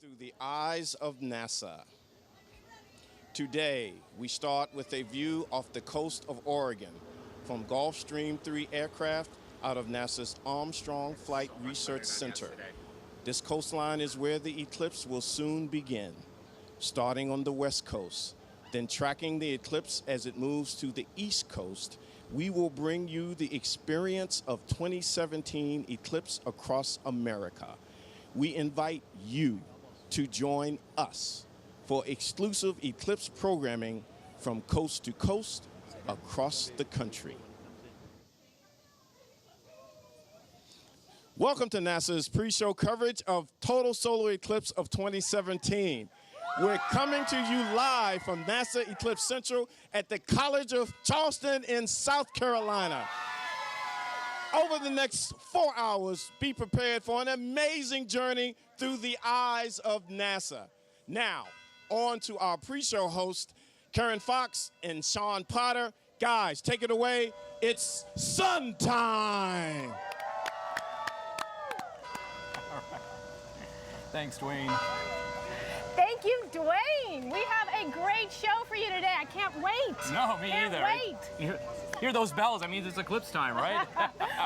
Through the eyes of NASA. Today, we start with a view off the coast of Oregon from Gulfstream 3 aircraft out of NASA's Armstrong Flight Research Center. This coastline is where the eclipse will soon begin, starting on the west coast, then tracking the eclipse as it moves to the east coast. We will bring you the experience of 2017 eclipse across America. We invite you to join us for exclusive eclipse programming from coast to coast across the country. Welcome to NASA's pre-show coverage of total solar eclipse of 2017. We're coming to you live from NASA Eclipse Central at the College of Charleston in South Carolina. Over the next 4 hours, be prepared for an amazing journey through the eyes of NASA. Now, on to our pre-show hosts, Karen Fox and Sean Potter. Guys, take it away. It's sun time. Thanks, Dwayne. Thank you, Dwayne. We have a great show for you today. I can't wait. No, me can't either. Wait. Hear those bells? That means it's eclipse time, right?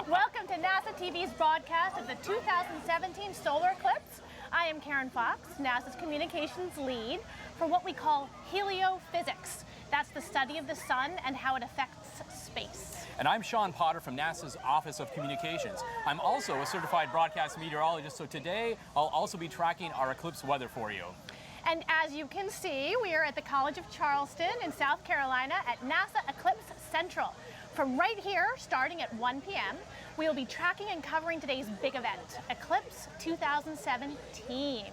Welcome to NASA TV's broadcast of the 2017 solar eclipse. I am Karen Fox, NASA's communications lead for what we call heliophysics. That's the study of the sun and how it affects space. And I'm Sean Potter from NASA's Office of Communications. I'm also a certified broadcast meteorologist, so today I'll also be tracking our eclipse weather for you. And as you can see, we are at the College of Charleston in South Carolina at NASA Eclipse Central. From right here, starting at 1 p.m., we will be tracking and covering today's big event, Eclipse 2017.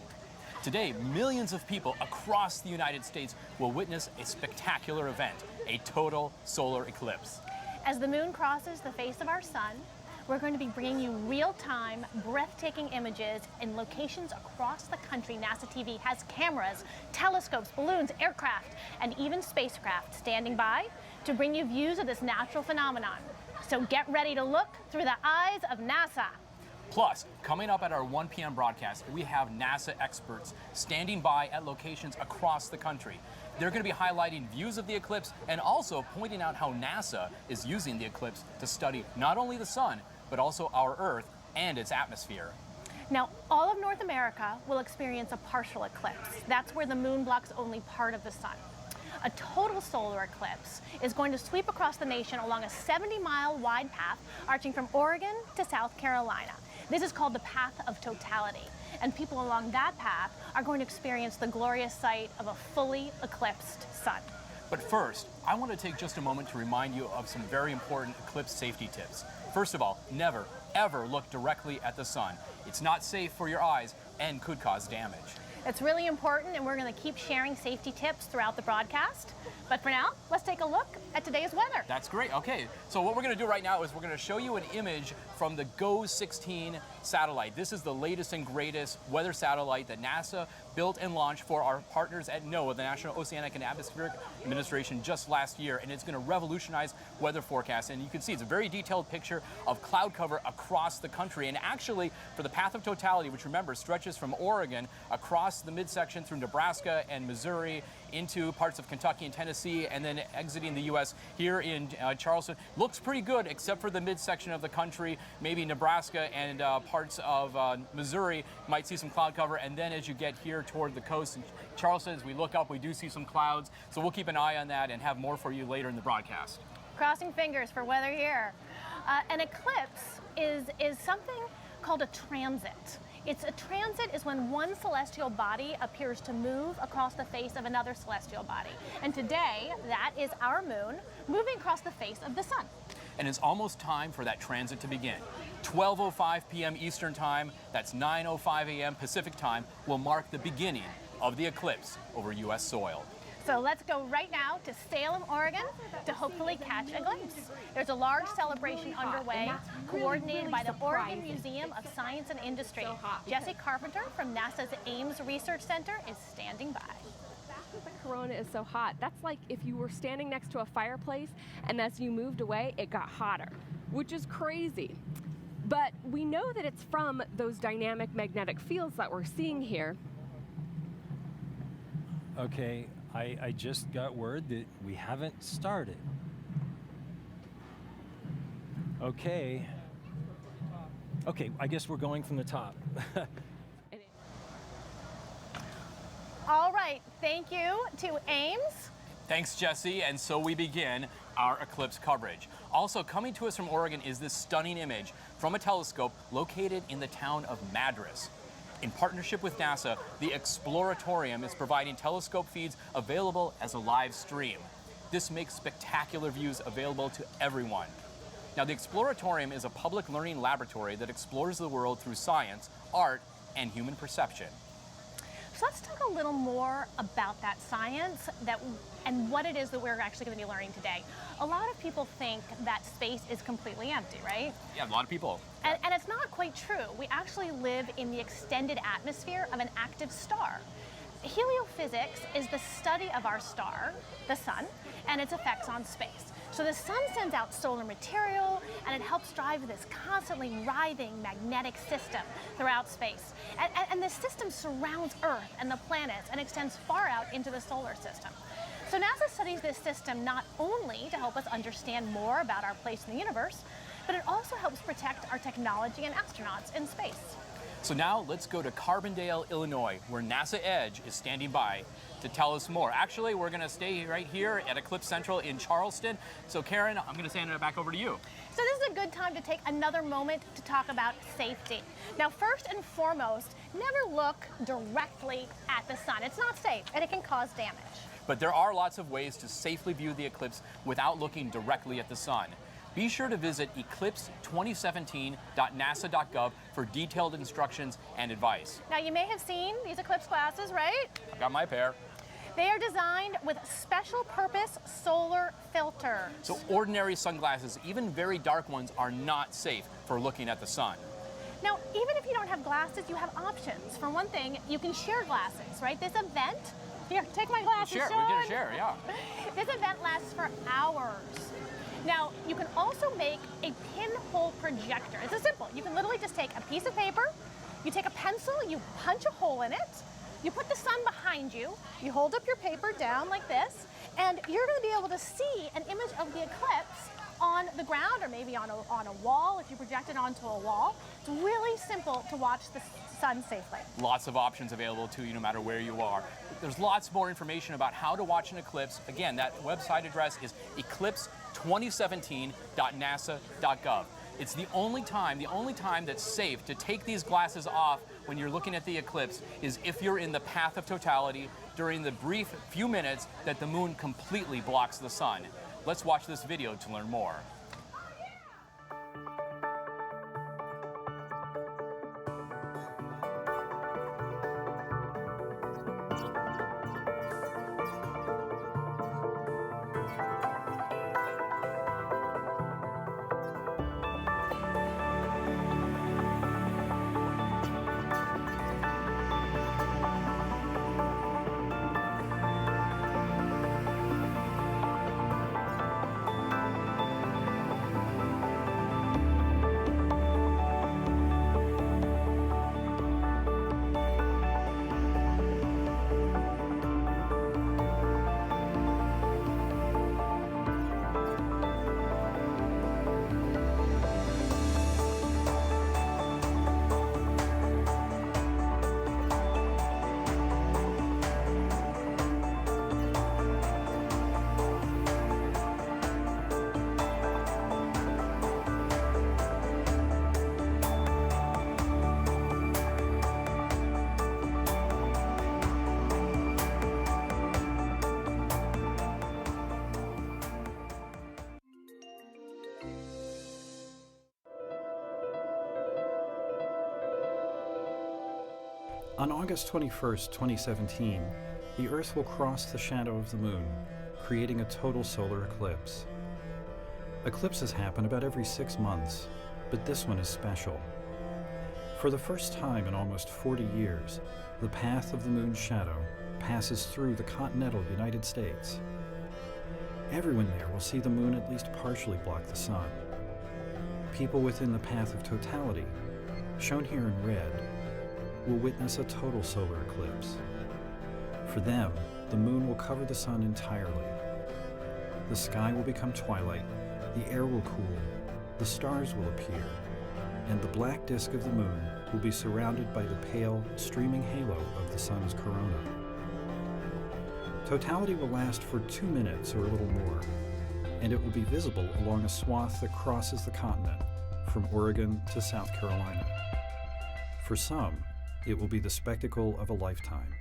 Today, millions of people across the United States will witness a spectacular event, a total solar eclipse. As the moon crosses the face of our sun, we're going to be bringing you real-time, breathtaking images in locations across the country. NASA TV has cameras, telescopes, balloons, aircraft, and even spacecraft standing by to bring you views of this natural phenomenon. So get ready to look through the eyes of NASA. Plus, coming up at our 1 p.m. broadcast, we have NASA experts standing by at locations across the country. They're going to be highlighting views of the eclipse and also pointing out how NASA is using the eclipse to study not only the sun, but also our Earth and its atmosphere. Now, all of North America will experience a partial eclipse. That's where the moon blocks only part of the sun. A total solar eclipse is going to sweep across the nation along a 70-mile wide path arching from Oregon to South Carolina. This is called the path of totality, and people along that path are going to experience the glorious sight of a fully eclipsed sun. But first, I want to take just a moment to remind you of some very important eclipse safety tips. First of all, never, ever look directly at the sun. It's not safe for your eyes and could cause damage. It's really important, and we're going to keep sharing safety tips throughout the broadcast. But for now, let's take a look at today's weather. That's great. Okay, so what we're going to do right now is we're going to show you an image from the GOES-16 satellite. This is the latest and greatest weather satellite that NASA built and launched for our partners at NOAA, the National Oceanic and Atmospheric Administration, just last year, and it's going to revolutionize weather forecasts. And you can see it's a very detailed picture of cloud cover across the country. And actually, for the path of totality, which remember stretches from Oregon across the midsection through Nebraska and Missouri into parts of Kentucky and Tennessee, and then exiting the U.S. here in Charleston, looks pretty good except for the midsection of the country. Maybe Nebraska and parts of Missouri might see some cloud cover, and then as you get here toward the coast in Charleston, as we look up, we do see some clouds. So we'll keep an eye on that and have more for you later in the broadcast. Crossing fingers for weather here. An eclipse is something called a transit. A transit is when one celestial body appears to move across the face of another celestial body. And today, that is our moon moving across the face of the sun. And it's almost time for that transit to begin. 12:05 p.m. Eastern Time, that's 9:05 a.m. Pacific Time, will mark the beginning of the eclipse over U.S. soil. So let's go right now to Salem, Oregon, to hopefully catch a glimpse. There's a large celebration underway, coordinated by the Oregon Museum of Science and Industry. Jesse Carpenter from NASA's Ames Research Center is standing by. The corona is so hot. That's like if you were standing next to a fireplace and as you moved away, it got hotter, which is crazy. But we know that it's from those dynamic magnetic fields that we're seeing here. Okay, I just got word that we haven't started. Okay. Okay, I guess we're going from the top. All right, thank you to Ames. Thanks, Jesse. And so we begin our eclipse coverage. Also coming to us from Oregon is this stunning image from a telescope located in the town of Madras. In partnership with NASA, the Exploratorium is providing telescope feeds available as a live stream. This makes spectacular views available to everyone. Now, the Exploratorium is a public learning laboratory that explores the world through science, art, and human perception. So let's talk a little more about that science and what it is that we're actually going to be learning today. A lot of people think that space is completely empty, right? Yeah, a lot of people. And it's not quite true. We actually live in the extended atmosphere of an active star. Heliophysics is the study of our star, the sun, and its effects on space. So the sun sends out solar material, and it helps drive this constantly writhing magnetic system throughout space. And this system surrounds Earth and the planets and extends far out into the solar system. So NASA studies this system not only to help us understand more about our place in the universe, but it also helps protect our technology and astronauts in space. So now let's go to Carbondale, Illinois, where NASA Edge is standing by to tell us more. Actually, we're going to stay right here at Eclipse Central in Charleston. So Karen, I'm going to hand it back over to you. So this is a good time to take another moment to talk about safety. Now, first and foremost, never look directly at the sun. It's not safe, and it can cause damage. But there are lots of ways to safely view the eclipse without looking directly at the sun. Be sure to visit eclipse2017.nasa.gov for detailed instructions and advice. Now, you may have seen these eclipse glasses, right? I've got my pair. They are designed with special purpose solar filters. So ordinary sunglasses, even very dark ones, are not safe for looking at the sun. Now, even if you don't have glasses, you have options. For one thing, you can share glasses, right? This event, here, take my glasses, Share, Sean. we can share, yeah. This event lasts for hours. Now, you can also make a pinhole projector. It's simple. You can literally just take a piece of paper, you take a pencil, you punch a hole in it, you put the sun behind you, you hold up your paper down like this, and you're going to be able to see an image of the eclipse on the ground or maybe on a wall if you project it onto a wall. It's really simple to watch the sun safely. Lots of options available to you no matter where you are. There's lots more information about how to watch an eclipse. Again, that website address is eclipse2017.nasa.gov. It's the only time that's safe to take these glasses off when you're looking at the eclipse is if you're in the path of totality during the brief few minutes that the moon completely blocks the sun. Let's watch this video to learn more. On August 21st, 2017, the Earth will cross the shadow of the Moon, creating a total solar eclipse. Eclipses happen about every 6 months, but this one is special. For the first time in almost 40 years, the path of the Moon's shadow passes through the continental United States. Everyone there will see the Moon at least partially block the Sun. People within the path of totality, shown here in red, will witness a total solar eclipse. For them, the moon will cover the sun entirely. The sky will become twilight, the air will cool, the stars will appear, and the black disk of the moon will be surrounded by the pale, streaming halo of the sun's corona. Totality will last for 2 minutes or a little more, and it will be visible along a swath that crosses the continent, from Oregon to South Carolina. For some, it will be the spectacle of a lifetime.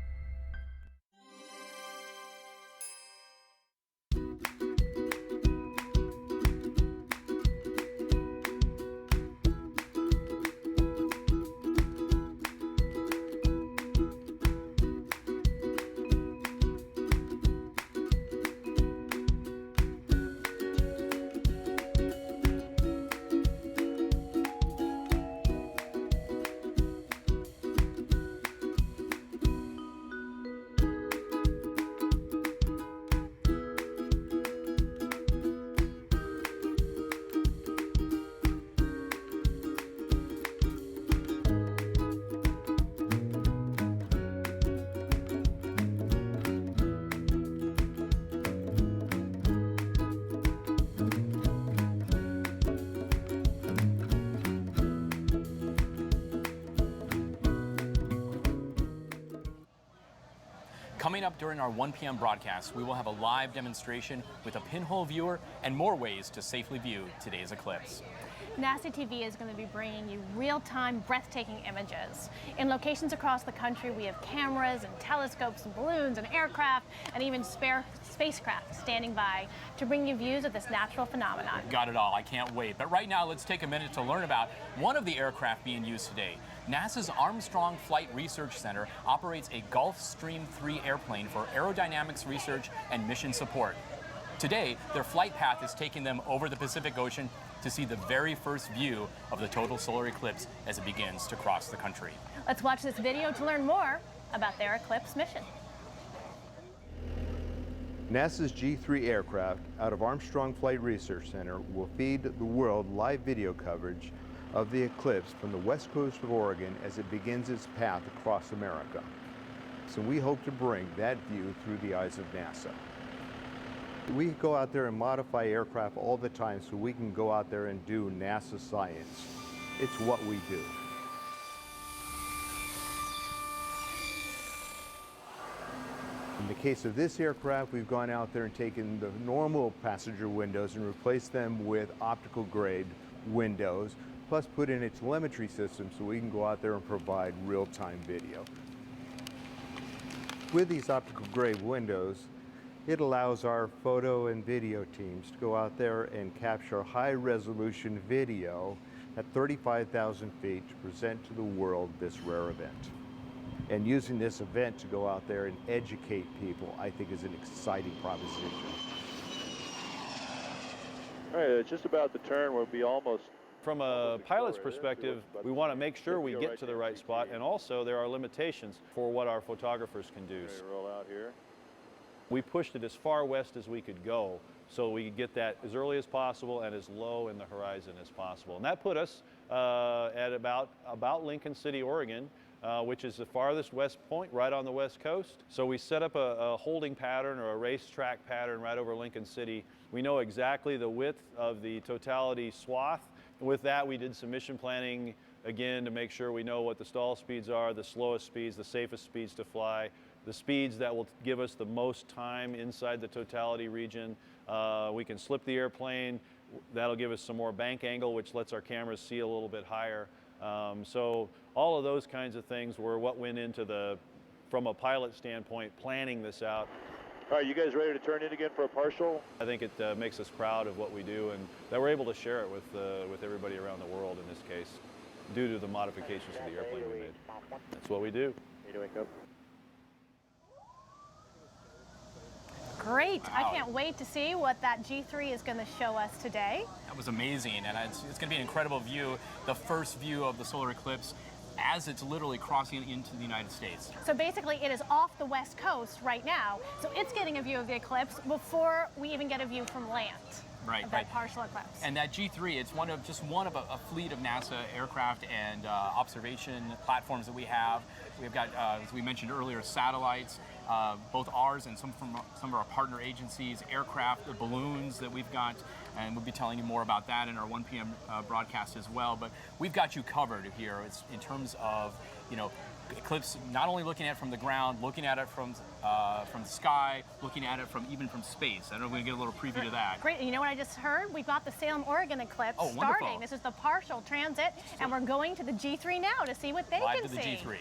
Coming up during our 1 p.m. broadcast, we will have a live demonstration with a pinhole viewer and more ways to safely view today's eclipse. NASA TV is going to be bringing you real-time, breathtaking images. In locations across the country, we have cameras and telescopes and balloons and aircraft and even spare spacecraft standing by to bring you views of this natural phenomenon. Got it all. I can't wait. But right now, let's take a minute to learn about one of the aircraft being used today. NASA's Armstrong Flight Research Center operates a Gulfstream 3 airplane for aerodynamics research and mission support. Today, their flight path is taking them over the Pacific Ocean to see the very first view of the total solar eclipse as it begins to cross the country. Let's watch this video to learn more about their eclipse mission. NASA's G3 aircraft out of Armstrong Flight Research Center will feed the world live video coverage of the eclipse from the west coast of Oregon as it begins its path across America. So we hope to bring that view through the eyes of NASA. We go out there and modify aircraft all the time so we can go out there and do NASA science. It's what we do. In the case of this aircraft, we've gone out there and taken the normal passenger windows and replaced them with optical grade windows, plus put in a telemetry system so we can go out there and provide real-time video. With these optical grade windows, it allows our photo and video teams to go out there and capture high-resolution video at 35,000 feet to present to the world this rare event. And using this event to go out there and educate people, I think is an exciting proposition. All right, just about the turn. We'll be almost. From a pilot's perspective, we want to make sure we get to the right spot, and also there are limitations for what our photographers can do. Roll out here. We pushed it as far west as we could go so we could get that as early as possible and as low in the horizon as possible. And that put us at about Lincoln City, Oregon, which is the farthest west point right on the west coast. So we set up a holding pattern or a racetrack pattern right over Lincoln City. We know exactly the width of the totality swath. With that, we did some mission planning again to make sure we know what the stall speeds are, the slowest speeds, the safest speeds to fly, the speeds that will give us the most time inside the totality region. We can slip the airplane. That'll give us some more bank angle, which lets our cameras see a little bit higher. So all of those kinds of things were what went into from a pilot standpoint, planning this out. All right, you guys ready to turn in again for a partial? I think it makes us proud of what we do and that we're able to share it with everybody around the world in this case, due to the modifications to the airplane we made. That's what we do. How you doing, Cope? Great. Wow. I can't wait to see what that G3 is going to show us today. That was amazing, and it's going to be an incredible view, the first view of the solar eclipse as it's literally crossing into the United States. So basically it is off the west coast right now, so it's getting a view of the eclipse before we even get a view from land. Right, of that partial eclipse. And that G3, it's just one of a fleet of NASA aircraft and observation platforms that we have. We've got, as we mentioned earlier, satellites, both ours and some of our partner agencies, aircraft, the balloons that we've got, and we'll be telling you more about that in our 1 p.m. Broadcast as well. But we've got you covered here. It's in terms of, eclipse, not only looking at it from the ground, looking at it from the sky, looking at it even from space. I don't know if we can get a little preview to that. Great. You know what I just heard? We've got the Salem, Oregon eclipse starting. This is the partial transit, and we're going to the G3 now to see what they Live can see. to the G3.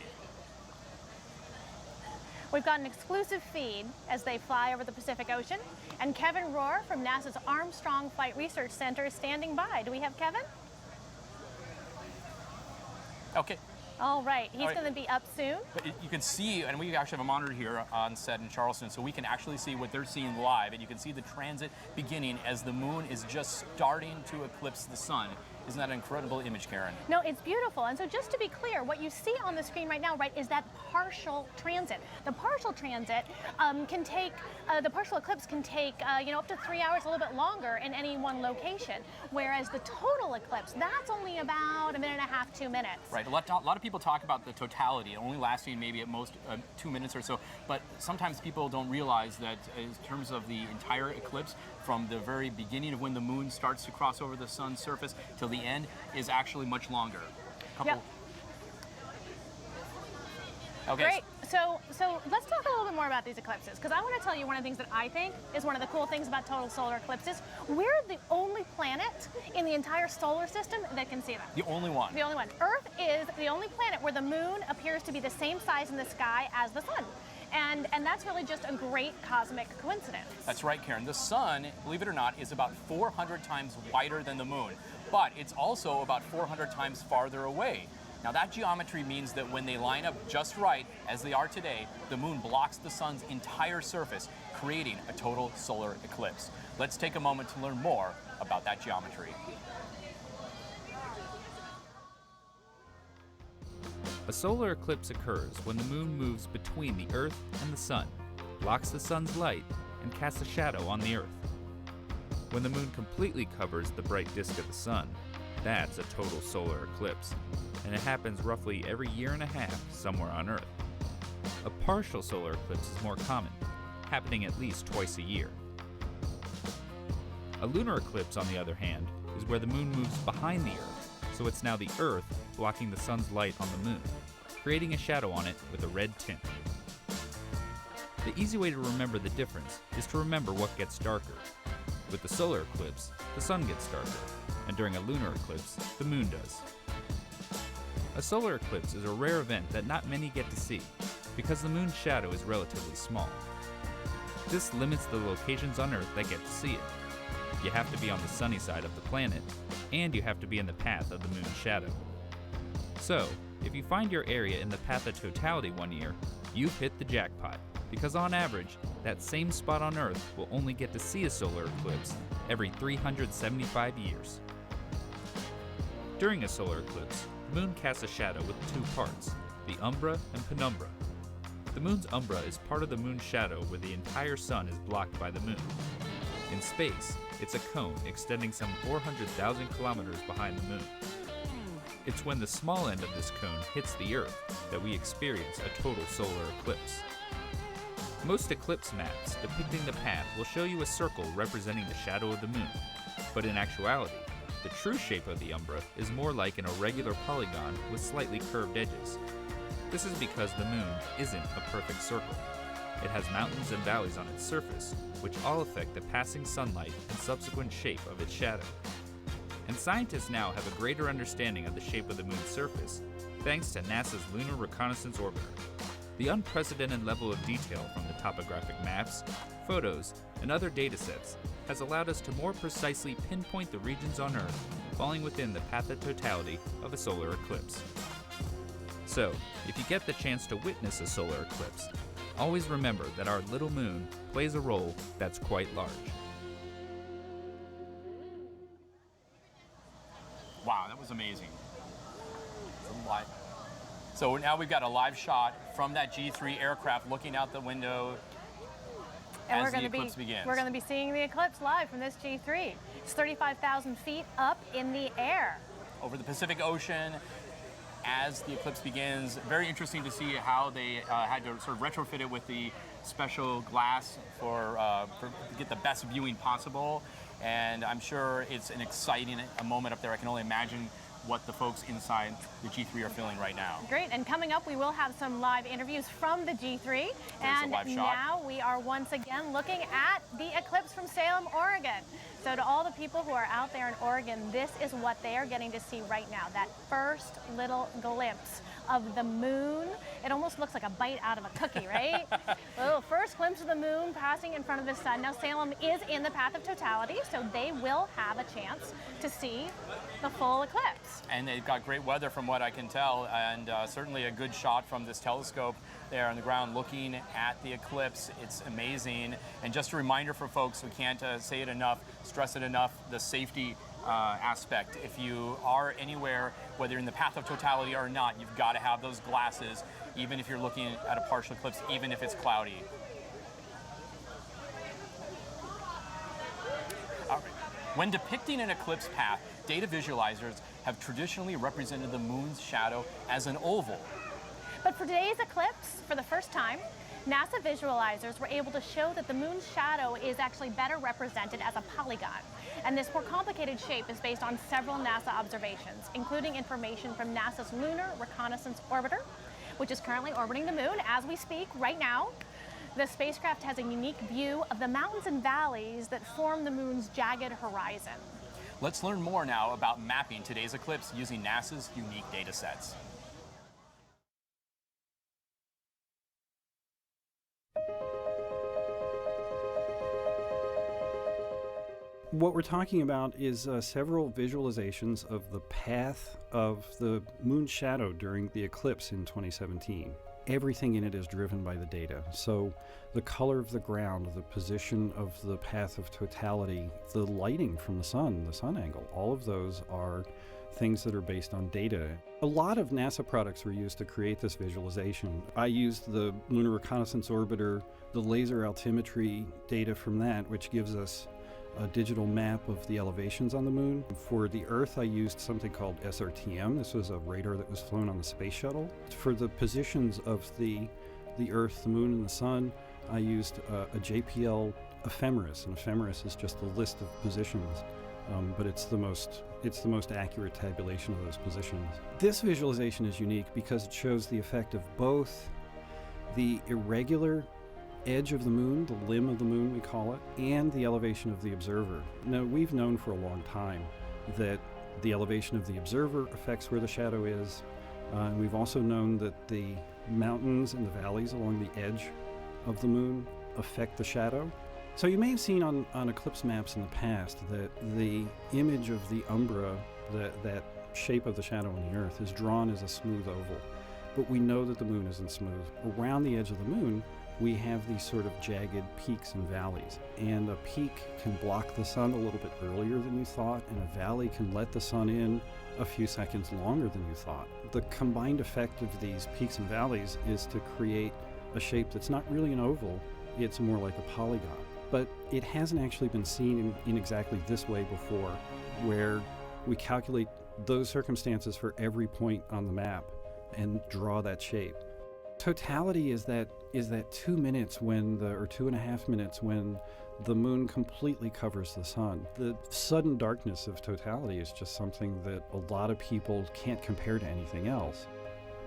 We've got an exclusive feed as they fly over the Pacific Ocean, and Kevin Rohr from NASA's Armstrong Flight Research Center is standing by. Do we have Kevin? Okay. All right, he's going to be up soon. But you can see, and we actually have a monitor here on set in Charleston, so we can actually see what they're seeing live, and you can see the transit beginning as the moon is just starting to eclipse the sun. Isn't that an incredible image, Karen? No, it's beautiful. And so just to be clear, what you see on the screen right now, right, is that partial transit. The partial transit can take, the partial eclipse can take, up to 3 hours, a little bit longer in any one location. Whereas the total eclipse, that's only about 1.5 minutes, 2 minutes. Right. A lot of people talk about the totality, only lasting maybe at most 2 minutes or so. But sometimes people don't realize that in terms of the entire eclipse, from the very beginning of when the moon starts to cross over the sun's surface till the end is actually much longer. Yep. Okay. Great. So let's talk a little bit more about these eclipses, because I want to tell you one of the things that I think is one of the cool things about total solar eclipses. We're the only planet in the entire solar system that can see them. The only one. The only one. Earth is the only planet where the moon appears to be the same size in the sky as the sun. And that's really just a great cosmic coincidence. That's right, Karen. The sun, believe it or not, is about 400 times wider than the moon, but it's also about 400 times farther away. Now that geometry means that when they line up just right, as they are today, the moon blocks the sun's entire surface, creating a total solar eclipse. Let's take a moment to learn more about that geometry. A solar eclipse occurs when the moon moves between the Earth and the sun, blocks the sun's light, and casts a shadow on the Earth. When the moon completely covers the bright disk of the sun, that's a total solar eclipse, and it happens roughly every 1.5 years somewhere on Earth. A partial solar eclipse is more common, happening at least twice a year. A lunar eclipse, on the other hand, is where the moon moves behind the Earth, so it's now the Earth blocking the sun's light on the moon, creating a shadow on it with a red tint. The easy way to remember the difference is to remember what gets darker. With the solar eclipse, the sun gets darker, and during a lunar eclipse, the moon does. A solar eclipse is a rare event that not many get to see, because the moon's shadow is relatively small. This limits the locations on Earth that get to see it. You have to be on the sunny side of the planet, and you have to be in the path of the moon's shadow. So, if you find your area in the path of totality one year, you've hit the jackpot, because on average, that same spot on Earth will only get to see a solar eclipse every 375 years. During a solar eclipse, the moon casts a shadow with two parts, the umbra and penumbra. The moon's umbra is part of the moon's shadow where the entire sun is blocked by the moon. In space, it's a cone extending some 400,000 kilometers behind the moon. It's when the small end of this cone hits the Earth that we experience a total solar eclipse. Most eclipse maps depicting the path will show you a circle representing the shadow of the moon, but in actuality, the true shape of the umbra is more like an irregular polygon with slightly curved edges. This is because the moon isn't a perfect circle. It has mountains and valleys on its surface, which all affect the passing sunlight and subsequent shape of its shadow. And scientists now have a greater understanding of the shape of the moon's surface, thanks to NASA's Lunar Reconnaissance Orbiter. The unprecedented level of detail from the topographic maps, photos, and other datasets has allowed us to more precisely pinpoint the regions on Earth falling within the path of totality of a solar eclipse. So, if you get the chance to witness a solar eclipse, always remember that our little moon plays a role that's quite large. Wow, that was amazing. So now we've got a live shot from that G3 aircraft looking out the window. And as the eclipse begins. We're going to be seeing the eclipse live from this G3. It's 35,000 feet up in the air. Over the Pacific Ocean, as the eclipse begins. Very interesting to see how they had to sort of retrofit it with the special glass to get the best viewing possible. And I'm sure it's an exciting moment up there. I can only imagine what the folks inside the G3 are feeling right now. Great, and coming up we will have some live interviews from the G3. There's and a live shot. Now we are once again looking at the eclipse from Salem, Oregon. So to all the people who are out there in Oregon, this is what they are getting to see right now, that first little glimpse of the moon. It almost looks like a bite out of a cookie, right? A little first glimpse of the moon passing in front of the sun. Now Salem is in the path of totality, so they will have a chance to see the full eclipse. And they've got great weather from what I can tell, and certainly a good shot from this telescope there on the ground looking at the eclipse. It's amazing. And just a reminder for folks, we can't say it enough, stress it enough, the safety aspect. If you are anywhere, whether in the path of totality or not, you've got to have those glasses, even if you're looking at a partial eclipse, even if it's cloudy. All right. When depicting an eclipse path, data visualizers have traditionally represented the moon's shadow as an oval. But for today's eclipse, for the first time, NASA visualizers were able to show that the moon's shadow is actually better represented as a polygon. And this more complicated shape is based on several NASA observations, including information from NASA's Lunar Reconnaissance Orbiter, which is currently orbiting the moon as we speak right now. The spacecraft has a unique view of the mountains and valleys that form the moon's jagged horizon. Let's learn more now about mapping today's eclipse using NASA's unique data sets. What we're talking about is several visualizations of the path of the moon's shadow during the eclipse in 2017. Everything in it is driven by the data. So the color of the ground, the position of the path of totality, the lighting from the sun angle, all of those are things that are based on data. A lot of NASA products were used to create this visualization. I used the Lunar Reconnaissance Orbiter, the laser altimetry data from that, which gives us a digital map of the elevations on the moon. For the Earth, I used something called SRTM. This was a radar that was flown on the space shuttle. For the positions of the Earth, the moon, and the sun, I used a JPL ephemeris. An ephemeris is just a list of positions, but it's the most accurate tabulation of those positions. This visualization is unique because it shows the effect of both the irregular edge of the moon, the limb of the moon we call it, and the elevation of the observer. Now, we've known for a long time that the elevation of the observer affects where the shadow is. And we've also known that the mountains and the valleys along the edge of the moon affect the shadow. So you may have seen on eclipse maps in the past that the image of the umbra, that shape of the shadow on the Earth, is drawn as a smooth oval. But we know that the moon isn't smooth. Around the edge of the moon, we have these sort of jagged peaks and valleys. And a peak can block the sun a little bit earlier than you thought, and a valley can let the sun in a few seconds longer than you thought. The combined effect of these peaks and valleys is to create a shape that's not really an oval, it's more like a polygon. But it hasn't actually been seen in exactly this way before, where we calculate those circumstances for every point on the map and draw that shape. Totality is that 2 minutes or 2.5 minutes when the moon completely covers the sun. The sudden darkness of totality is just something that a lot of people can't compare to anything else.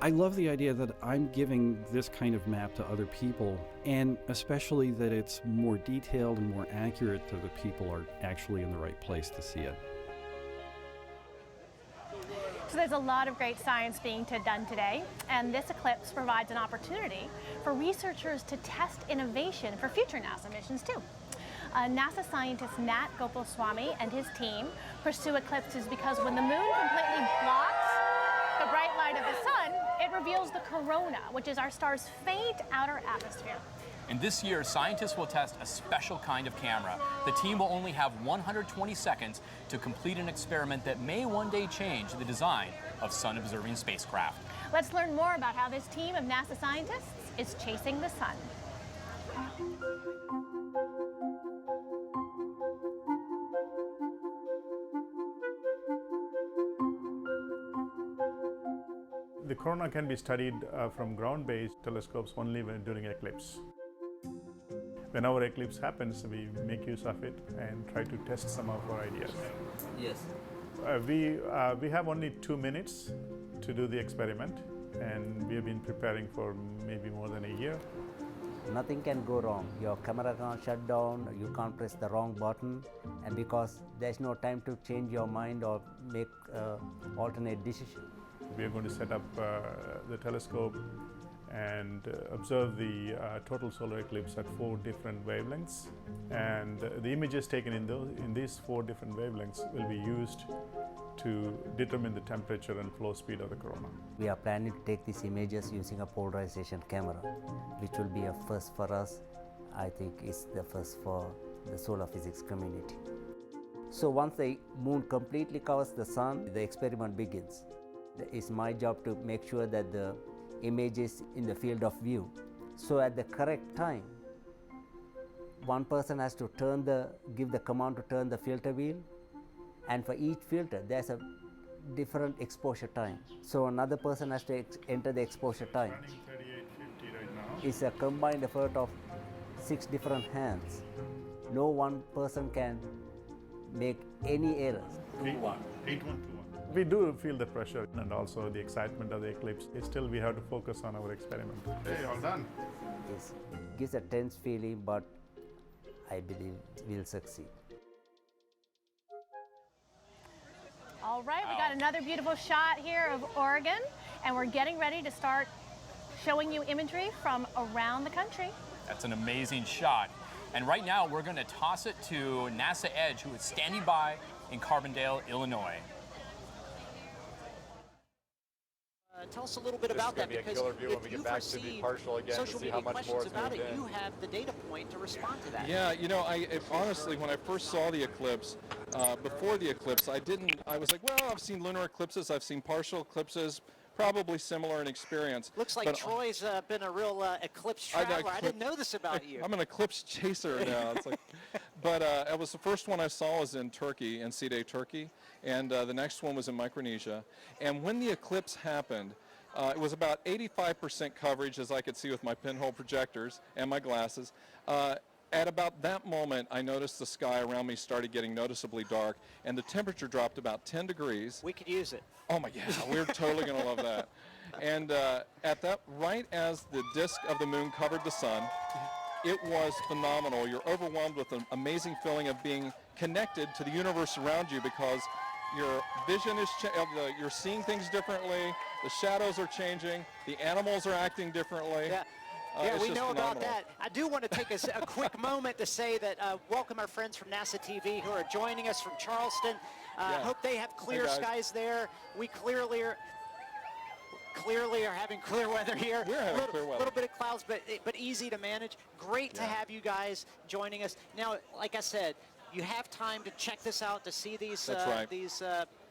I love the idea that I'm giving this kind of map to other people, and especially that it's more detailed and more accurate so that people are actually in the right place to see it. So there's a lot of great science being done today, and this eclipse provides an opportunity for researchers to test innovation for future NASA missions too. NASA scientist Nat Gopalswamy and his team pursue eclipses because when the moon completely blocks the bright light of the sun, it reveals the corona, which is our star's faint outer atmosphere. And this year, scientists will test a special kind of camera. The team will only have 120 seconds to complete an experiment that may one day change the design of sun-observing spacecraft. Let's learn more about how this team of NASA scientists is chasing the sun. The corona can be studied from ground-based telescopes only during eclipse. Whenever eclipse happens, we make use of it and try to test some of our ideas. Yes. We have only 2 minutes to do the experiment, and we have been preparing for maybe more than a year. Nothing can go wrong. Your camera can't shut down, you can't press the wrong button, and because there's no time to change your mind or make alternate decision. We are going to set up the telescope and observe the total solar eclipse at 4 different wavelengths, and the images taken in these 4 different wavelengths will be used to determine the temperature and flow speed of the corona. We are planning to take these images using a polarization camera, which will be a first for us. I think it's the first for the solar physics community. So once the moon completely covers the sun, the experiment begins. It's my job to make sure that the image is in the field of view. So at the correct time, one person has to give the command to turn the filter wheel, and for each filter there's a different exposure time. So another person has to enter the exposure time. Running 3850 right now. It's a combined effort of 6 different hands. No one person can make any errors. 8121. We do feel the pressure and also the excitement of the eclipse. Still, we have to focus on our experiment. Hey, all done. It gives a tense feeling, but I believe we'll succeed. All right, we got another beautiful shot here of Oregon, and we're getting ready to start showing you imagery from around the country. That's an amazing shot. And right now, we're going to toss it to NASA Edge, who is standing by in Carbondale, Illinois. Tell us a little bit about that, because if you've received social media questions about it, you have the data point to respond to that. Yeah, you know, honestly, when I first saw the eclipse, before the eclipse, I was like, well, I've seen lunar eclipses, I've seen partial eclipses, probably similar in experience. Looks like Troy's been a real eclipse traveler. I didn't know this about you. I'm an eclipse chaser now. It's like, but it was the first one I saw was in Turkey, in C-Day, Turkey, and the next one was in Micronesia. And when the eclipse happened, it was about 85% coverage, as I could see with my pinhole projectors and my glasses. At about that moment, I noticed the sky around me started getting noticeably dark, and the temperature dropped about 10 degrees. We could use it. Oh my, yeah, we're totally going to love that. And at that, right as the disk of the moon covered the sun, it was phenomenal. You're overwhelmed with an amazing feeling of being connected to the universe around you, because your vision is you're seeing things differently, the shadows are changing, the animals are acting differently. Yeah. Yeah, we know about that. I do want to take a quick moment to say that welcome our friends from NASA TV who are joining us from Charleston. Hope they have clear skies there. We clearly are having clear weather here. We're having clear weather. A little bit of clouds, but easy to manage. Great to have you guys joining us. Now, like I said, you have time to check this out, to see these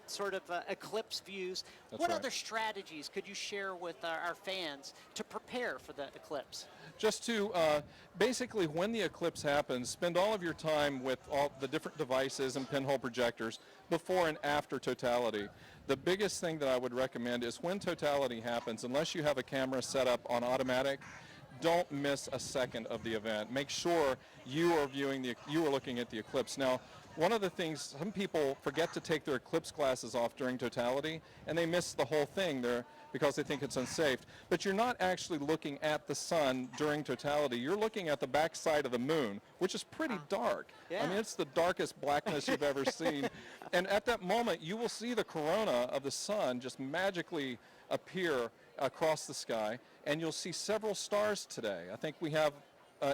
sort of eclipse views. What other strategies could you share with our fans to prepare for the eclipse? Just to basically, when the eclipse happens, spend all of your time with all the different devices and pinhole projectors before and after totality. The biggest thing that I would recommend is when totality happens, unless you have a camera set up on automatic, don't miss a second of the event. Make sure you are looking at the eclipse. Now, one of the things, some people forget to take their eclipse glasses off during totality, and they miss the whole thing there because they think it's unsafe. But you're not actually looking at the sun during totality. You're looking at the backside of the moon, which is pretty dark. Yeah. I mean, it's the darkest blackness you've ever seen. And at that moment, you will see the corona of the sun just magically appear across the sky, and you'll see several stars today. I think we have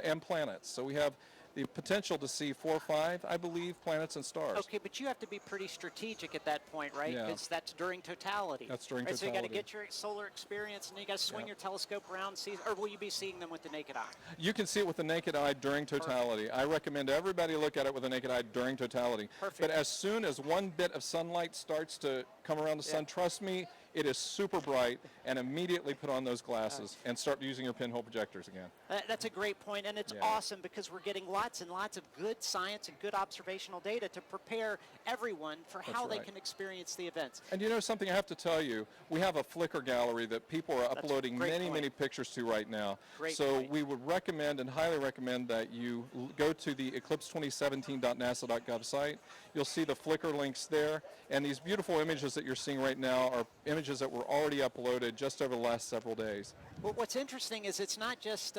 and planets. So we have the potential to see 4 or 5, I believe, planets and stars. Okay, but you have to be pretty strategic at that point, right? Yeah. Because that's during totality. That's during totality. So you got to get your solar experience, and then you got to swing your telescope around, or will you be seeing them with the naked eye? You can see it with the naked eye during totality. Perfect. I recommend everybody look at it with the naked eye during totality. Perfect. But as soon as one bit of sunlight starts to come around the sun, trust me, it is super bright, and immediately put on those glasses and start using your pinhole projectors again. That's a great point, and it's awesome because we're getting lots and lots of good science and good observational data to prepare everyone for how they can experience the events. And you know something I have to tell you, we have a Flickr gallery that people are uploading many pictures to right now. So we would recommend and highly recommend that you go to the eclipse2017.nasa.gov site. You'll see the Flickr links there, and these beautiful images that you're seeing right now are images that were already uploaded just over the last several days. Well, what's interesting is it's not just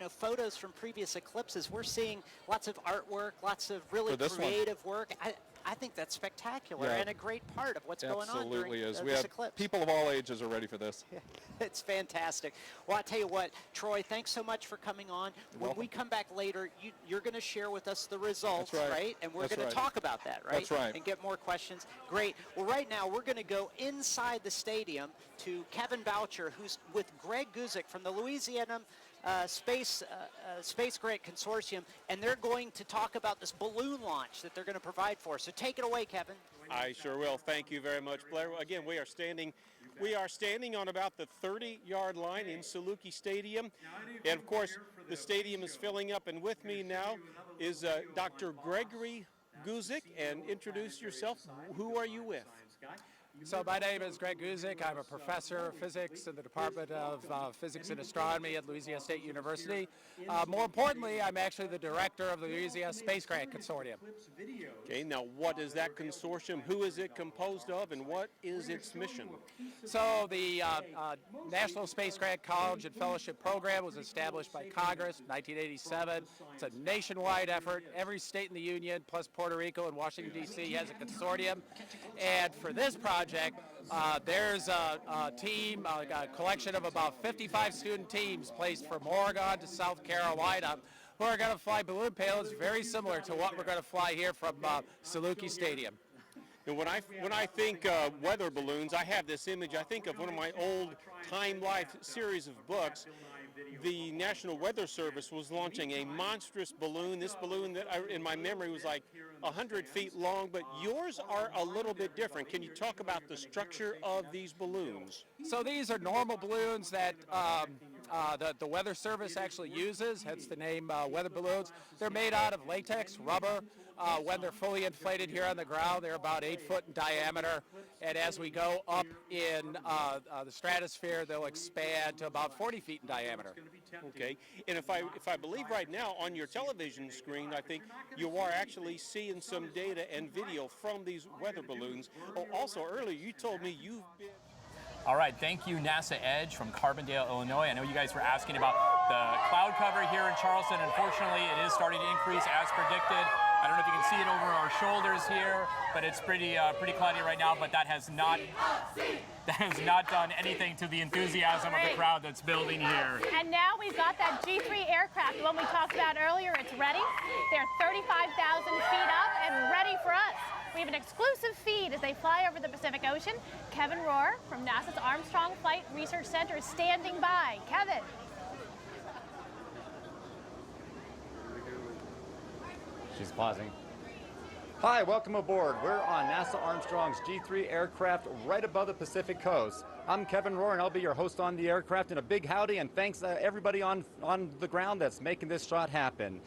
photos from previous eclipses. We're seeing lots of artwork, lots of really creative work. I think that's spectacular and a great part of what's going on during this eclipse. People of all ages are ready for this. It's fantastic. Well, I'll tell you what, Troy, thanks so much for coming on. When we come back later, you're going to share with us the results, right? And we're going to talk about that, right? That's right. And get more questions. Great. Well, right now, we're going to go inside the stadium to Kevin Boucher, who's with Greg Guzik from the Louisiana Space Grant Consortium, and they're going to talk about this balloon launch that they're going to provide for us. So take it away, Kevin. I sure will. Thank you very much, Blair. Again, we are standing on about the 30-yard line in Saluki Stadium, and of course the stadium is filling up. And with me now is Dr. Gregory Guzik. And introduce yourself. Who are you with? So my name is Greg Guzik. I'm a professor of physics in the Department of Physics and Astronomy at Louisiana State University. More importantly, I'm actually the director of the Louisiana Space Grant Consortium. Okay, now what is that consortium? Who is it composed of, and what is its mission? So the National Space Grant College and Fellowship Program was established by Congress in 1987. It's a nationwide effort. Every state in the Union, plus Puerto Rico and Washington, D.C. has a consortium. And for this project, there's a team, a collection of about 55 student teams placed from Oregon to South Carolina who are going to fly balloon payloads very similar to what we're going to fly here from Saluki Stadium. And when I think weather balloons, I have this image. I think of one of my old Time Life series of books. The National Weather Service was launching a monstrous balloon. This balloon that in my memory was like 100 feet long, but yours are a little bit different. Can you talk about the structure of these balloons? So these are normal balloons that the Weather Service actually uses, hence the name weather balloons. They're made out of latex, rubber. When they're fully inflated here on the ground, they're about 8 foot in diameter. And as we go up in the stratosphere, they'll expand to about 40 feet in diameter. Okay. And if I believe right now on your television screen, I think you are actually seeing some data and video from these weather balloons. Oh, also earlier you told me you've been... All right, thank you, NASA Edge from Carbondale, Illinois. I know you guys were asking about the cloud cover here in Charleston. Unfortunately, it is starting to increase as predicted. I don't know if you can see it over our shoulders here, but it's pretty cloudy right now. But that has not done anything to the enthusiasm of the crowd that's building here. And now we've got that G3 aircraft, the one we talked about earlier. It's ready. They're 35,000 feet up and ready for us. We have an exclusive feed as they fly over the Pacific Ocean. Kevin Rohr from NASA's Armstrong Flight Research Center is standing by. Kevin. She's pausing. Hi, welcome aboard. We're on NASA Armstrong's G3 aircraft right above the Pacific coast. I'm Kevin Rohr, and I'll be your host on the aircraft. And a big howdy, and thanks to everybody on the ground that's making this shot happen.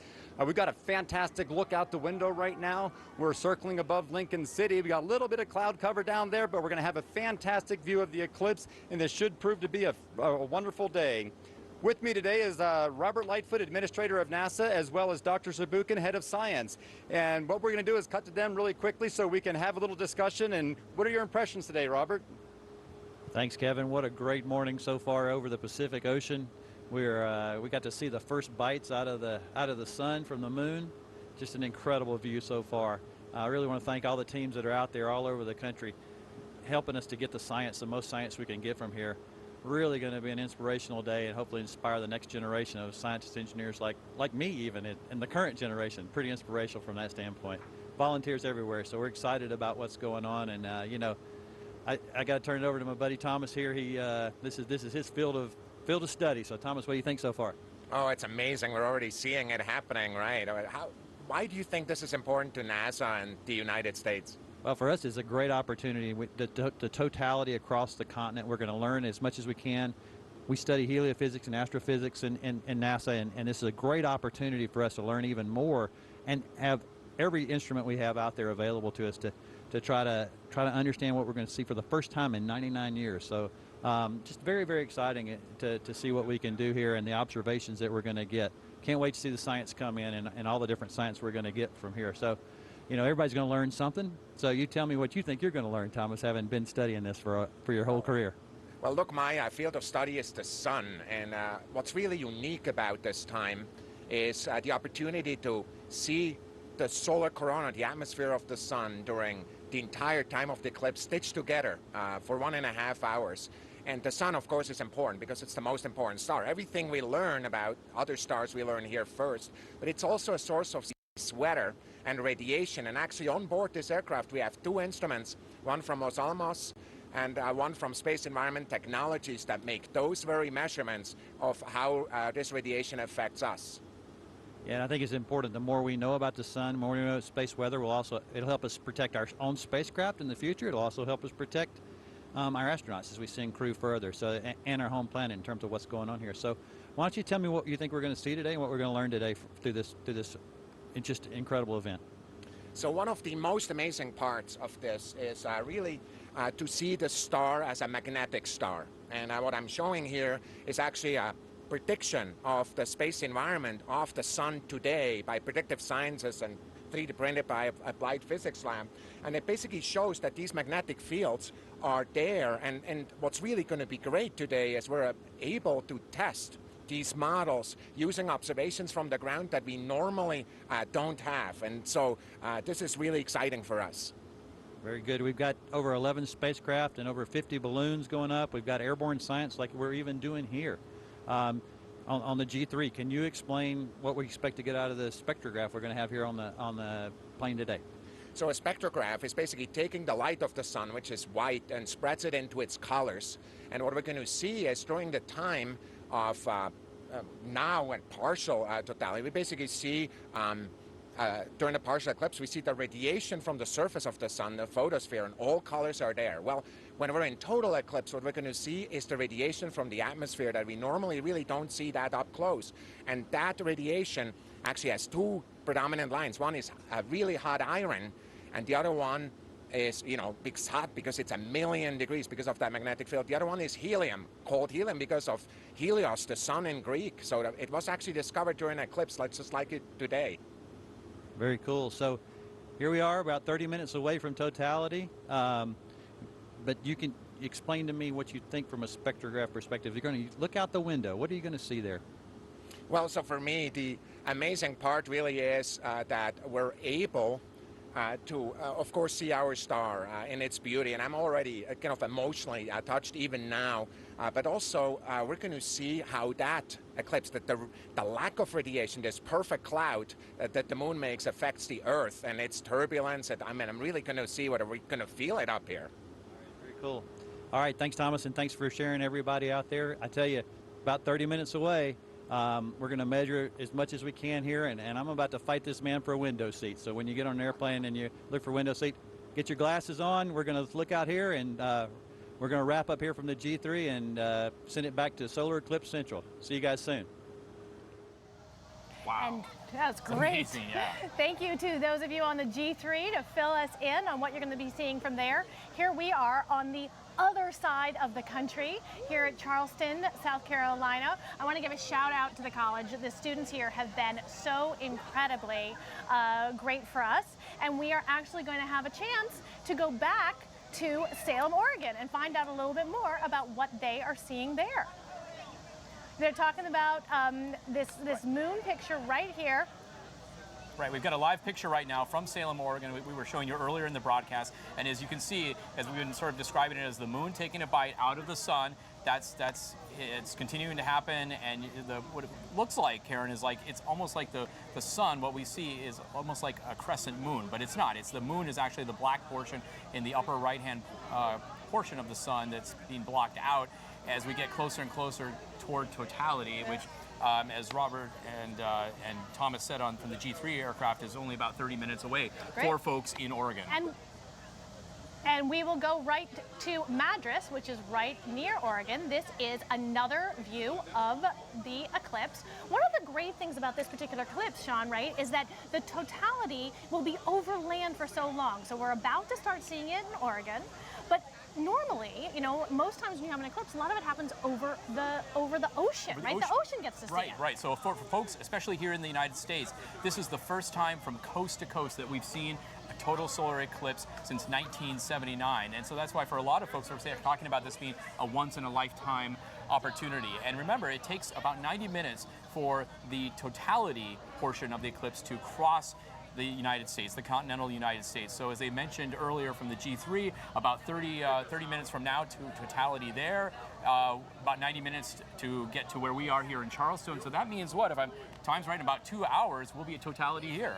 We've got a fantastic look out the window right now. We're circling above Lincoln City. We got a little bit of cloud cover down there, but we're going to have a fantastic view of the eclipse, and this should prove to be a wonderful day. With me today is Robert Lightfoot, Administrator of NASA, as well as Dr. Zabukin, Head of Science. And what we're going to do is cut to them really quickly so we can have a little discussion. And what are your impressions today, Robert? Thanks, Kevin. What a great morning so far over the Pacific Ocean. We got to see the first bites out of the sun from the moon. Just an incredible view so far. I really want to thank all the teams that are out there all over the country helping us to get the most science we can get from here. Really going to be an inspirational day and hopefully inspire the next generation of scientists, engineers like me even in the current generation. Pretty inspirational from that standpoint. Volunteers everywhere, so we're excited about what's going on. And I got to turn it over to my buddy Thomas here. This is his field of study. So Thomas, what do you think so far? Oh, it's amazing. We're already seeing it happening, right? Why do you think this is important to NASA and the United States? Well, for us, it's a great opportunity. The totality across the continent, we're going to learn as much as we can. We study heliophysics and astrophysics in NASA, and this is a great opportunity for us to learn even more and have every instrument we have out there available to us to try to understand what we're going to see for the first time in 99 years. So just very, very exciting to see what we can do here and the observations that we're going to get. Can't wait to see the science come in and all the different science we're going to get from here. So, you know, everybody's going to learn something. So you tell me what you think you're going to learn, Thomas, having been studying this for your whole career. Well, look, my field of study is the sun, and what's really unique about this time is the opportunity to see the solar corona, the atmosphere of the sun, during the entire time of the eclipse stitched together for 1.5 hours. And the sun, of course, is important because it's the most important star. Everything we learn about other stars we learn here first, but it's also a source of weather and radiation. And actually on board this aircraft we have 2 instruments, one from Los Alamos and one from Space Environment Technologies, that make those very measurements of how this radiation affects us. Yeah, and I think it's important. The more we know about the sun, the more we know about space weather, it'll help us protect our own spacecraft in the future. It'll also help us protect our astronauts as we send crew further, and our home planet in terms of what's going on here. So why don't you tell me what you think we're going to see today and what we're going to learn today through this just incredible event. So one of the most amazing parts of this is really to see the star as a magnetic star. And what I'm showing here is actually a prediction of the space environment of the sun today by predictive sciences and 3D printed by applied physics lab. And it basically shows that these magnetic fields are there. And what's really going to be great today is we're able to test these models using observations from the ground that we normally don't have. And so this is really exciting for us. Very good. We've got over 11 spacecraft and over 50 balloons going up. We've got airborne science like we're even doing here. On the G3, can you explain what we expect to get out of the spectrograph we're going to have here on the plane today? So a spectrograph is basically taking the light of the sun, which is white, and spreads it into its colors. And what we're going to see is during the time of now and partial totality, we basically see during the partial eclipse, we see the radiation from the surface of the sun, the photosphere, and all colors are there. Well, when we're in total eclipse, what we're going to see is the radiation from the atmosphere that we normally really don't see that up close. And that radiation actually has 2 predominant lines. One is a really hot iron, and the other one is, it's hot because it's 1,000,000 degrees because of that magnetic field. The other one is helium, called helium because of Helios, the sun in Greek. So it was actually discovered during an eclipse, just like it today. Very cool. So here we are about 30 minutes away from totality. But you can explain to me what you think from a spectrograph perspective. You're going to look out the window. What are you going to see there? Well, so for me, the amazing part really is that we're able to, of course, see our star in its beauty. And I'm already kind of emotionally touched even now. But also, we're going to see how that eclipse, that the lack of radiation, this perfect cloud that the moon makes affects the Earth and its turbulence. I'm really going to see whether we're going to feel it up here. Very cool. All right, thanks, Thomas, and thanks for sharing everybody out there. I tell you, about 30 minutes away, we're going to measure as much as we can here, and I'm about to fight this man for a window seat. So when you get on an airplane and you look for a window seat, get your glasses on. We're going to look out here, and we're going to wrap up here from the G3 and send it back to Solar Eclipse Central. See you guys soon. Wow. And that was great. Amazing, yeah. Thank you to those of you on the G3 to fill us in on what you're going to be seeing from there. Here we are on the other side of the country, here at Charleston, South Carolina. I want to give a shout out to the college. The students here have been so incredibly great for us, and we are actually going to have a chance to go back to Salem, Oregon, and find out a little bit more about what they are seeing there. They're talking about this moon picture right here. Right, we've got a live picture right now from Salem, Oregon. We were showing you earlier in the broadcast, and as you can see, as we've been sort of describing it as the moon taking a bite out of the sun, it's continuing to happen, and what it looks like, Karen, is like it's almost like the sun. What we see is almost like a crescent moon, but it's not. It's the moon is actually the black portion in the upper right-hand portion of the sun that's being blocked out as we get closer and closer toward totality, which. As Robert and Thomas said from the G3 aircraft, is only about 30 minutes away for folks in Oregon. And we will go right to Madras, which is right near Oregon. This is another view of the eclipse. One of the great things about this particular eclipse, Sean, right, is that the totality will be over land for so long. So we're about to start seeing it in Oregon, but normally, you know, most times when you have an eclipse, a lot of it happens over the ocean, right? The ocean gets to see it. Right. So for folks, especially here in the United States, this is the first time from coast to coast that we've seen a total solar eclipse since 1979. And so that's why for a lot of folks are talking about this being a once-in-a-lifetime opportunity. And remember, it takes about 90 minutes for the totality portion of the eclipse to cross the United States, the continental United States. So as they mentioned earlier from the G3, about 30 minutes from now to totality there, about 90 minutes to get to where we are here in Charleston. So that means what? If I'm time's right, in about 2 hours, we'll be at totality here.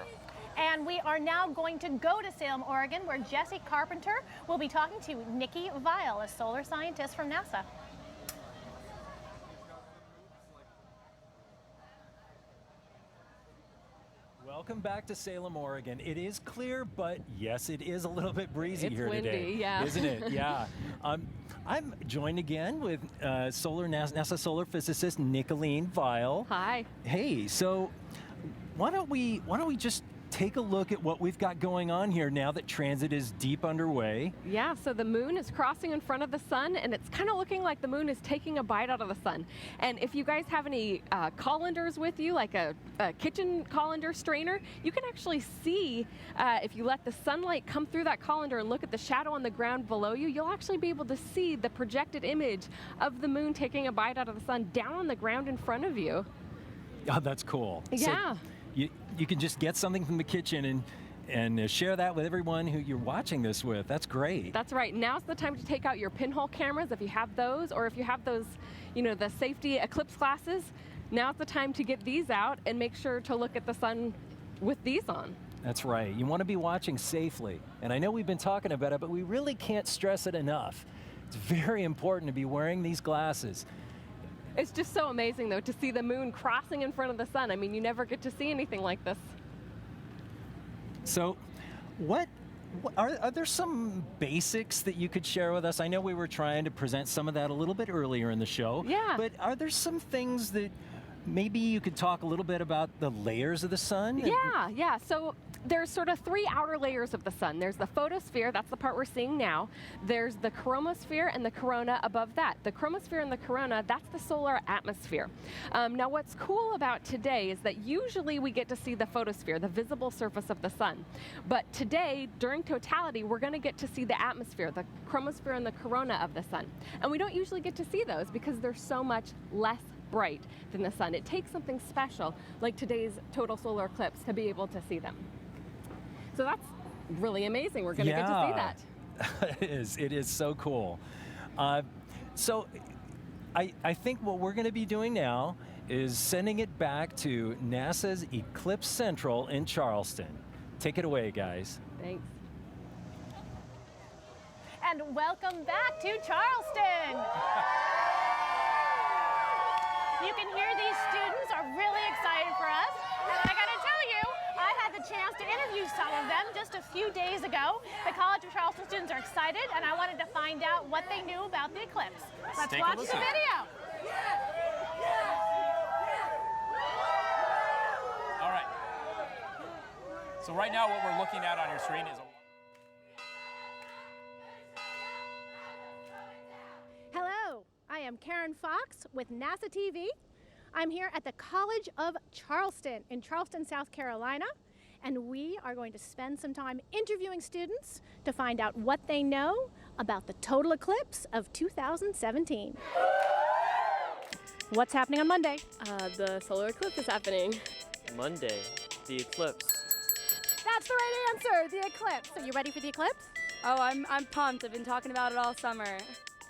And we are now going to go to Salem, Oregon, where Jesse Carpenter will be talking to Nikki Weil, a solar scientist from NASA. Welcome back to Salem, Oregon. It is clear, but yes, it is a little bit breezy It's here windy, today. yeah. Isn't it? Yeah. I'm joined again with NASA solar physicist Nicolene Weil. Hi. Hey, so why don't we just take a look at what we've got going on here now that transit is deep underway. Yeah, so the moon is crossing in front of the sun, and it's kind of looking like the moon is taking a bite out of the sun. And if you guys have any colanders with you, like a kitchen colander strainer, you can actually see, if you let the sunlight come through that colander and look at the shadow on the ground below you, you'll actually be able to see the projected image of the moon taking a bite out of the sun down on the ground in front of you. Oh, that's cool. Yeah. So you can just get something from the kitchen and share that with everyone who you're watching this with. That's great. That's right. Now's the time to take out your pinhole cameras if you have those, or if you have those, you know, the safety eclipse glasses. Now's the time to get these out and make sure to look at the sun with these on. That's right. You want to be watching safely. And I know we've been talking about it, but we really can't stress it enough. It's very important to be wearing these glasses. It's just so amazing, though, to see the moon crossing in front of the sun. I mean, you never get to see anything like this. So, are there some basics that you could share with us? I know we were trying to present some of that a little bit earlier in the show. Yeah. But are there some things that maybe you could talk a little bit about the layers of the sun? Yeah. So there's sort of three outer layers of the sun. There's the photosphere, that's the part we're seeing now. There's the chromosphere and the corona above that. The chromosphere and the corona, that's the solar atmosphere. Now what's cool about today is that usually we get to see the photosphere, the visible surface of the sun. But today, during totality, we're going to get to see the atmosphere, the chromosphere and the corona of the sun. And we don't usually get to see those because they're so much less bright than the sun. It takes something special, like today's total solar eclipse, to be able to see them. So that's really amazing. We're going to get to see that. It is so cool. So I think what we're going to be doing now is sending it back to NASA's Eclipse Central in Charleston. Take it away, guys. Thanks. And welcome back to Charleston. You can hear these students are really excited for us. And I got to tell you, I had the chance to interview some of them just a few days ago. The College of Charleston students are excited, and I wanted to find out what they knew about the eclipse. Let's watch the video. All right. So right now what we're looking at on your screen is Hello, I am Karen Fox with NASA TV. I'm here at the College of Charleston in Charleston, South Carolina, and we are going to spend some time interviewing students to find out what they know about the total eclipse of 2017. What's happening on Monday? The solar eclipse is happening. Monday, the eclipse. That's the right answer, the eclipse. Are you ready for the eclipse? Oh, I'm pumped. I've been talking about it all summer.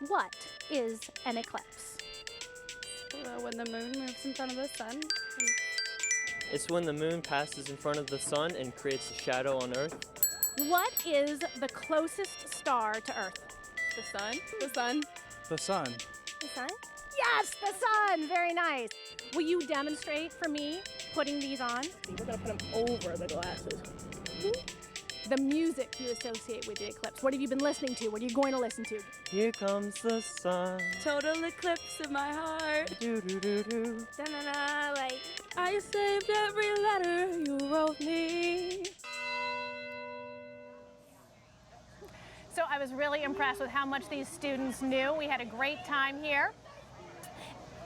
What is an eclipse? When the moon moves in front of the sun. It's when the moon passes in front of the sun and creates a shadow on Earth. What is the closest star to Earth? The sun. The sun. The sun. The sun? Yes, the sun. Very nice. Will you demonstrate for me putting these on? We're going to put them over the glasses. the music you associate with the eclipse. What have you been listening to? What are you going to listen to? Here comes the sun. Total eclipse of my heart. Do do do do. Da-na-na, like, I saved every letter you wrote me. So I was really impressed with how much these students knew. We had a great time here.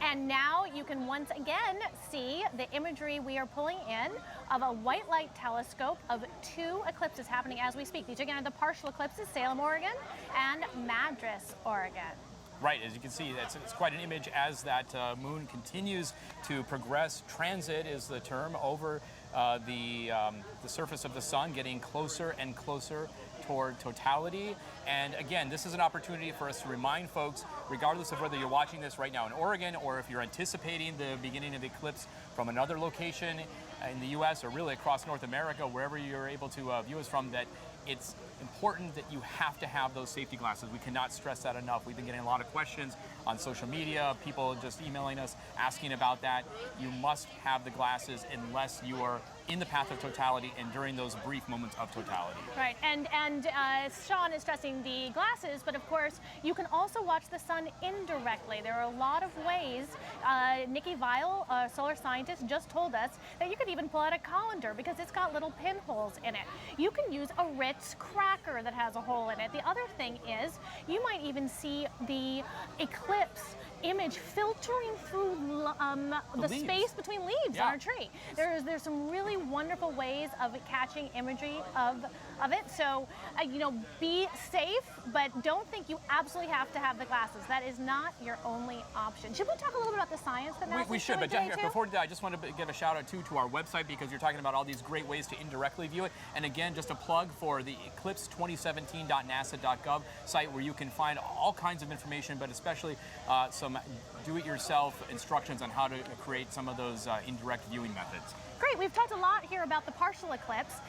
And now you can once again see the imagery we are pulling in of a white light telescope of 2 eclipses happening as we speak. These again are the partial eclipses, Salem, Oregon, and Madras, Oregon. Right, as you can see, it's quite an image as that moon continues to progress. Transit is the term over the surface of the sun, getting closer and closer toward totality. And again, this is an opportunity for us to remind folks, regardless of whether you're watching this right now in Oregon or if you're anticipating the beginning of the eclipse from another location in the U.S. or really across North America, wherever you're able to view us from, that it's important that you have to have those safety glasses. We cannot stress that enough. We've been getting a lot of questions on social media, people just emailing us asking about that. You must have the glasses unless you are in the path of totality and during those brief moments of totality. Right, and Sean is stressing the glasses, but of course you can also watch the sun indirectly. There are a lot of ways. Nikki Weil, a solar scientist, just told us that you could even pull out a colander because it's got little pinholes in it. You can use a Ritz cracker that has a hole in it. The other thing is you might even see the eclipse image filtering through the space between leaves on a tree. There's some really wonderful ways of catching imagery of it. So, you know, be safe, but don't think you absolutely have to have the glasses. That is not your only option. Should we talk a little bit about the science that NASA's we should, but doing today, before that, I just want to give a shout out to our website because you're talking about all these great ways to indirectly view it. And again, just a plug for the eclipse2017.nasa.gov site where you can find all kinds of information, but especially some do-it-yourself instructions on how to create some of those indirect viewing methods. Great, we've talked a lot here about the partial eclipse.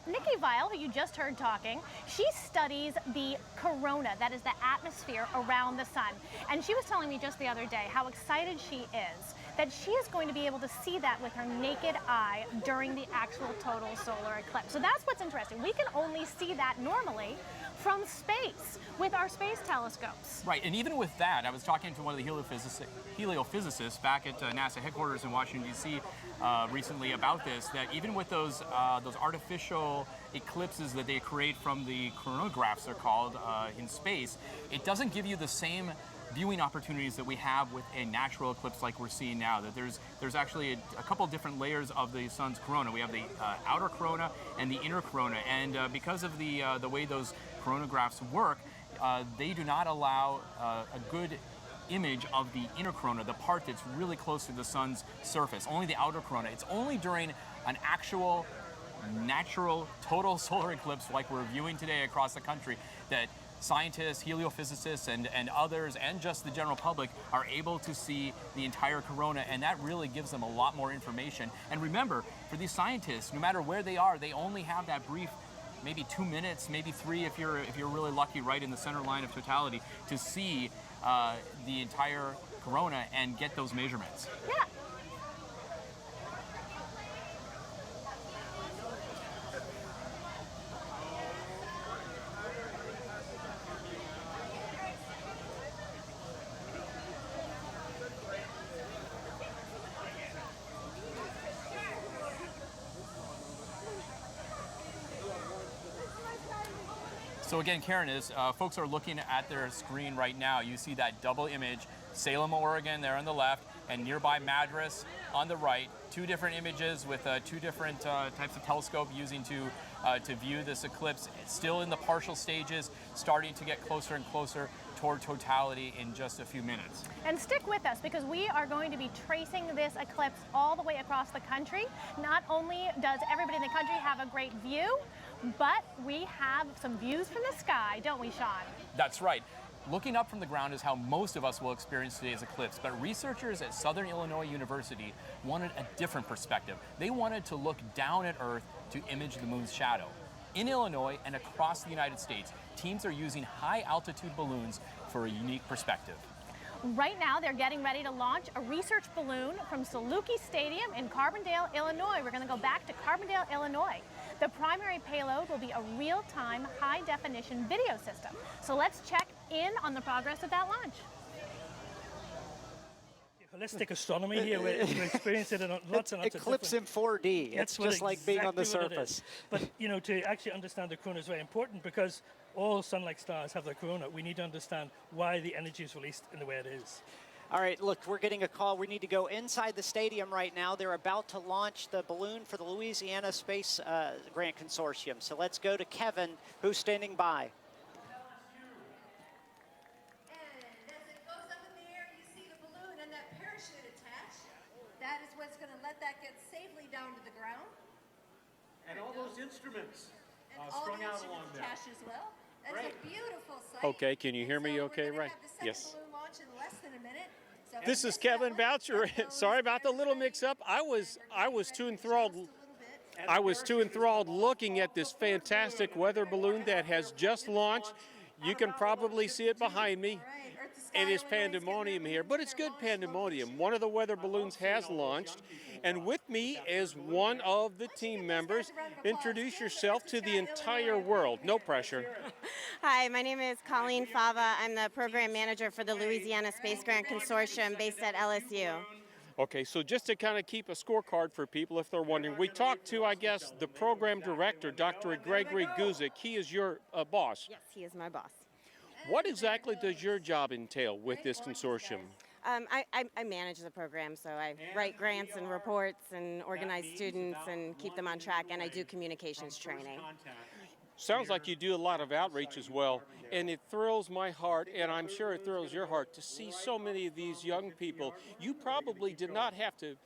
Nikki Weil, who you just heard talking, she studies the corona, that is the atmosphere around the sun. And she was telling me just the other day how excited she is that she is going to be able to see that with her naked eye during the actual total solar eclipse. So that's what's interesting. We can only see that normally from space with our space telescopes. Right, and even with that, I was talking to one of the heliophysicists back at NASA headquarters in Washington, D.C. Recently about this, that even with those artificial eclipses that they create from the coronagraphs, they're called, in space, it doesn't give you the same viewing opportunities that we have with a natural eclipse like we're seeing now. That there's actually a couple different layers of the sun's corona. We have the outer corona and the inner corona, and because of the way those coronagraphs work, they do not allow a good image of the inner corona, the part that's really close to the sun's surface. Only the outer corona. It's only during an actual natural total solar eclipse like we're viewing today across the country that scientists, heliophysicists, and others, and just the general public are able to see the entire corona, and that really gives them a lot more information. And remember, for these scientists, no matter where they are, they only have that brief, maybe 2 minutes, maybe 3 if you're really lucky, right in the center line of totality, to see the entire corona and get those measurements. Yeah. So again, Karen, as folks are looking at their screen right now, you see that double image, Salem, Oregon, there on the left, and nearby Madras on the right. 2 different images with 2 different types of telescope using to view this eclipse. It's still in the partial stages, starting to get closer and closer toward totality in just a few minutes. And stick with us because we are going to be tracing this eclipse all the way across the country. Not only does everybody in the country have a great view, but we have some views from the sky, don't we, Sean? That's right. Looking up from the ground is how most of us will experience today's eclipse, but researchers at Southern Illinois University wanted a different perspective. They wanted to look down at Earth to image the moon's shadow. In Illinois and across the United States, teams are using high-altitude balloons for a unique perspective. Right now, they're getting ready to launch a research balloon from Saluki Stadium in Carbondale, Illinois. We're going to go back to Carbondale, Illinois. The primary payload will be a real-time, high-definition video system. So let's check in on the progress of that launch. Holistic astronomy here, we're experiencing it on lots and lots of Eclipse in 4D. It's just like being on the surface. But you know, to actually understand the corona is very important because all sun-like stars have their corona. We need to understand why the energy is released in the way it is. All right, look, we're getting a call. We need to go inside the stadium right now. They're about to launch the balloon for the Louisiana Space Grant Consortium. So let's go to Kevin, who's standing by. That is what's going to let that get safely down to the ground. And all those instruments and strung out along there. Attached as well. That's a beautiful sight. Okay, can you hear me okay, right? Yes. Balloon launch in less than a minute. So this is Kevin Boucher. Sorry about the little mix-up. I was too enthralled. I was too enthralled looking at this fantastic weather balloon that has just launched. You can probably see it behind me. It is pandemonium here, but it's good pandemonium. One of the weather balloons has launched, and with me is one of the team members. Introduce yourself to the entire world. No pressure. Hi, my name is Colleen Fava. I'm the program manager for the Louisiana Space Grant Consortium based at LSU. Okay, so just to kind of keep a scorecard for people if they're wondering, we talked to, I guess, the program director, Dr. Gregory Guzik. He is your boss. Yes, he is my boss. What exactly does your job entail with this consortium? I manage the program, so I write grants and reports and organize students and keep them on track, and I do communications training. Sounds like you do a lot of outreach as well, and it thrills my heart, and I'm sure it thrills your heart to see so many of these young people. You probably did not have to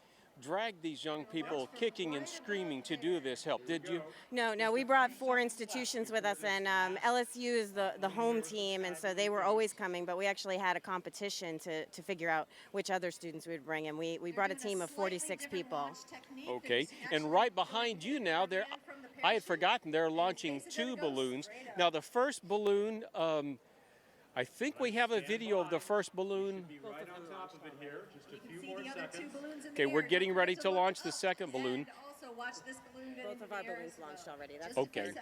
drag these young people kicking and screaming to do this help, did you? No, we brought 4 institutions with us, and LSU is the home team, and so they were always coming, but we actually had a competition to figure out which other students we would bring, and we brought a team of 46 people. Okay, and right behind you now, I had forgotten they're launching 2 balloons. Now the first balloon, I think we have a video of the first balloon. Okay, we're getting ready to launch the second balloon. Both of our balloons launched already. That's okay.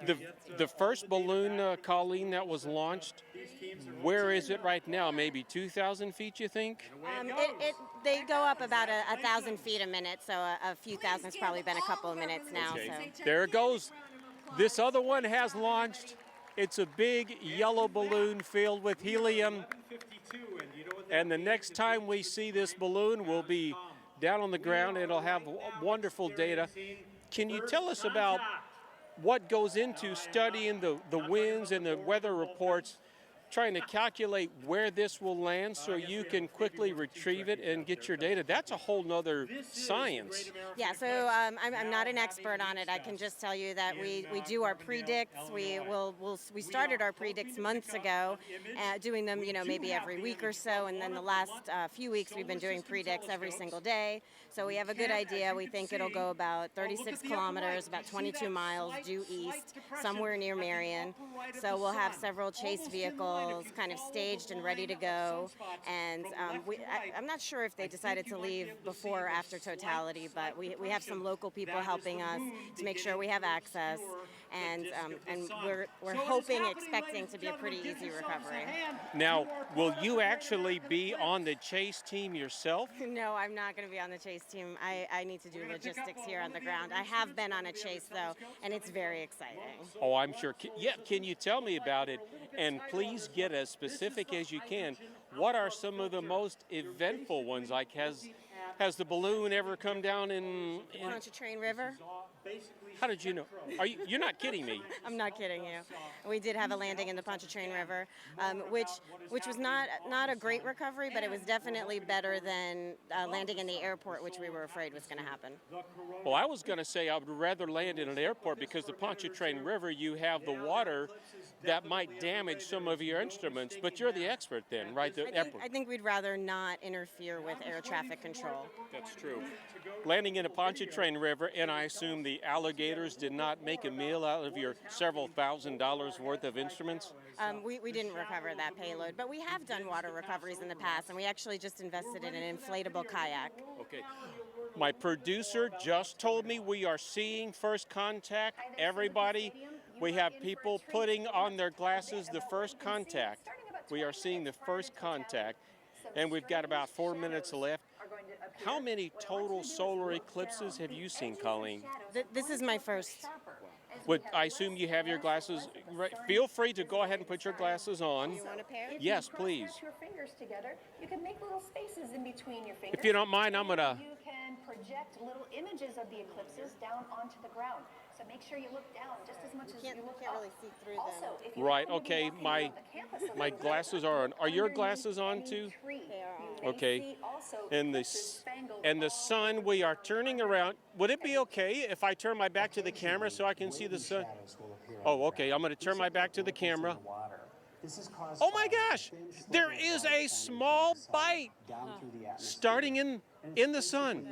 The first balloon, the first balloon, Colleen, that was launched, where is it right now? Maybe 2,000 feet, you think? They go up about 1,000 feet a minute, so a few thousand has probably been a couple of minutes now. Okay. So. There it goes. This other one has launched. It's a big yellow balloon filled with helium. And the next time we see this balloon, we'll be down on the ground and it'll have wonderful data. Can you tell us about what goes into studying the winds and the weather reports, trying to calculate where this will land so you can quickly retrieve it and get your data? That's a whole nother science. Yeah, so I'm not an expert on it. I can just tell you that we do our predicts. We started our predicts months ago, doing them maybe every week or so, and then the last few weeks we've been doing predicts every single day. So we have a good idea. We think it'll go about 36 kilometers, about 22 miles due east, somewhere near Marion. So we'll have several chase vehicles kind of staged and ready to go. And I'm not sure if they decided to leave before or after totality, but we have some local people helping us to make sure we have access. And we're hoping, expecting to be a pretty easy recovery. Now, will you actually be on the chase team yourself? No, I'm not going to be on the chase team. I need to do logistics here on the ground. I have been on a chase, though, and it's very exciting. Oh, I'm sure. Yeah, can you tell me about it? And please get as specific as you can. What are some of the most eventful ones? Like, has the balloon ever come down in Pontchartrain River? How did you know? You're not kidding me. I'm not kidding you. We did have a landing in the Pontchartrain River, which was not a great recovery, but it was definitely better than landing in the airport, which we were afraid was going to happen. Well, I was going to say I would rather land in an airport because the Pontchartrain River, you have the water that might damage some of your instruments, but you're the expert then, right? I think we'd rather not interfere with air traffic control. That's true. Landing in a Pontchartrain River, and I assume the alligators did not make a meal out of your several $1,000s worth of instruments? We didn't recover that payload, but we have done water recoveries in the past, and we actually just invested in an inflatable kayak. Okay. My producer just told me we are seeing first contact. Everybody, we have people putting on their glasses the first contact. We are seeing the first contact, and we've got about 4 minutes left. How many total solar eclipses have you seen, Colleen? This is my first. I assume you have your glasses. Right. Feel free to go ahead and put your glasses on. You want a pair? Yes, please. If you cross your fingers together, you can make little spaces in between your fingers. If you don't mind, I'm gonna. You can project little images of the eclipses down onto the ground. So make sure you look down just as much as you look up. Really see through also, them. if you Right. happen to be Okay. walking around the campus a My little bit, glasses are on. Are your underneath glasses on any too? tree, They are on. you may Okay. see also And eclipses spangled the sun, we are turning around. Would it be okay if I turn my back to the camera so I can see the sun? Oh, okay. I'm going to turn my back to the camera. Oh my gosh! There is a small bite starting in the sun.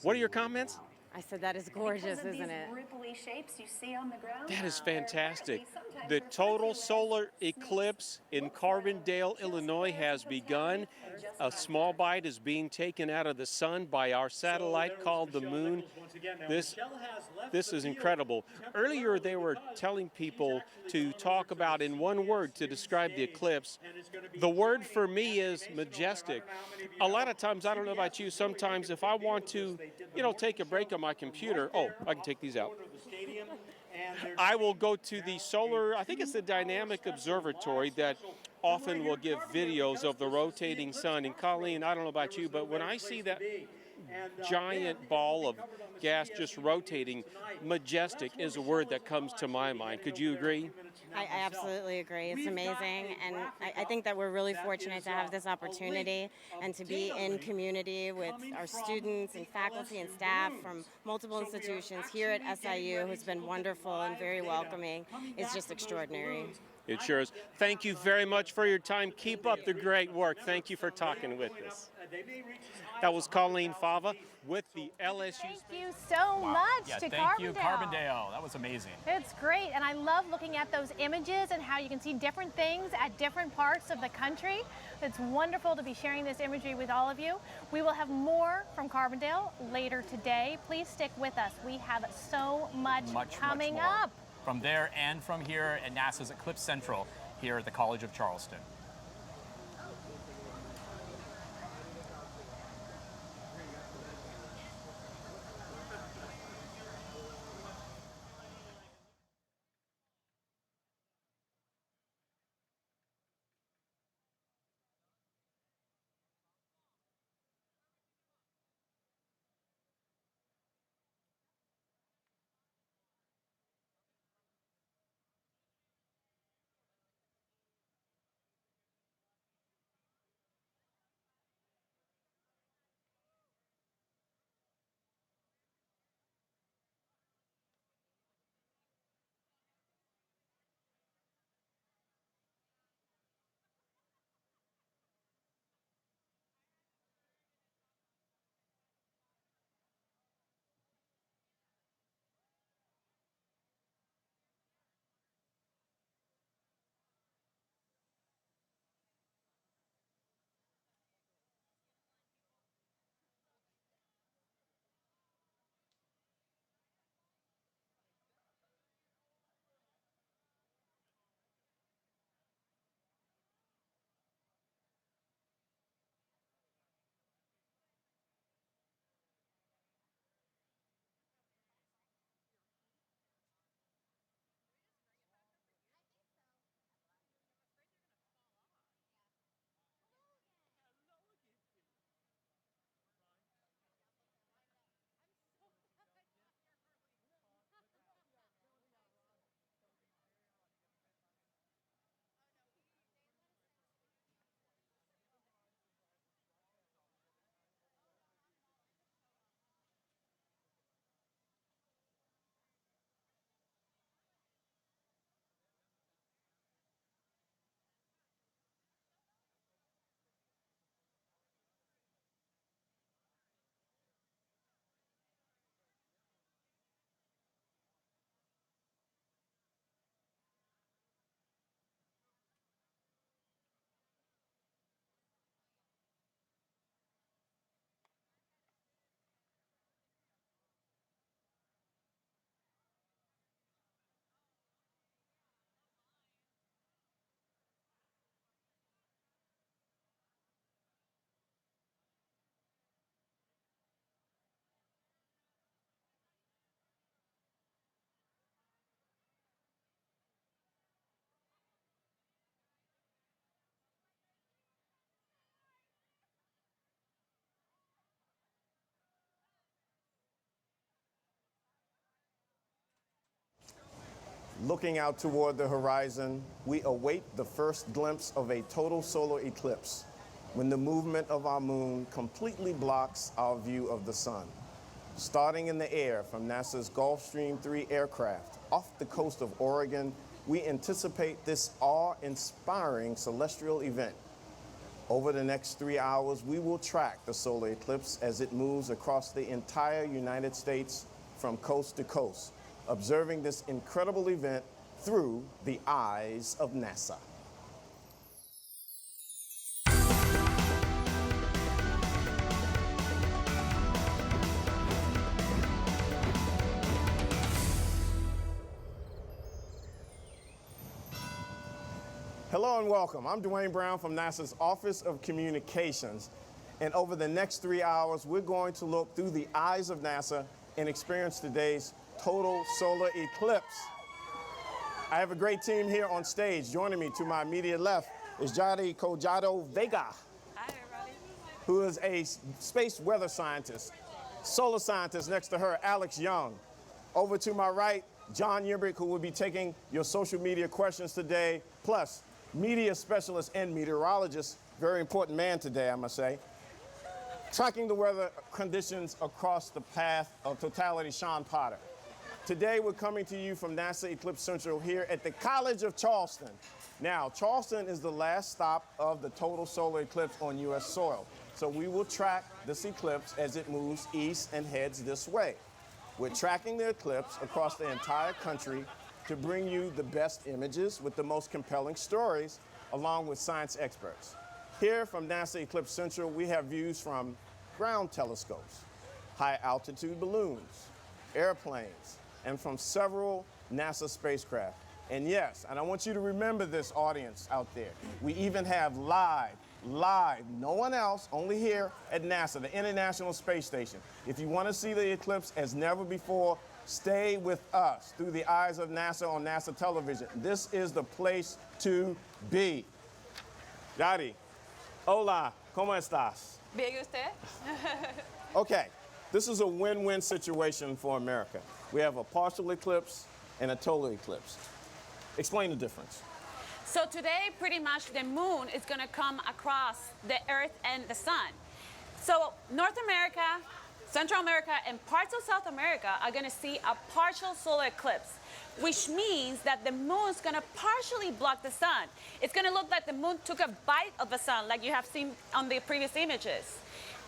What are your comments? I said that is gorgeous, because of isn't these it? ripply shapes you see on the ground. That is they're fantastic. actually sometimes The referred total to as solar eclipse in Carbondale, Illinois has begun. A small bite is being taken out of the sun by our satellite called the moon. This is incredible. Earlier they were telling people to talk about in one word to describe the eclipse. The word for me is majestic. A lot of times, I don't know about you, sometimes if I want to, take a break on my computer, I can take these out. I will go to the solar, I think it's the Dynamic Observatory that often will give videos of the rotating sun. And Colleen, I don't know about you, but when I see that giant ball of gas just rotating, majestic is a word that comes to my mind. Could you agree? I absolutely agree. It's amazing, and I think that we're really fortunate to have this opportunity and to be in community with our students and faculty and staff from multiple institutions here at SIU, who's been wonderful and very welcoming. It's just extraordinary. It sure is. Thank you very much for your time. Keep up the great work. Thank you for talking with us. That was Colleen Fava with the LSU. Thank you so much to thank you, Carbondale. Carbondale. That was amazing. It's great, and I love looking at those images and how you can see different things at different parts of the country. It's wonderful to be sharing this imagery with all of you. We will have more from Carbondale later today. Please stick with us. We have so much coming more. up. From there and from here at NASA's Eclipse Central here at the College of Charleston. Looking out toward the horizon, we await the first glimpse of a total solar eclipse when the movement of our moon completely blocks our view of the sun. Starting in the air from NASA's Gulfstream 3 aircraft off the coast of Oregon, we anticipate this awe-inspiring celestial event. Over the next 3 hours, we will track the solar eclipse as it moves across the entire United States from coast to coast, observing this incredible event through the eyes of NASA. Hello and welcome. I'm Dwayne Brown from NASA's Office of Communications. And over the next 3 hours, we're going to look through the eyes of NASA and experience today's total solar eclipse. I have a great team here on stage. Joining me to my immediate left is Jadi Collado Vega. Hi, everybody. Who is a space weather scientist. Solar scientist next to her, Alex Young. Over to my right, John Yimbrick, who will be taking your social media questions today, plus media specialist and meteorologist, very important man today, I must say. Tracking the weather conditions across the path of totality, Sean Potter. Today, we're coming to you from NASA Eclipse Central here at the College of Charleston. Now, Charleston is the last stop of the total solar eclipse on U.S. soil. So we will track this eclipse as it moves east and heads this way. We're tracking the eclipse across the entire country to bring you the best images with the most compelling stories, along with science experts. Here from NASA Eclipse Central, we have views from ground telescopes, high-altitude balloons, airplanes, and from several NASA spacecraft. And yes, and I want you to remember this, audience out there, we even have live, no one else, only here at NASA, the International Space Station. If you want to see the eclipse as never before, stay with us through the eyes of NASA on NASA television. This is the place to be. Yadi, hola, ¿cómo estás? Bien, ¿y usted? Okay, this is a win-win situation for America. We have a partial eclipse and a total eclipse. Explain the difference. So today, pretty much the moon is going to come across the Earth and the sun. So North America, Central America, and parts of South America are going to see a partial solar eclipse, which means that the moon is going to partially block the sun. It's going to look like the moon took a bite of the sun, like you have seen on the previous images.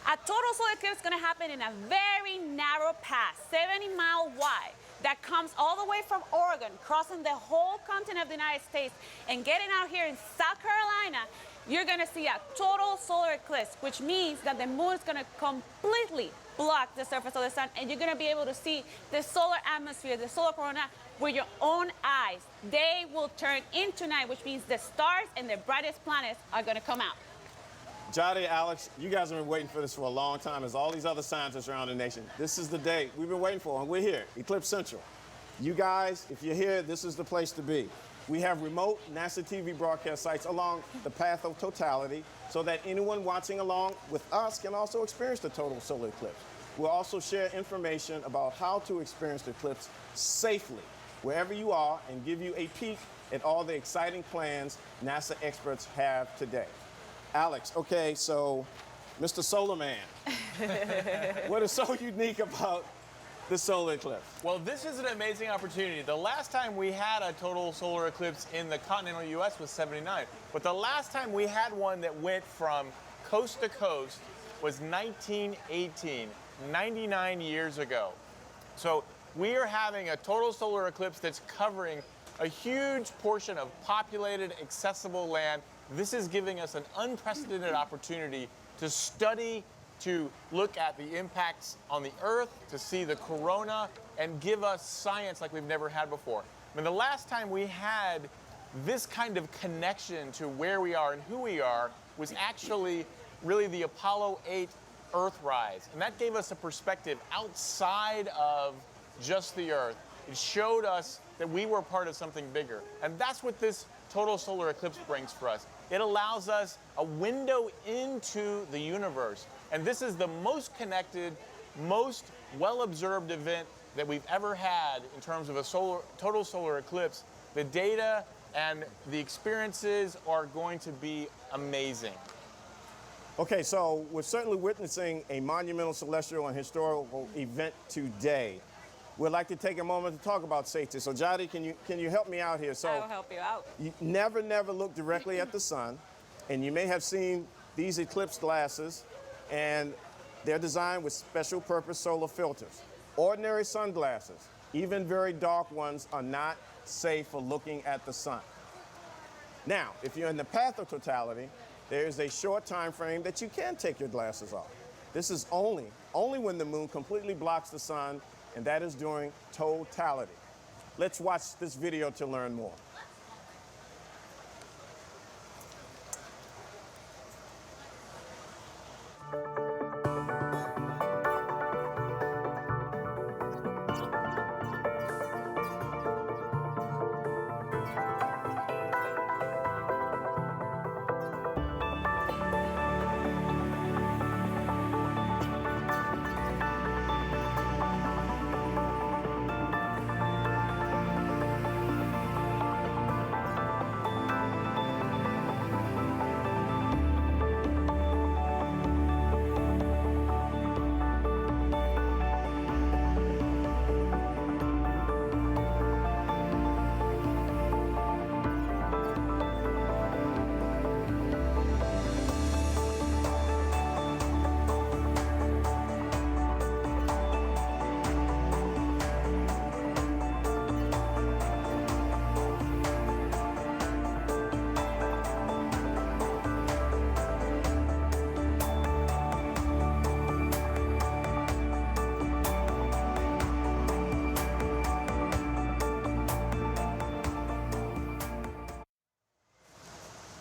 A total solar eclipse is going to happen in a very narrow path, 70-mile wide, that comes all the way from Oregon, crossing the whole continent of the United States, and getting out here in South Carolina. You're going to see a total solar eclipse, which means that the moon is going to completely block the surface of the sun, and you're going to be able to see the solar atmosphere, the solar corona, with your own eyes. Day will turn into night, which means the stars and the brightest planets are going to come out. Jadi, Alex, you guys have been waiting for this for a long time, as all these other scientists around the nation. This is the day we've been waiting for, and we're here, Eclipse Central. You guys, if you're here, this is the place to be. We have remote NASA TV broadcast sites along the path of totality so that anyone watching along with us can also experience the total solar eclipse. We'll also share information about how to experience the eclipse safely wherever you are and give you a peek at all the exciting plans NASA experts have today. Alex, okay, so Mr. Solar Man, what is so unique about the solar eclipse? Well, this is an amazing opportunity. The last time we had a total solar eclipse in the continental U.S. was '79, but the last time we had one that went from coast to coast was 1918, 99 years ago. So we are having a total solar eclipse that's covering a huge portion of populated, accessible land. This is giving us an unprecedented opportunity to study, to look at the impacts on the Earth, to see the corona, and give us science like we've never had before. I mean, the last time we had this kind of connection to where we are and who we are was actually really the Apollo 8 Earthrise. And that gave us a perspective outside of just the Earth. It showed us that we were part of something bigger. And that's what this total solar eclipse brings for us. It allows us a window into the universe. And this is the most connected, most well-observed event that we've ever had in terms of a total solar eclipse. The data and the experiences are going to be amazing. Okay, so we're certainly witnessing a monumental celestial and historical event today. We'd like to take a moment to talk about safety. So Jody, can you help me out here? So I will help you out. You never look directly at the sun, and you may have seen these eclipse glasses, and they're designed with special purpose solar filters. Ordinary sunglasses, even very dark ones, are not safe for looking at the sun. Now, if you're in the path of totality, there is a short time frame that you can take your glasses off. This is only when the moon completely blocks the sun, and that is during totality. Let's watch this video to learn more.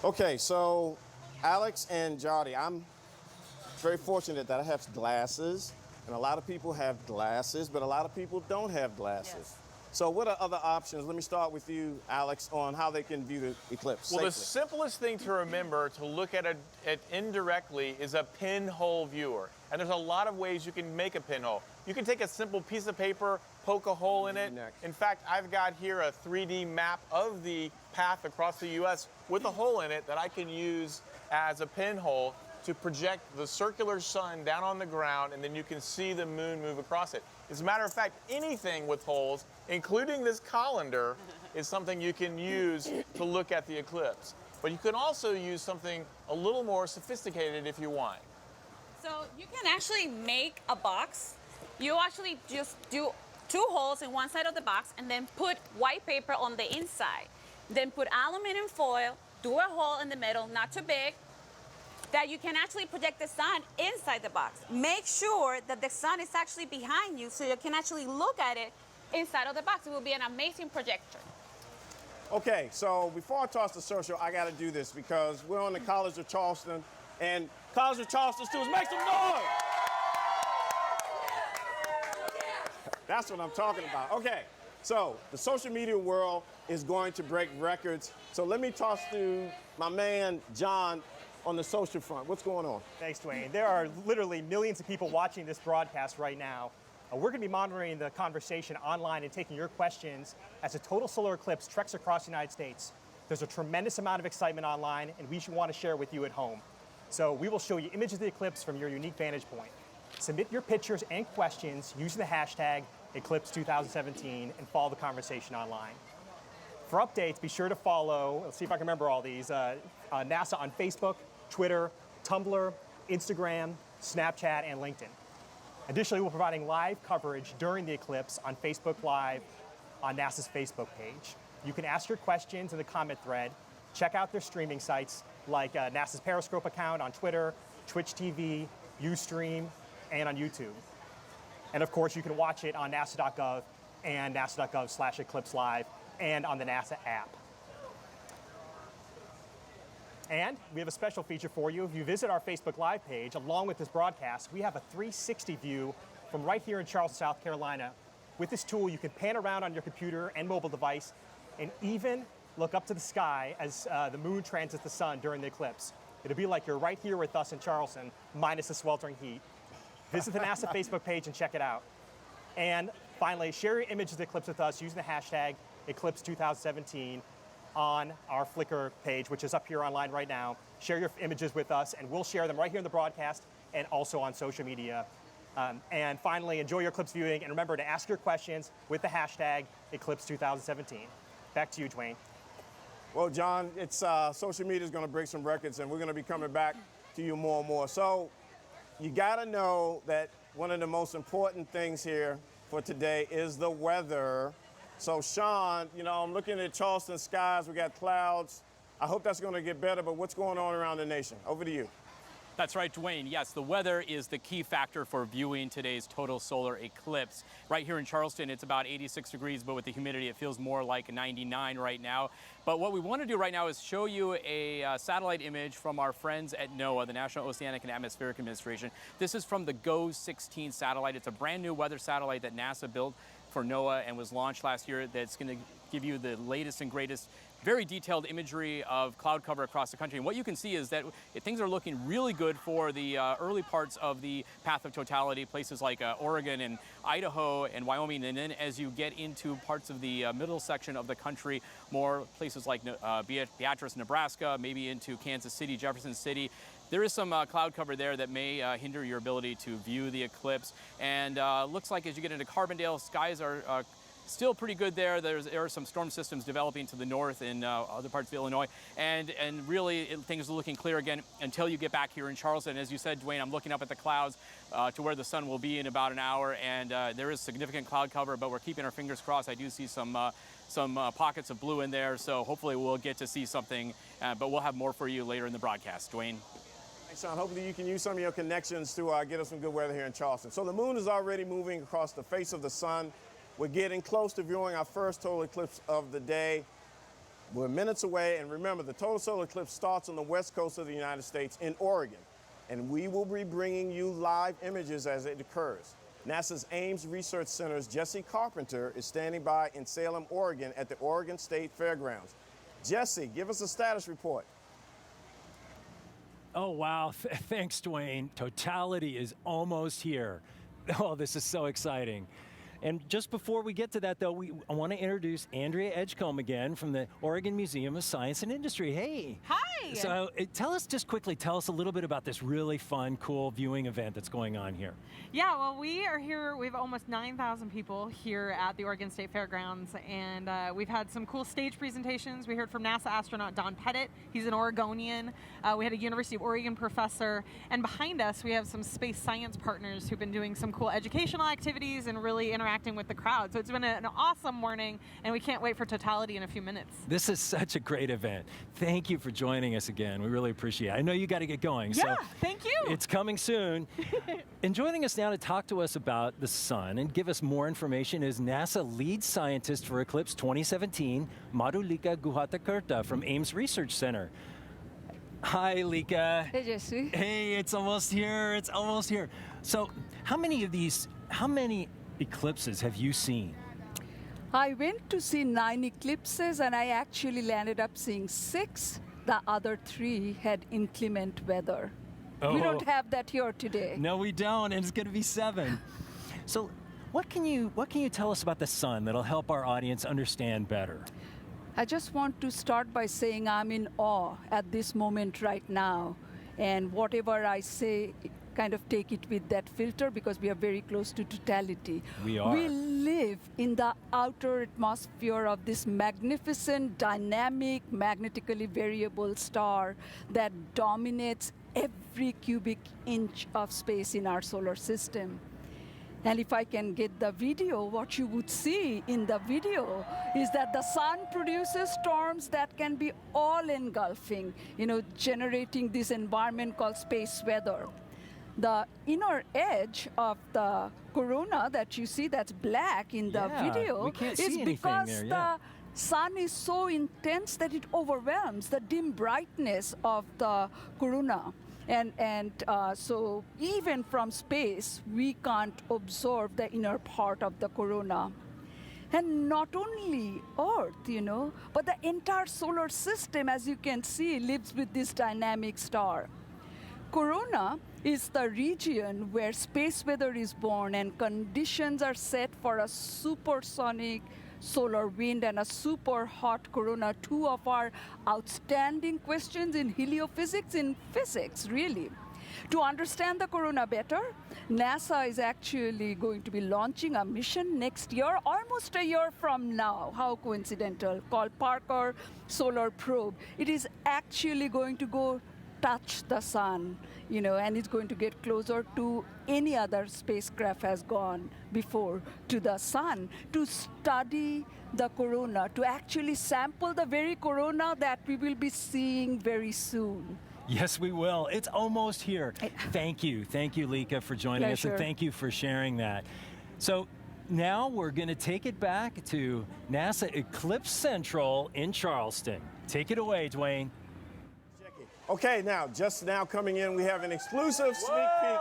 Okay, so Alex and Jody, I'm very fortunate that I have glasses, and a lot of people have glasses, but a lot of people don't have glasses. Yes. So what are other options? Let me start with you, Alex, on how they can view the eclipse Well, safely. the simplest thing to remember to look at it indirectly is a pinhole viewer. And there's a lot of ways you can make a pinhole. You can take a simple piece of paper, poke a hole in it. In fact, I've got here a 3D map of the path across the U.S. with a hole in it that I can use as a pinhole to project the circular sun down on the ground, and then you can see the moon move across it. As a matter of fact, anything with holes, including this colander, is something you can use to look at the eclipse. But you can also use something a little more sophisticated if you want. So you can actually make a box. You actually just do 2 holes in one side of the box and then put white paper on the inside. Then put aluminum foil, do a hole in the middle, not too big, that you can actually project the sun inside the box. Make sure that the sun is actually behind you so you can actually look at it inside of the box. It will be an amazing projector. Okay, so before I toss the social, I got to do this because we're on the College of Charleston, and College of Charleston students, make some noise! That's what I'm talking about. Okay, so the social media world is going to break records. So let me toss to my man, John, on the social front. What's going on? Thanks, Dwayne. There are literally millions of people watching this broadcast right now. We're going to be monitoring the conversation online and taking your questions as a total solar eclipse treks across the United States. There's a tremendous amount of excitement online, and we should want to share with you at home. So we will show you images of the eclipse from your unique vantage point. Submit your pictures and questions using the hashtag Eclipse2017 and follow the conversation online. For updates, be sure to follow, let's see if I can remember all these, NASA on Facebook, Twitter, Tumblr, Instagram, Snapchat, and LinkedIn. Additionally, we're providing live coverage during the eclipse on Facebook Live on NASA's Facebook page. You can ask your questions in the comment thread. Check out their streaming sites like NASA's Periscope account on Twitter, Twitch TV, Ustream, and on YouTube. And of course, you can watch it on nasa.gov and nasa.gov/eclipse live and on the NASA app. And we have a special feature for you. If you visit our Facebook Live page, along with this broadcast, we have a 360 view from right here in Charleston, South Carolina. With this tool, you can pan around on your computer and mobile device and even look up to the sky as the moon transits the sun during the eclipse. It'll be like you're right here with us in Charleston, minus the sweltering heat. Visit the NASA Facebook page and check it out. And finally, share your images of the eclipse with us using the hashtag Eclipse2017 on our Flickr page, which is up here online right now. Share your images with us, and we'll share them right here in the broadcast and also on social media. And finally, enjoy your eclipse viewing, and remember to ask your questions with the hashtag Eclipse2017. Back to you, Dwayne. Well, John, it's social media is going to break some records, and we're going to be coming back to you more and more. So you got to know that one of the most important things here for today is the weather. So Sean, you know, I'm looking at Charleston skies. We got clouds. I hope that's going to get better, but what's going on around the nation? Over to you. That's right, Dwayne. Yes, the weather is the key factor for viewing today's total solar eclipse. Right here in Charleston, it's about 86 degrees, but with the humidity, it feels more like 99 right now. But what we want to do right now is show you a satellite image from our friends at NOAA, the National Oceanic and Atmospheric Administration. This is from the GOES-16 satellite. It's a brand new weather satellite that NASA built for NOAA and was launched last year that's going to give you the latest and greatest very detailed imagery of cloud cover across the country. And what you can see is that things are looking really good for the early parts of the path of totality, places like Oregon and Idaho and Wyoming. And then as you get into parts of the middle section of the country, more places like Beatrice, Nebraska, maybe into Kansas City, Jefferson City, there is some cloud cover there that may hinder your ability to view the eclipse. And looks like as you get into Carbondale, skies are still pretty good there. There are some storm systems developing to the north in other parts of Illinois. And really, things are looking clear again until you get back here in Charleston. As you said, Dwayne, I'm looking up at the clouds to where the sun will be in about an hour. And there is significant cloud cover, but we're keeping our fingers crossed. I do see some pockets of blue in there. So hopefully we'll get to see something. But we'll have more for you later in the broadcast. Dwayne. Thanks, Sean. Hopefully you can use some of your connections to get us some good weather here in Charleston. So the moon is already moving across the face of the sun. We're getting close to viewing our first total eclipse of the day. We're minutes away, and remember, the total solar eclipse starts on the west coast of the United States in Oregon, and we will be bringing you live images as it occurs. NASA's Ames Research Center's Jesse Carpenter is standing by in Salem, Oregon at the Oregon State Fairgrounds. Jesse, give us a status report. Oh, wow. Thanks, Dwayne. Totality is almost here. Oh, this is so exciting. And just before we get to that, though, I want to introduce Andrea Edgecombe again from the Oregon Museum of Science and Industry. Hey. Hi. So tell us a little bit about this really fun, cool viewing event that's going on here. Yeah, well, we are here. We have almost 9,000 people here at the Oregon State Fairgrounds, and we've had some cool stage presentations. We heard from NASA astronaut Don Pettit. He's an Oregonian. We had a University of Oregon professor, and behind us we have some space science partners who've been doing some cool educational activities and really interacting with the crowd. So it's been an awesome morning, and we can't wait for totality in a few minutes. This is such a great event. Thank you for joining us again. We really appreciate it. I know you got to get going. Yeah, thank you. It's coming soon. And joining us now to talk to us about the sun and give us more information is NASA lead scientist for Eclipse 2017, Madhulika Guhatakirta from Ames Research Center. Hi, Lika. Hey, Jesse. Hey, it's almost here. It's almost here. So how many eclipses have you seen? I went to see 9 eclipses, and I actually landed up seeing 6. The other 3 had inclement weather. Oh. We don't have that here today. No, we don't, and it's going to be 7. So what can you tell us about the sun that'll help our audience understand better? I just want to start by saying I'm in awe at this moment right now. And whatever I say, kind of take it with that filter because we are very close to totality. We are. We live in the outer atmosphere of this magnificent, dynamic, magnetically variable star that dominates every cubic inch of space in our solar system. And if I can get the video, what you would see in the video is that the sun produces storms that can be all engulfing, generating this environment called space weather. The inner edge of the corona that you see that's black in the video is because the sun is so intense that it overwhelms the dim brightness of the corona. And so even from space, we can't absorb the inner part of the corona. And not only Earth, but the entire solar system, as you can see, lives with this dynamic star. Corona is the region where space weather is born and conditions are set for a supersonic solar wind and a super hot corona, two of our outstanding questions in heliophysics in physics, really. To understand the corona better, NASA is actually going to be launching a mission next year, almost a year from now. How coincidental, called Parker Solar Probe. It is actually going to go touch the sun, you know, and it's going to get closer to any other spacecraft has gone before to the sun to study the corona, to actually sample the very corona that we will be seeing very soon. Yes, we will. It's almost here. Thank you, Lika, for joining us, and thank you for sharing that. So now we're going to take it back to NASA Eclipse Central in Charleston. Take it away, Dwayne. Okay, just now coming in, we have an exclusive sneak peek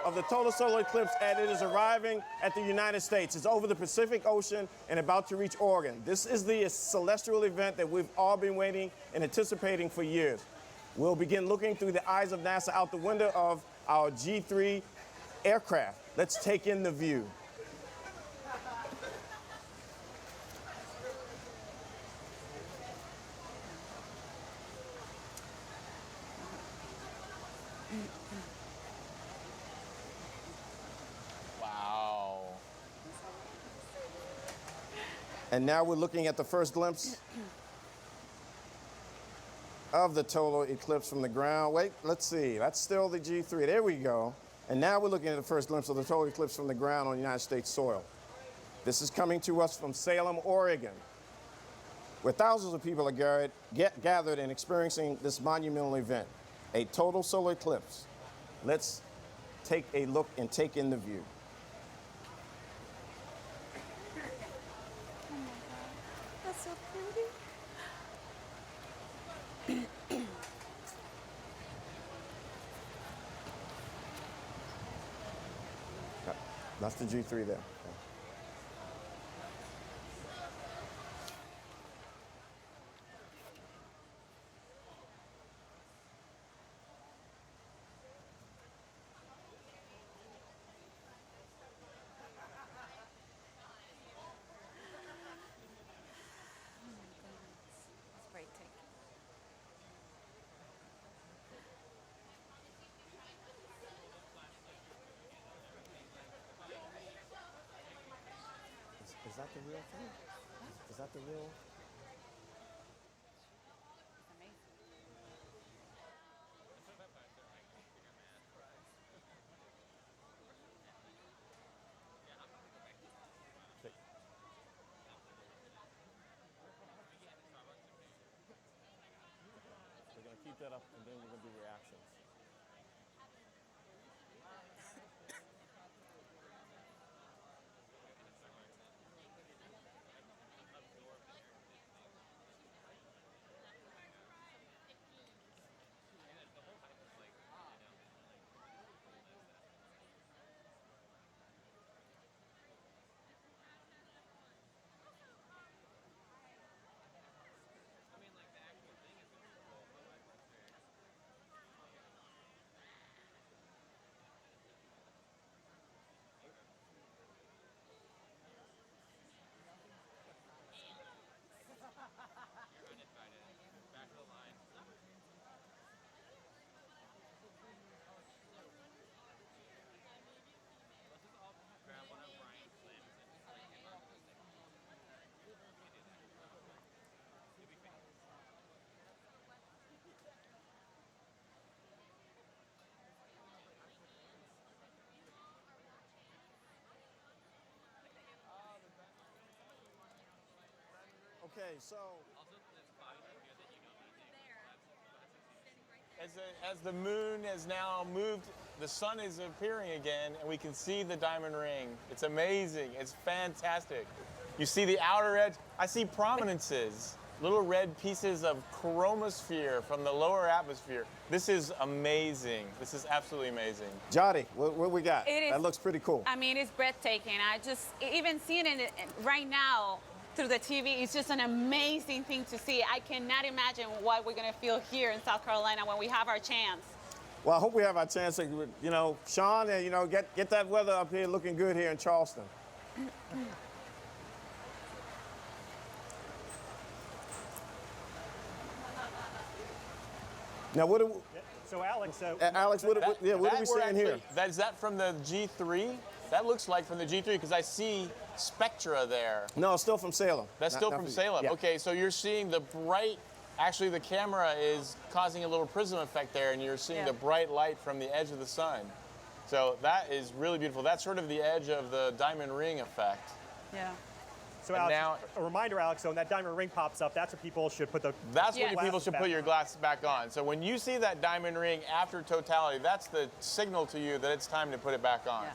of the total solar eclipse as it is arriving at the United States. It's over the Pacific Ocean and about to reach Oregon. This is the celestial event that we've all been waiting and anticipating for years. We'll begin looking through the eyes of NASA out the window of our G3 aircraft. Let's take in the view. Wow. And now we're looking at the first glimpse of the total eclipse from the ground. Wait, let's see. That's still the G3. There we go. And now we're looking at the first glimpse of the total eclipse from the ground on United States soil. This is coming to us from Salem, Oregon, where thousands of people are gathered and experiencing this monumental event, a total solar eclipse. Let's take a look and take in the view. That's so pretty. That's the G3 there. Is that the real thing? Is that the real? We're going to keep that up, and then we're going to do reactions. Okay, so as the moon has now moved, the sun is appearing again, and we can see the diamond ring. It's amazing. It's fantastic. You see the outer edge. I see prominences, little red pieces of chromosphere from the lower atmosphere. This is amazing. This is absolutely amazing. Jody, what we got? That looks pretty cool. I mean, it's breathtaking. I just, even seeing it right now through the TV, it's just an amazing thing to see. I cannot imagine what we're going to feel here in South Carolina when we have our chance. Well, I hope we have our chance to, you know, Sean, and, you know, get that weather up here looking good here in Charleston. Now, what do we, so Alex, Alex, what are we seeing here? Is that from the G3? That looks like from the G3 because I see spectra there. No, it's still from Salem. That's still from Salem. Yeah. Okay, so you're seeing the bright, actually the camera is causing a little prism effect there, and you're seeing the bright light from the edge of the sun. So that is really beautiful. That's sort of the edge of the diamond ring effect. Yeah. So Alex, a reminder, Alex, so when that diamond ring pops up, that's when people should put the That's when people should put your glasses back on. So when you see that diamond ring after totality, that's the signal to you that it's time to put it back on. Yeah.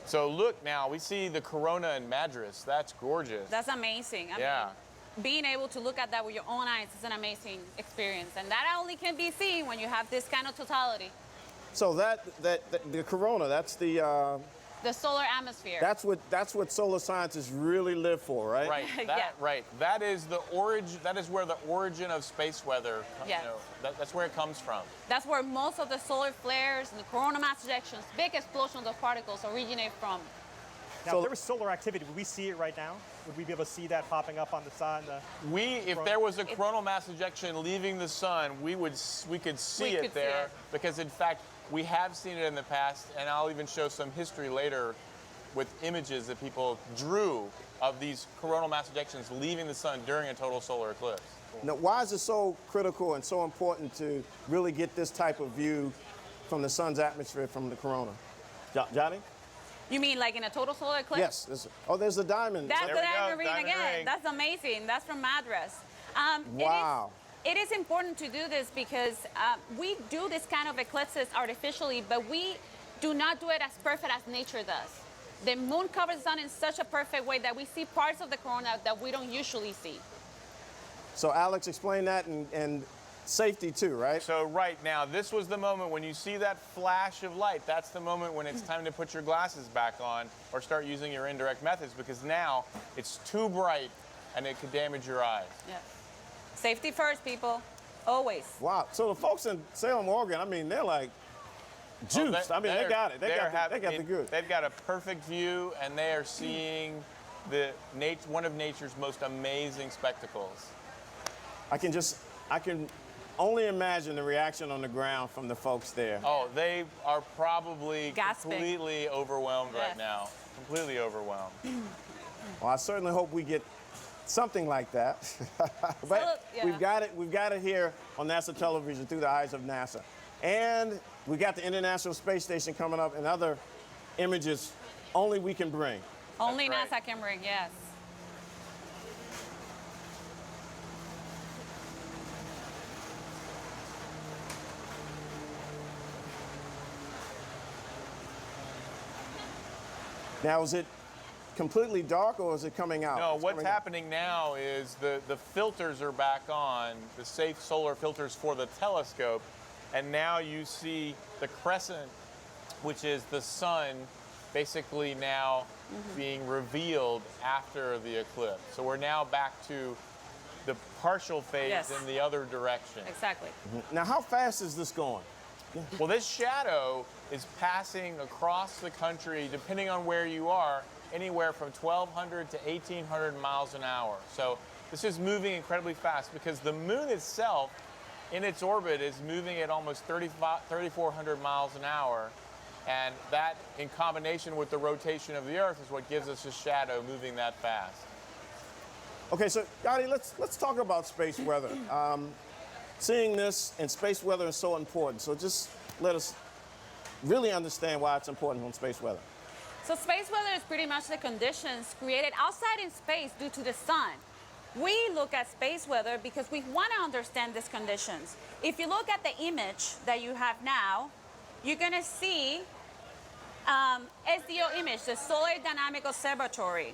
So look now, we see the corona and Madras. That's gorgeous. That's amazing. I mean, being able to look at that with your own eyes is an amazing experience. And that only can be seen when you have this kind of totality. So the corona, that's the solar atmosphere. That's what solar scientists really live for, right? Right. Right. That is the origin. That is where the origin of space weather. Yes. You know, that's where it comes from. That's where most of the solar flares and the corona mass ejections, big explosions of particles, originate from. Now, if there was solar activity, would we see it right now? Would we be able to see that popping up on the sun? If there was a coronal mass ejection leaving the sun, we could see it there because, in fact, we have seen it in the past, and I'll even show some history later with images that people drew of these coronal mass ejections leaving the sun during a total solar eclipse. Now, why is it so critical and so important to really get this type of view from the sun's atmosphere from the corona? Johnny? You mean like in a total solar eclipse? Yes. There's the diamond. That's the diamond ring again. That's amazing. That's from Madras. Wow. It is important to do this because we do this kind of eclipses artificially, but we do not do it as perfect as nature does. The moon covers the sun in such a perfect way that we see parts of the corona that we don't usually see. So Alex, explain that and safety too, right? So right now, this was the moment when you see that flash of light. That's the moment when it's time to put your glasses back on or start using your indirect methods because now it's too bright and it could damage your eyes. Yeah. Safety first, people. Always. Wow. So the folks in Salem, Oregon, I mean, they're like juiced. They got it. They got the goods. They've got a perfect view, and they are seeing one of nature's most amazing spectacles. I can only imagine the reaction on the ground from the folks there. Oh, they are probably gasping. Completely overwhelmed right now. Completely overwhelmed. Well, I certainly hope we get something like that. But we've got it here on NASA television through the eyes of NASA. And we got the International Space Station coming up and other images only we can bring. Only NASA can bring, yes. Now, is it completely dark or is it coming out? No, what's happening now is the filters are back on, the safe solar filters for the telescope, and now you see the crescent, which is the sun, basically now being revealed after the eclipse. So we're now back to the partial phase in the other direction. Exactly. Now, how fast is this going? Well, this shadow is passing across the country, depending on where you are, anywhere from 1,200 to 1,800 miles an hour. So this is moving incredibly fast because the moon itself, in its orbit, is moving at almost 3,400 miles an hour. And that, in combination with the rotation of the Earth, is what gives us a shadow moving that fast. Okay, so Gotti, let's talk about space weather. Seeing this and space weather is so important. So just let us really understand why it's important on space weather. So space weather is pretty much the conditions created outside in space due to the sun. We look at space weather because we want to understand these conditions. If you look at the image that you have now, you're going to see SDO image, the Solar Dynamic Observatory.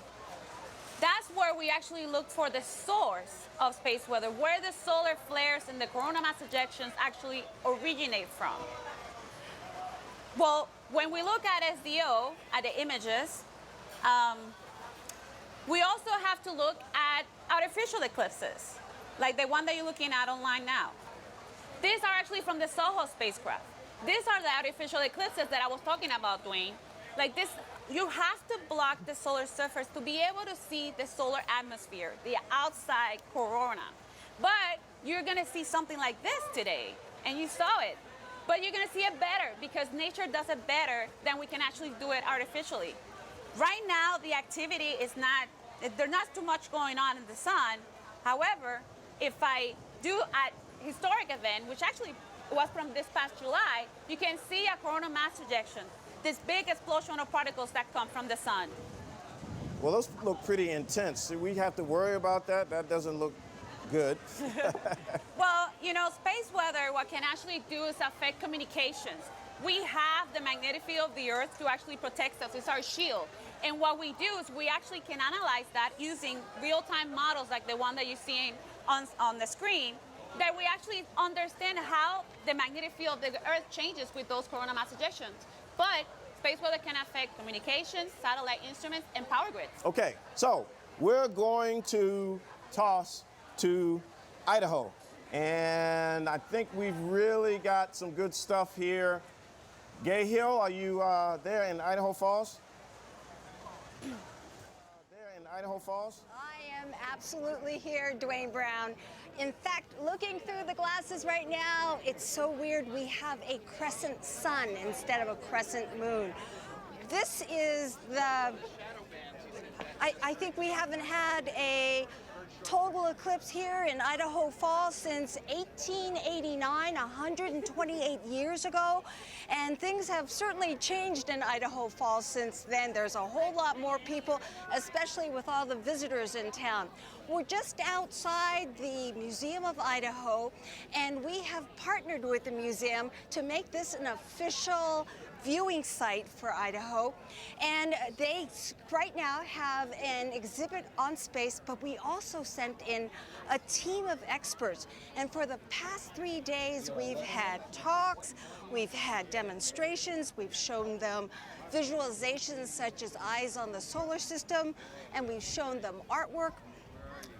That's where we actually look for the source of space weather, where the solar flares and the coronal mass ejections actually originate from. Well, when we look at SDO, at the images, we also have to look at artificial eclipses, like the one that you're looking at online now. These are actually from the SOHO spacecraft. These are the artificial eclipses that I was talking about, Dwayne. Like this, you have to block the solar surface to be able to see the solar atmosphere, the outside corona. But you're gonna see something like this today, and you saw it. But you're gonna see it better because nature does it better than we can actually do it artificially. Right now, the activity is not, there's not too much going on in the sun. However, if I do a historic event, which actually was from this past July, you can see a coronal mass ejection, this big explosion of particles that come from the sun. Well, those look pretty intense. Do we have to worry about that? That doesn't look good. Well, you know, space weather, what can actually do is affect communications. We have the magnetic field of the Earth to actually protect us. It's our shield. And what we do is we actually can analyze that using real-time models like the one that you're seeing on the screen, that we actually understand how the magnetic field of the Earth changes with those coronal mass ejections. But space weather can affect communications, satellite instruments, and power grids. Okay, so we're going to toss to Idaho. And I think we've really got some good stuff here. Gay Hill, are you there in Idaho Falls? I am absolutely here, Dwayne Brown. In fact, looking through the glasses right now, it's so weird we have a crescent sun instead of a crescent moon. This is the, I think we haven't had a total eclipse here in Idaho Falls since 1889, 128 years ago. And things have certainly changed in Idaho Falls since then. There's a whole lot more people, especially with all the visitors in town. We're just outside the Museum of Idaho, and we have partnered with the museum to make this an official viewing site for Idaho. And they right now have an exhibit on space, but we also sent in a team of experts. And for the past 3 days, we've had talks, we've had demonstrations, we've shown them visualizations such as eyes on the solar system, and we've shown them artwork.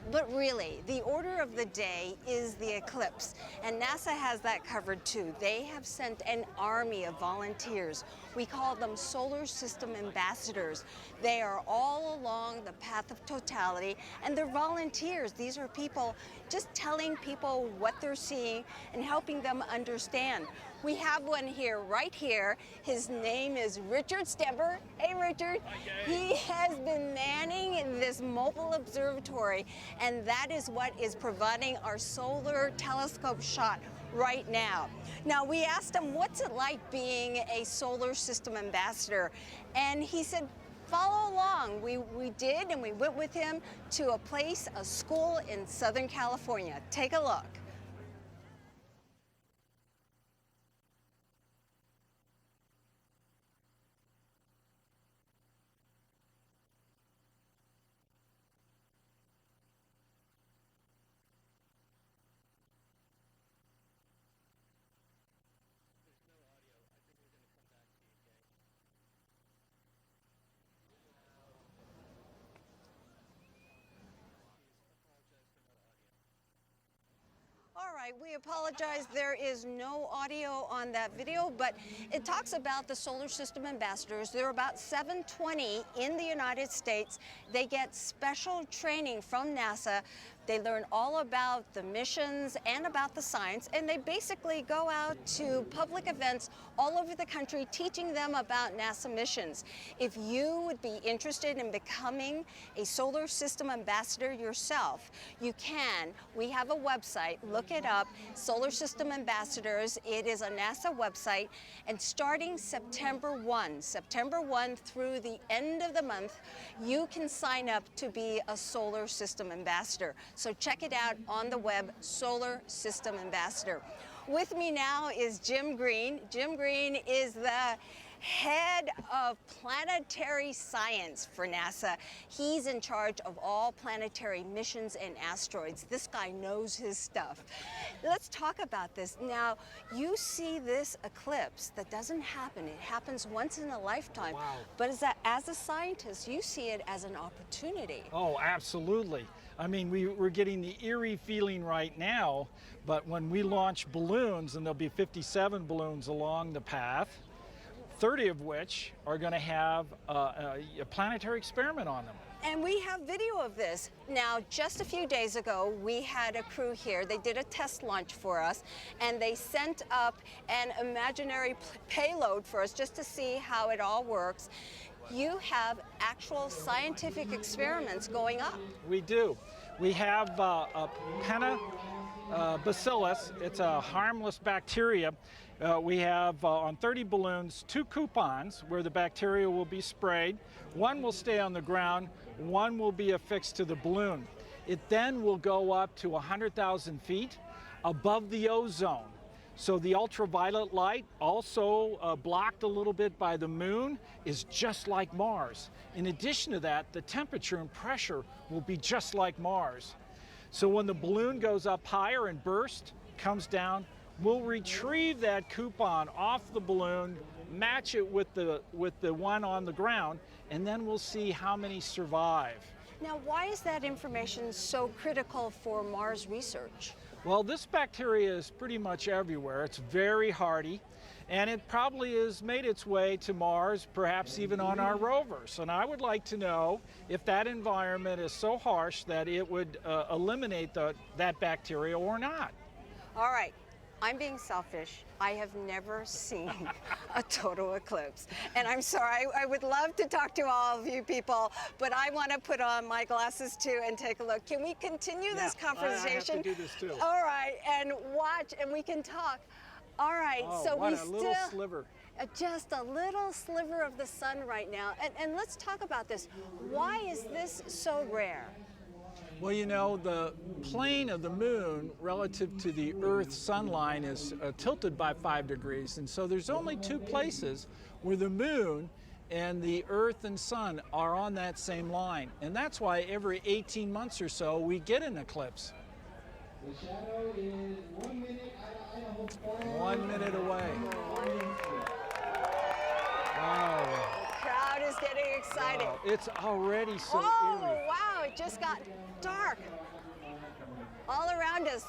But really, the order of the day is the eclipse, and NASA has that covered too. They have sent an army of volunteers. We call them solar system ambassadors. They are all along the path of totality, and they're volunteers. These are people just telling people what they're seeing and helping them understand. We have one here, right here. His name is Richard Stember. Hey, Richard. He has been manning this mobile observatory, and that is what is providing our solar telescope shot right now. Now, we asked him, what's it like being a solar system ambassador? And he said, follow along. We did, and we went with him to a place, a school in Southern California. Take a look. All right, we apologize. There is no audio on that video, but it talks about the solar system ambassadors. There are about 720 in the United States. They get special training from NASA. They learn all about the missions and about the science, and they basically go out to public events all over the country teaching them about NASA missions. If you would be interested in becoming a solar system ambassador yourself, you can. We have a website. Look it up, Solar System Ambassadors. It is a NASA website, and starting September 1 through the end of the month, you can sign up to be a solar system ambassador. So check it out on the web, Solar System Ambassador. With me now is Jim Green. Jim Green is the head of planetary science for NASA. He's in charge of all planetary missions and asteroids. This guy knows his stuff. Let's talk about this. Now, you see this eclipse that doesn't happen. It happens once in a lifetime. Wow. But as a scientist, you see it as an opportunity. Oh, absolutely. I mean, we're getting the eerie feeling right now, but when we launch balloons, and there'll be 57 balloons along the path, 30 of which are going to have a planetary experiment on them. And we have video of this. Now, just a few days ago, we had a crew here. They did a test launch for us, and they sent up an imaginary payload for us just to see how it all works. You have actual scientific experiments going up. We do. We have a bacillus. It's a harmless bacteria. We have on 30 balloons 2 coupons where the bacteria will be sprayed. One will stay on the ground, one will be affixed to the balloon. It then will go up to 100,000 feet above the ozone. So the ultraviolet light, also blocked a little bit by the moon, is just like Mars. In addition to that, the temperature and pressure will be just like Mars. So when the balloon goes up higher and bursts, comes down, we'll retrieve that coupon off the balloon, match it with the one on the ground, and then we'll see how many survive. Now, why is that information so critical for Mars research? Well, this bacteria is pretty much everywhere. It's very hardy, and it probably has made its way to Mars, perhaps even on our rovers. And I would like to know if that environment is so harsh that it would eliminate that bacteria or not. All right. I'm being selfish. I have never seen a total eclipse. And I'm sorry, I would love to talk to all of you people, but I want to put on my glasses too and take a look. Can we continue this conversation? I have to do this too. All right, and watch, and we can talk. All right, so what we a little sliver. Just a little sliver of the sun right now. And let's talk about this. Why is this so rare? Well, you know, the plane of the moon relative to the Earth-Sun line is tilted by 5 degrees, and so there's only 2 places where the moon and the Earth and Sun are on that same line. And that's why every 18 months or so we get an eclipse. The shadow is 1 minute. 1 minute away. Wow. The crowd is getting excited. Wow. It's already so eerie. Wow, it just got dark all around us.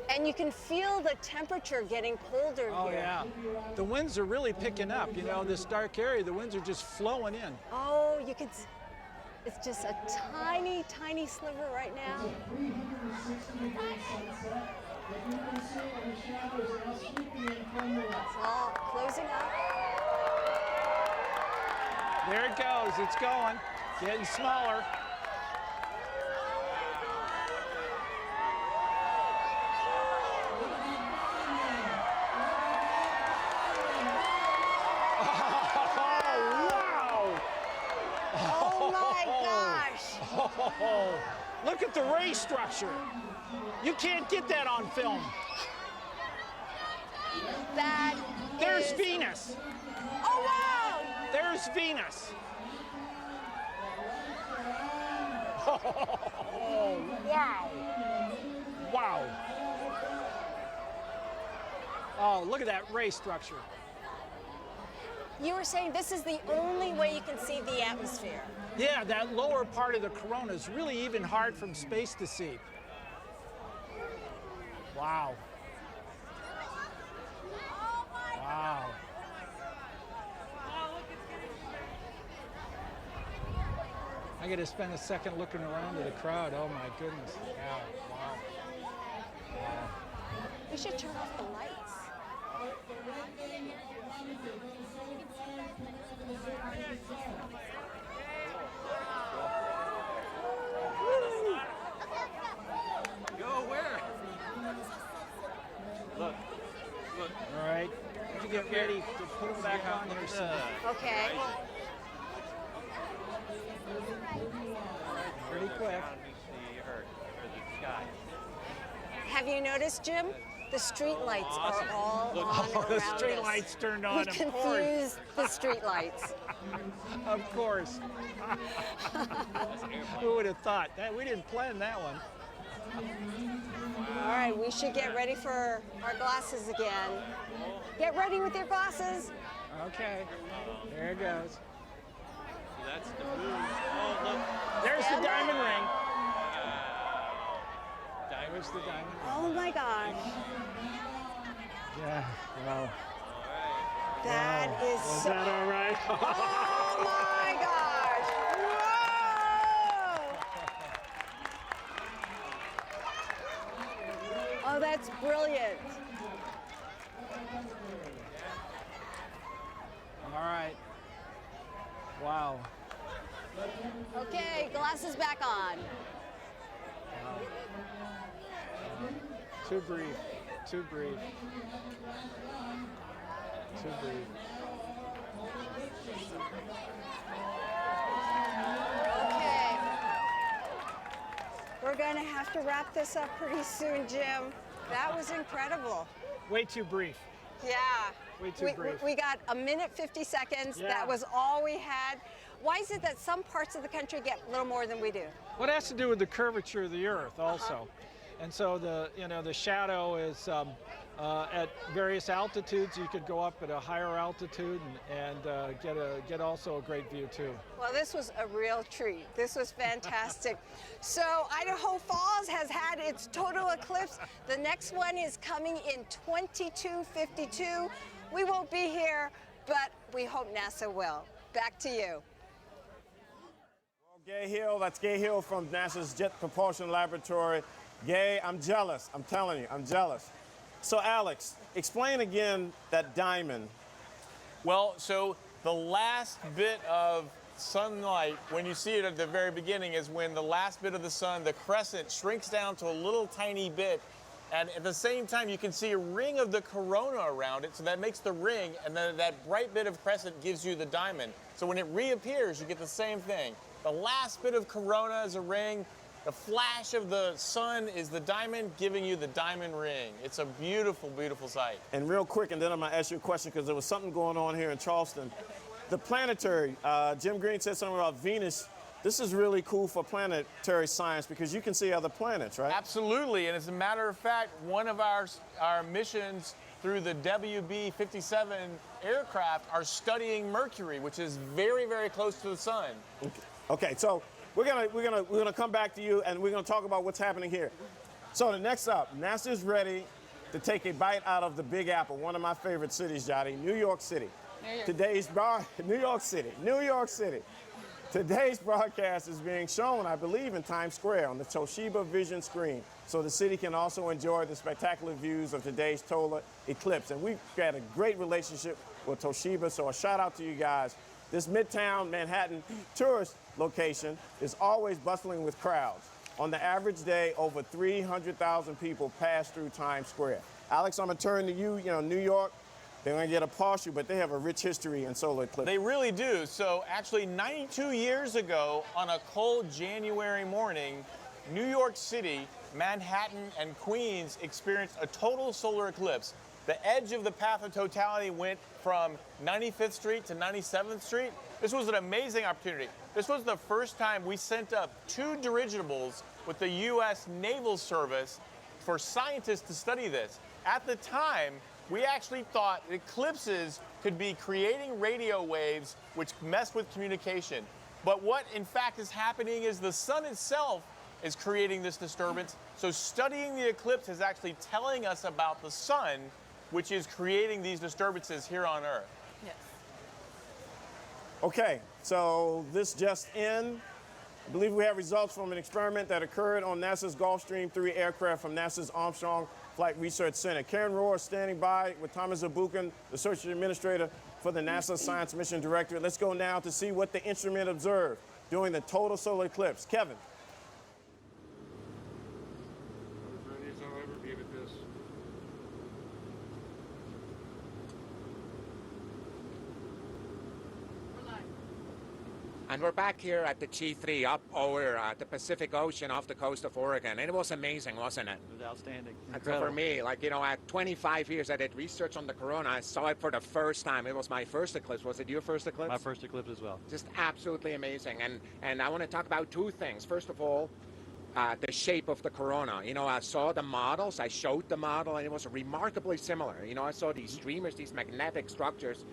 And you can feel the temperature getting colder here. Oh, yeah. The winds are really picking up. You know, this dark area, the winds are just flowing in. Oh, you can, it's just a tiny, tiny sliver right now. It's all closing up. There it goes. It's going. Getting smaller. Oh, look at the ray structure. You can't get that on film. There's Venus. Oh, wow. There's Venus. Oh, wow. Wow. Oh, look at that ray structure. You were saying this is the only way you can see the atmosphere. Yeah, that lower part of the corona is really even hard from space to see. Wow. Wow. I got to spend a second looking around at the crowd. Oh my goodness. Yeah, wow. Wow. We should turn off the lights. Go where? Look. All right. You get ready to put them back on here soon. Okay. Pretty quick. Have you noticed, Jim? The street lights are all on around the street us. lights turned on, We of course. confused the street lights. Of course. Who would have thought that? We didn't plan that one. All right, we should get ready for our glasses again. Get ready with your glasses. Okay, there it goes. So that's the moon. Oh, look. There's Stand the diamond up. ring. There's the diamond ring. Oh my gosh. Yeah, wow. That Wow. is Was so... that all right? Oh my gosh. Whoa! Oh, that's brilliant. All right. Wow. Okay, glasses back on. Too brief. Too brief. Too brief. Okay. We're going to have to wrap this up pretty soon, Jim. That was incredible. Way too brief. Yeah. Way too brief. We got 1minute 50 seconds. Yeah. That was all we had. Why is it that some parts of the country get a little more than we do? Well, it has to do with the curvature of the Earth also. And so the shadow is at various altitudes. You could go up at a higher altitude and get also a great view too. Well, this was a real treat. This was fantastic. So Idaho Falls has had its total eclipse. The next one is coming in 2252. We won't be here, but we hope NASA will. Back to you. Gay Hill, that's Gay Hill from NASA's Jet Propulsion Laboratory. Gay, I'm jealous. I'm telling you, I'm jealous. So Alex, explain again that diamond. Well, so the last bit of sunlight, when you see it at the very beginning, is when the last bit of the sun, the crescent, shrinks down to a little tiny bit. And at the same time, you can see a ring of the corona around it, so that makes the ring, and then that bright bit of crescent gives you the diamond. So when it reappears, you get the same thing. The last bit of corona is a ring. The flash of the sun is the diamond, giving you the diamond ring. It's a beautiful, beautiful sight. And real quick, and then I'm going to ask you a question because there was something going on here in Charleston. The planetary, Jim Green said something about Venus. This is really cool for planetary science because you can see other planets, right? Absolutely, and as a matter of fact, one of our missions through the WB-57 aircraft are studying Mercury, which is very, very close to the sun. Okay, so we're gonna come back to you and we're gonna talk about what's happening here. So the next up, NASA's ready to take a bite out of the Big Apple, one of my favorite cities, Jody, New York City. New York City. Today's broadcast is being shown, I believe, in Times Square on the Toshiba Vision screen, so the city can also enjoy the spectacular views of today's total eclipse. And we've got a great relationship with Toshiba, so a shout out to you guys. This Midtown Manhattan tourist location is always bustling with crowds. On the average day, over 300,000 people pass through Times Square. Alex, I'm gonna turn to you. You know, New York, they're gonna get a partial, but they have a rich history in solar eclipses. They really do. So actually 92 years ago, on a cold January morning, New York City, Manhattan, and Queens experienced a total solar eclipse. The edge of the path of totality went from 95th Street to 97th Street. This was an amazing opportunity. This was the first time we sent up 2 dirigibles with the U.S. Naval Service for scientists to study this. At the time, we actually thought eclipses could be creating radio waves which mess with communication. But what in fact is happening is the sun itself is creating this disturbance. So studying the eclipse is actually telling us about the sun, which is creating these disturbances here on Earth. Yes. Okay, so this just in. I believe we have results from an experiment that occurred on NASA's Gulfstream 3 aircraft from NASA's Armstrong Flight Research Center. Karen Rohr is standing by with Thomas Zabukin, the Research Administrator for the NASA Science Mission Directorate. Let's go now to see what the instrument observed during the total solar eclipse. Kevin. And we're back here at the G3 up over the Pacific Ocean off the coast of Oregon. And it was amazing, wasn't it? It was outstanding. And so for me, like, you know, at 25 years, I did research on the corona. I saw it for the first time. It was my first eclipse. Was it your first eclipse? My first eclipse as well. Just absolutely amazing. And I want to talk about two things. First of all, the shape of the corona. You know, I saw the models, I showed the model, and it was remarkably similar. You know, I saw these streamers, these magnetic structures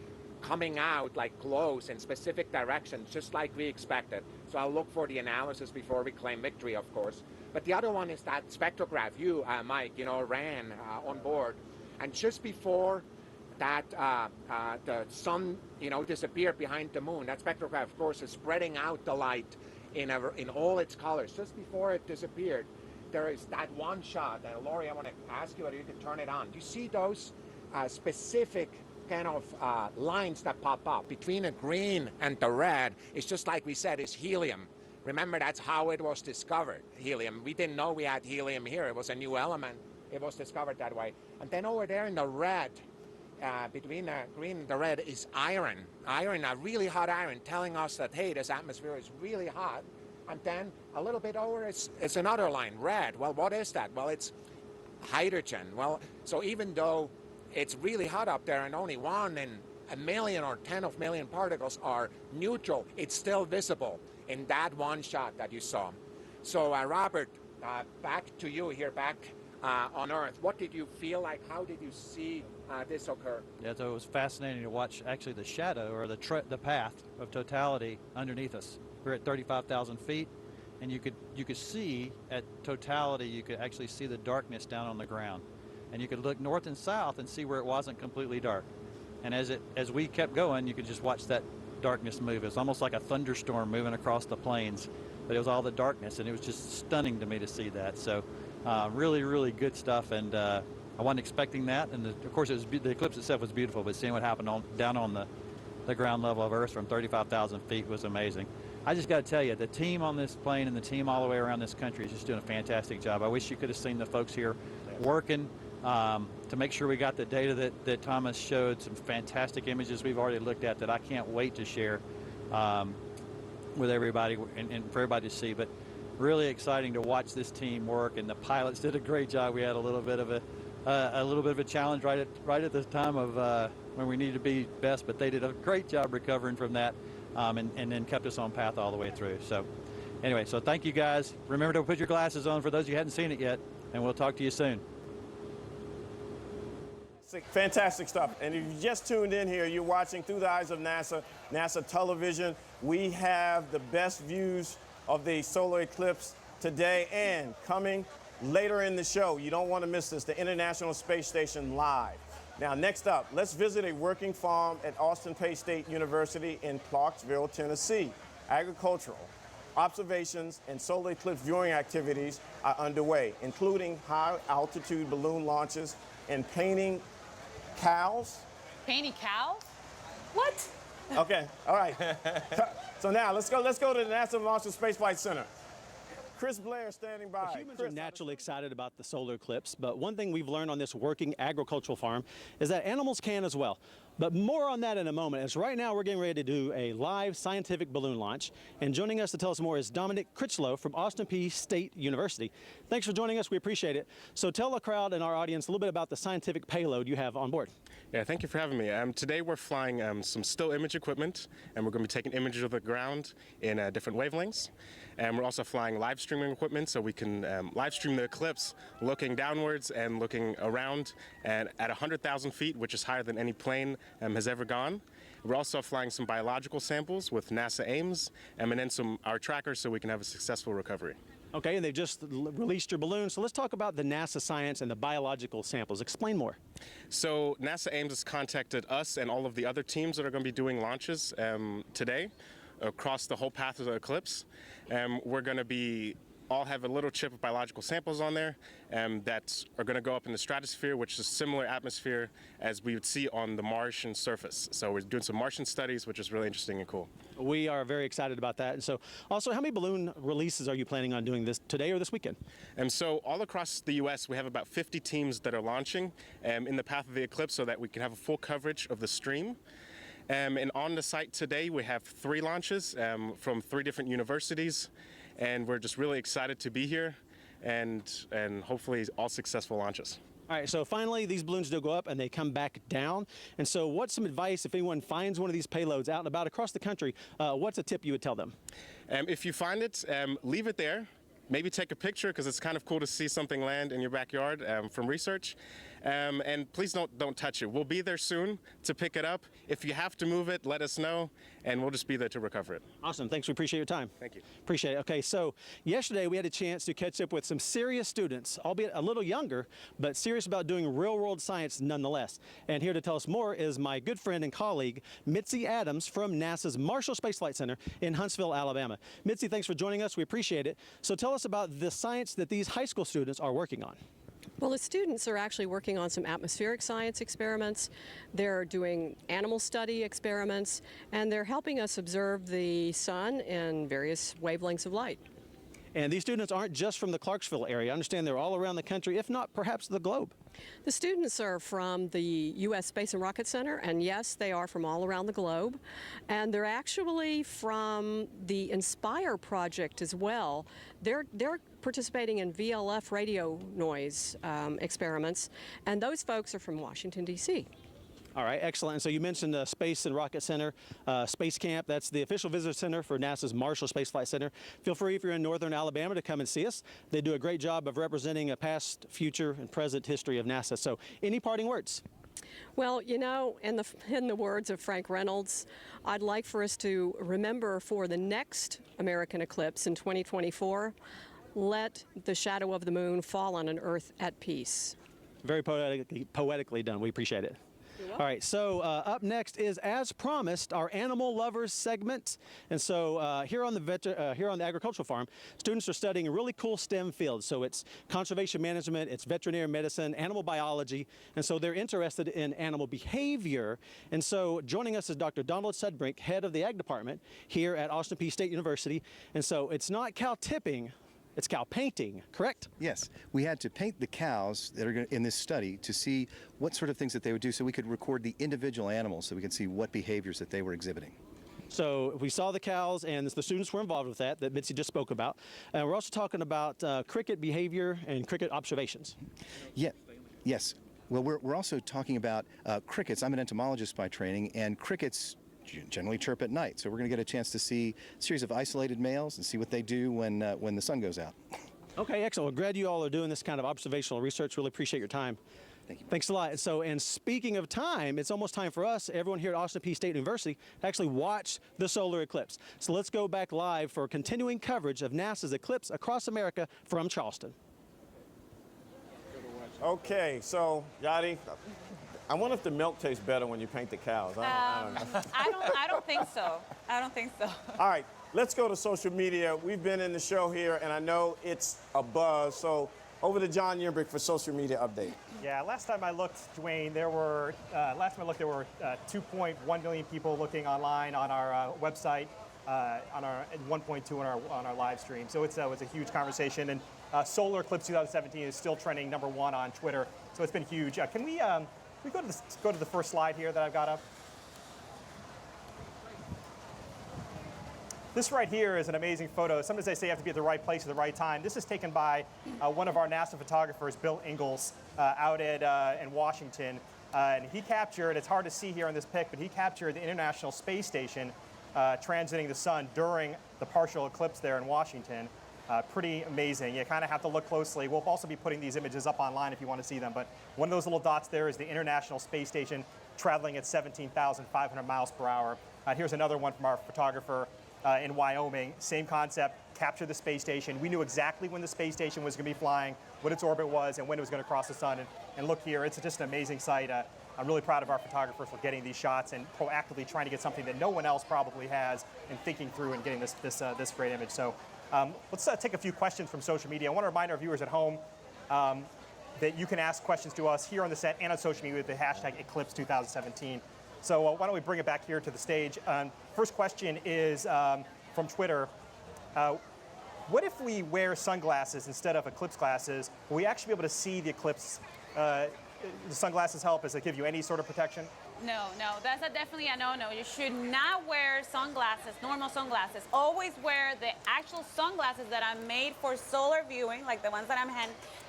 coming out like glows in specific directions, just like we expected. So I'll look for the analysis before we claim victory, of course. But the other one is that spectrograph you, Mike, you know, ran on board. And just before that the sun, you know, disappeared behind the moon, that spectrograph, of course, is spreading out the light in all its colors. Just before it disappeared, there is that one shot. And Laurie, I want to ask you whether you can turn it on. Do you see those specific kind of lines that pop up between the green and the red? It's just like we said, it's helium. Remember, that's how it was discovered, helium. We didn't know we had helium here. It was a new element. It was discovered that way. And then over there in the red, between the green and the red, is iron. Iron, a really hot iron, telling us that, hey, this atmosphere is really hot. And then a little bit over, it's another line, red. Well, what is that? Well, it's hydrogen. Well, so even though it's really hot up there and only 1 in a million or 10 of million particles are neutral, it's still visible in that one shot that you saw. So Robert, back to you here, back on Earth. What did you feel like? How did you see this occur? Yeah, so it was fascinating to watch actually the shadow or the path of totality underneath us. We're at 35,000 feet, and you could see at totality, you could actually see the darkness down on the ground. And you could look north and south and see where it wasn't completely dark. And as we kept going, you could just watch that darkness move. It was almost like a thunderstorm moving across the plains, but it was all the darkness, and it was just stunning to me to see that. So really, really good stuff, and I wasn't expecting that. And of course, the eclipse itself was beautiful, but seeing what happened down on the ground level of Earth from 35,000 feet was amazing. I just got to tell you, the team on this plane and the team all the way around this country is just doing a fantastic job. I wish you could have seen the folks here working to make sure we got the data that Thomas showed, some fantastic images we've already looked at that I can't wait to share with everybody and for everybody to see. But really exciting to watch this team work, and the pilots did a great job. We had a little bit of a challenge right at the time of when we needed to be best, but they did a great job recovering from that, and then kept us on path all the way through. So anyway, so thank you guys. Remember to put your glasses on for those of you who hadn't seen it yet, and we'll talk to you soon. Fantastic stuff. And if you just tuned in here, you're watching Through the Eyes of NASA, NASA television. We have the best views of the solar eclipse today and coming later in the show. You don't want to miss this, the International Space Station live. Now, next up, let's visit a working farm at Austin Peay State University in Clarksville, Tennessee. Agricultural observations and solar eclipse viewing activities are underway, including high-altitude balloon launches and painting cows. Painting cows? What? Okay, all right. So now let's go to the NASA Marshall Space Flight Center. Chris Blair standing by. Humans are naturally excited about the solar eclipse, but one thing we've learned on this working agricultural farm is that animals can as well. But more on that in a moment, as right now we're getting ready to do a live scientific balloon launch. And joining us to tell us more is Dominic Critchlow from Austin Peay State University. Thanks for joining us. We appreciate it. So tell the crowd and our audience a little bit about the scientific payload you have on board. Yeah, thank you for having me. Today we're flying some still image equipment, and we're going to be taking images of the ground in different wavelengths. And we're also flying live streaming equipment, so we can live stream the eclipse looking downwards and looking around, and at 100,000 feet, which is higher than any plane has ever gone. We're also flying some biological samples with NASA Ames, and then our trackers so we can have a successful recovery. Okay, and they've just released your balloon, so let's talk about the NASA science and the biological samples. Explain more. So NASA Ames has contacted us and all of the other teams that are going to be doing launches today across the whole path of the eclipse. We're going to all have a little chip of biological samples on there that are going to go up in the stratosphere, which is a similar atmosphere as we would see on the Martian surface. So we're doing some Martian studies, which is really interesting and cool. We are very excited about that. And so also, how many balloon releases are you planning on doing this today or this weekend? So all across the U.S., we have about 50 teams that are launching in the path of the eclipse so that we can have a full coverage of the stream. And on the site today, we have 3 launches from 3 different universities, and we're just really excited to be here, and hopefully all successful launches. All right, so finally, these balloons do go up and they come back down. And so what's some advice if anyone finds one of these payloads out and about across the country, what's a tip you would tell them? If you find it, leave it there. Maybe take a picture, because it's kind of cool to see something land in your backyard from research. And please don't touch it. We'll be there soon to pick it up. If you have to move it, let us know, and we'll just be there to recover it. Awesome. Thanks. We appreciate your time. Thank you. Appreciate it. Okay, so yesterday we had a chance to catch up with some serious students, albeit a little younger, but serious about doing real-world science nonetheless. And here to tell us more is my good friend and colleague, Mitzi Adams from NASA's Marshall Space Flight Center in Huntsville, Alabama. Mitzi, thanks for joining us. We appreciate it. So tell us about the science that these high school students are working on. Well, the students are actually working on some atmospheric science experiments. They're doing animal study experiments, and they're helping us observe the sun in various wavelengths of light. And these students aren't just from the Clarksville area. I understand they're all around the country, if not perhaps the globe. The students are from the U.S. Space and Rocket Center, and yes, they are from all around the globe. And they're actually from the INSPIRE project as well. They're participating in VLF radio noise experiments, and those folks are from Washington, D.C. All right, excellent. And so you mentioned the Space and Rocket Center, Space Camp. That's the official visitor center for NASA's Marshall Space Flight Center. Feel free, if you're in northern Alabama, to come and see us. They do a great job of representing a past, future, and present history of NASA. So any parting words? Well, you know, in the words of Frank Reynolds, I'd like for us to remember for the next American eclipse in 2024, let the shadow of the moon fall on an Earth at peace. Very poetically done. We appreciate it. All right, so up next is, as promised, our Animal Lovers segment. And so here on the agricultural farm, students are studying a really cool STEM field. So it's conservation management, it's veterinary medicine, animal biology, and so they're interested in animal behavior. And so joining us is Dr. Donald Sudbrink, head of the Ag Department here at Austin Peay State University. And so it's not cow tipping, it's cow painting, correct? Yes. We had to paint the cows that are in this study to see what sort of things that they would do, so we could record the individual animals, so we could see what behaviors that they were exhibiting. So we saw the cows, and the students were involved with that Mitzi just spoke about. And we're also talking about cricket behavior and cricket observations. Yeah. Yes. Well, we're also talking about crickets. I'm an entomologist by training, and crickets generally chirp at night. So we're going to get a chance to see a series of isolated males and see what they do when the sun goes out. Okay, excellent. Well, glad you all are doing this kind of observational research. Really appreciate your time. Thank you. Thanks a lot. So, and speaking of time, it's almost time for us, everyone here at Austin Peay State University, to actually watch the solar eclipse. So let's go back live for continuing coverage of NASA's eclipse across America from Charleston. Okay, so Yadi, I wonder if the milk tastes better when you paint the cows. I don't know. I don't think so. I don't think so. All right, let's go to social media. We've been in the show here, and I know it's a buzz. So over to John Yimbrick for social media update. Yeah, last time I looked, Dwayne, there were 2.1 million people looking online on our website, on our 1.2 on our live stream. So it was a huge conversation, and Solar Eclipse 2017 is still trending #1 on Twitter. So it's been huge. Can we go to the first slide here that I've got up? This right here is an amazing photo. Sometimes they say you have to be at the right place at the right time. This is taken by one of our NASA photographers, Bill Ingalls, out in Washington. And he captured, it's hard to see here in this pic, but he captured the International Space Station transiting the sun during the partial eclipse there in Washington. Pretty amazing. You kind of have to look closely. We'll also be putting these images up online if you want to see them. But one of those little dots there is the International Space Station traveling at 17,500 miles per hour. Here's another one from our photographer in Wyoming. Same concept, capture the space station. We knew exactly when the space station was going to be flying, what its orbit was, and when it was going to cross the sun. And look here, it's just an amazing sight. I'm really proud of our photographers for getting these shots and proactively trying to get something that no one else probably has and thinking through and getting this great image. So let's take a few questions from social media. I want to remind our viewers at home that you can ask questions to us here on the set and on social media with the hashtag Eclipse2017. So why don't we bring it back here to the stage. First question is from Twitter. What if we wear sunglasses instead of eclipse glasses? Will we actually be able to see the eclipse? The sunglasses help. Does it give you any sort of protection? No, that's definitely a no-no. You should not wear sunglasses, normal sunglasses. Always wear the actual sunglasses that are made for solar viewing, like the ones that I'm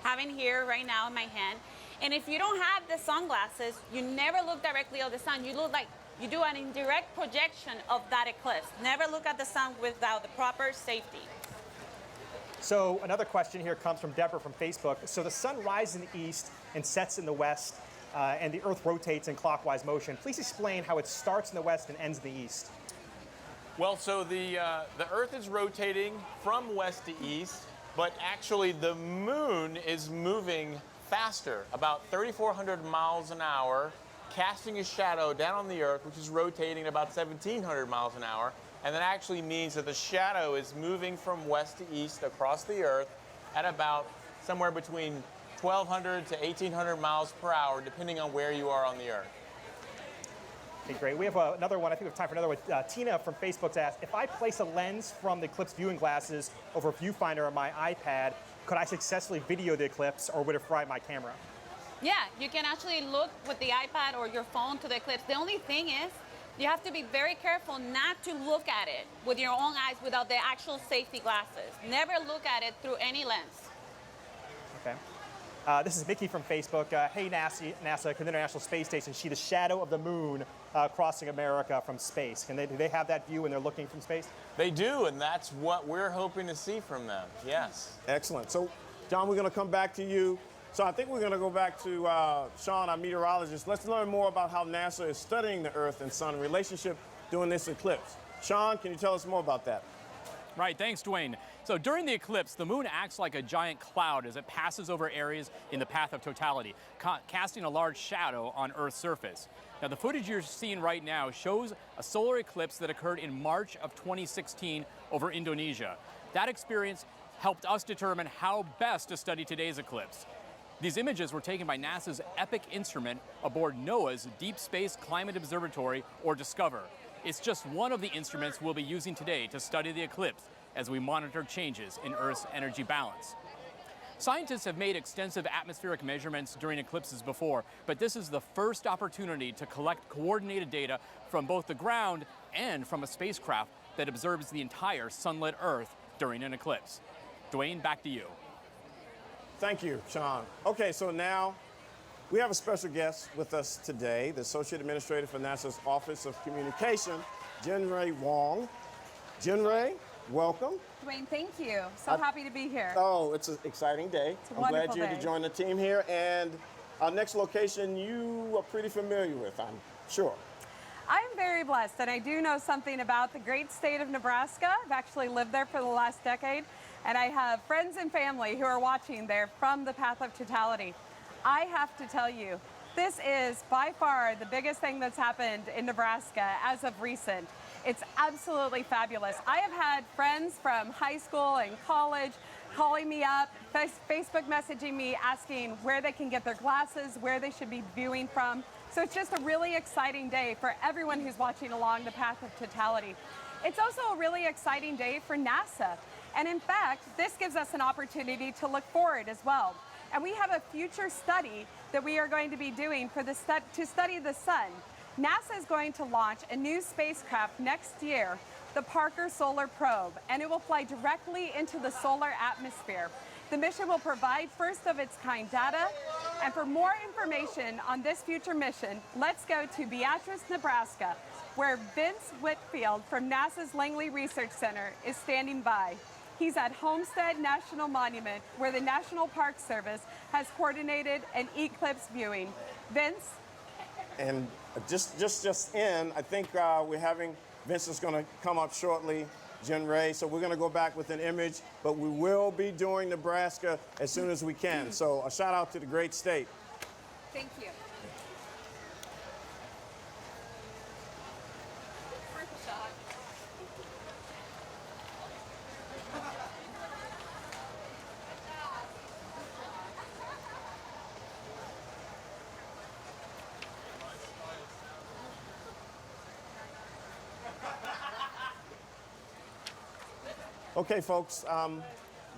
having here right now in my hand. And if you don't have the sunglasses, you never look directly at the sun. You look like you do an indirect projection of that eclipse. Never look at the sun without the proper safety. So another question here comes from Deborah from Facebook. So the sun rises in the east and sets in the west, and the Earth rotates in clockwise motion. Please explain how it starts in the west and ends in the east. Well, so the Earth is rotating from west to east, but actually the moon is moving faster, about 3,400 miles an hour, casting a shadow down on the Earth, which is rotating at about 1,700 miles an hour. And that actually means that the shadow is moving from west to east across the Earth at about somewhere between 1,200 to 1,800 miles per hour, depending on where you are on the Earth. Okay, great. We have another one. I think we have time for another one. Tina from Facebook's asked, if I place a lens from the eclipse viewing glasses over a viewfinder on my iPad, could I successfully video the eclipse, or would it fry my camera? Yeah, you can actually look with the iPad or your phone to the eclipse. The only thing is, you have to be very careful not to look at it with your own eyes without the actual safety glasses. Never look at it through any lens. Okay. This is Mickey from Facebook. Hey, NASA, can the International Space Station see the shadow of the moon crossing America from space? Do they have that view when they're looking from space? They do, and that's what we're hoping to see from them, yes. Excellent. So, John, we're going to come back to you. So I think we're going to go back to Sean, our meteorologist. Let's learn more about how NASA is studying the Earth and Sun relationship during this eclipse. Sean, can you tell us more about that? Right, thanks, Dwayne. So during the eclipse, the moon acts like a giant cloud as it passes over areas in the path of totality, casting a large shadow on Earth's surface. Now, the footage you're seeing right now shows a solar eclipse that occurred in March of 2016 over Indonesia. That experience helped us determine how best to study today's eclipse. These images were taken by NASA's EPIC instrument aboard NOAA's Deep Space Climate Observatory, or DISCOVER. It's just one of the instruments we'll be using today to study the eclipse as we monitor changes in Earth's energy balance. Scientists have made extensive atmospheric measurements during eclipses before, but this is the first opportunity to collect coordinated data from both the ground and from a spacecraft that observes the entire sunlit Earth during an eclipse. Dwayne, back to you. Thank you, Sean. Okay, so now we have a special guest with us today, the Associate Administrator for NASA's Office of Communication, Jinray Wong. Jinray, welcome. Dwayne, thank you. So happy to be here. Oh, it's an exciting day. It's a I'm wonderful glad you're day. to join the team here. And our next location you are pretty familiar with, I'm sure. I'm very blessed, and I do know something about the great state of Nebraska. I've actually lived there for the last decade, and I have friends and family who are watching there from the path of totality. I have to tell you, this is by far the biggest thing that's happened in Nebraska as of recent. It's absolutely fabulous. I have had friends from high school and college calling me up, Facebook messaging me, asking where they can get their glasses, where they should be viewing from. So it's just a really exciting day for everyone who's watching along the path of totality. It's also a really exciting day for NASA. And in fact, this gives us an opportunity to look forward as well. And we have a future study that we are going to be doing for to study the sun. NASA is going to launch a new spacecraft next year, the Parker Solar Probe, and it will fly directly into the solar atmosphere. The mission will provide first of its kind data. And for more information on this future mission, let's go to Beatrice, Nebraska, where Vince Whitfield from NASA's Langley Research Center is standing by. He's at Homestead National Monument, where the National Park Service has coordinated an eclipse viewing. Vince? And just in, I think we're having, Vince is going to come up shortly, Jinray. So we're going to go back with an image, but we will be doing Nebraska as soon as we can. So a shout out to the great state. Thank you. Okay, folks,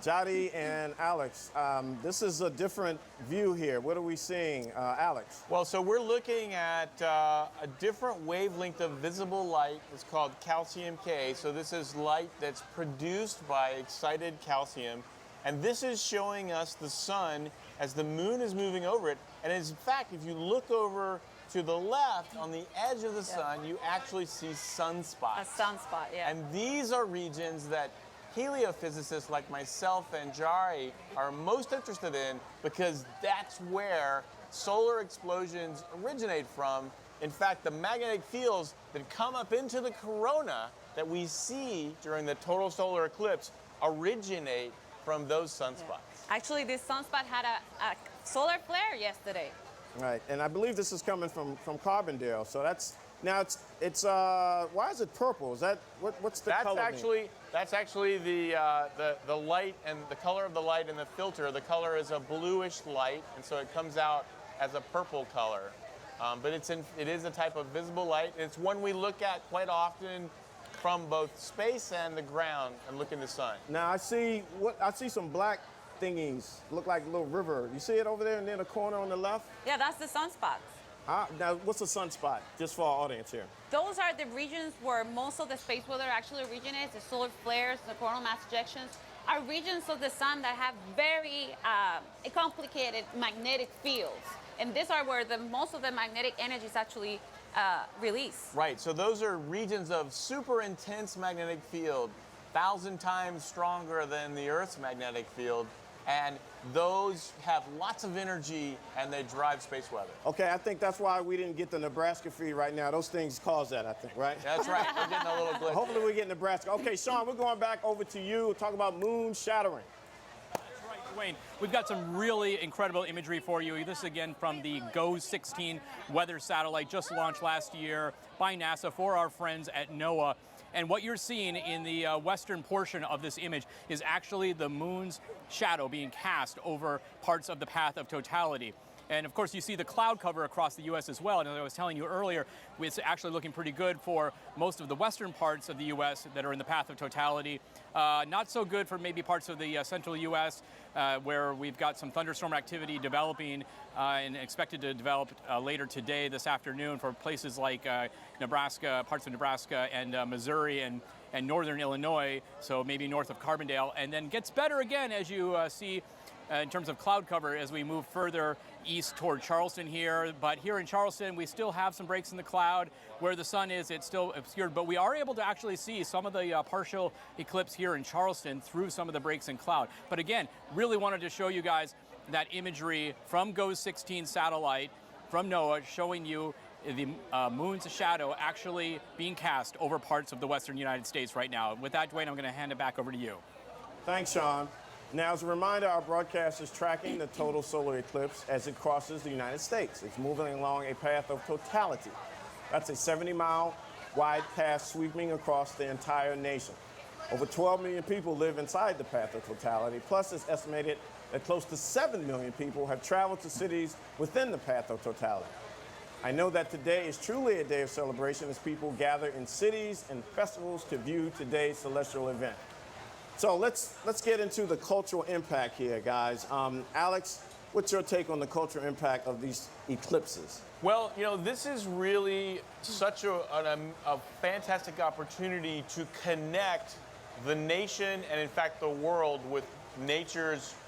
Jody and Alex, this is a different view here. What are we seeing, Alex? Well, so we're looking at a different wavelength of visible light. It's called calcium K. So this is light that's produced by excited calcium. And this is showing us the sun as the moon is moving over it. And in fact, if you look over to the left on the edge of the sun, you actually see sunspots. A sunspot, yeah. And these are regions that heliophysicists like myself and Jari are most interested in because that's where solar explosions originate from. In fact, the magnetic fields that come up into the corona that we see during the total solar eclipse originate from those sunspots. Actually, this sunspot had a solar flare yesterday. Right, and I believe this is coming from Carbondale. So that's now it's why is it purple? Is that what's the color? That's actually the light and the color of the light in the filter. The color is a bluish light, and so it comes out as a purple color. But it is a type of visible light. It's one we look at quite often from both space and the ground and look in the sun. Now I see some black thingies, look like a little river. You see it over there in the corner on the left? Yeah, that's the sunspots. Now, what's a sunspot, just for our audience here? Those are the regions where most of the space weather actually originates, the solar flares, the coronal mass ejections, are regions of the sun that have very complicated magnetic fields. And these are where most of the magnetic energy is actually released. Right, so those are regions of super intense magnetic field, 1,000 times stronger than the Earth's magnetic field. And those have lots of energy and they drive space weather. Okay, I think that's why we didn't get the Nebraska feed right now. Those things cause that, I think, right? That's right. We're getting a little glitch. Hopefully we get Nebraska. Okay, Sean, we're going back over to you. We'll talk about moon shattering. That's right, Dwayne. We've got some really incredible imagery for you. This is again from the GOES-16 weather satellite just launched last year by NASA for our friends at NOAA. And what you're seeing in the western portion of this image is actually the moon's shadow being cast over parts of the path of totality. And of course, you see the cloud cover across the U.S. as well. And as I was telling you earlier, it's actually looking pretty good for most of the western parts of the U.S. that are in the path of totality. Not so good for maybe parts of the central U.S. Where we've got some thunderstorm activity developing and expected to develop later today, this afternoon, for places like Nebraska, parts of Nebraska and Missouri and northern Illinois, so maybe north of Carbondale. And then gets better again as you see in terms of cloud cover as we move further east toward Charleston here. But here in Charleston, we still have some breaks in the cloud. Where the sun is, it's still obscured, but we are able to actually see some of the partial eclipse here in Charleston through some of the breaks in cloud. But again, really wanted to show you guys that imagery from GOES-16 satellite from NOAA showing you the moon's shadow actually being cast over parts of the western United States right now. With that, Dwayne, I'm going to hand it back over to you. Thanks, Sean. Now, as a reminder, our broadcast is tracking the total solar eclipse as it crosses the United States. It's moving along a path of totality. That's a 70-mile wide path sweeping across the entire nation. Over 12 million people live inside the path of totality, plus it's estimated that close to 7 million people have traveled to cities within the path of totality. I know that today is truly a day of celebration as people gather in cities and festivals to view today's celestial event. So let's get into the cultural impact here, guys. Alex, what's your take on the cultural impact of these eclipses? Well, you know, this is really such a fantastic opportunity to connect the nation and, in fact, the world with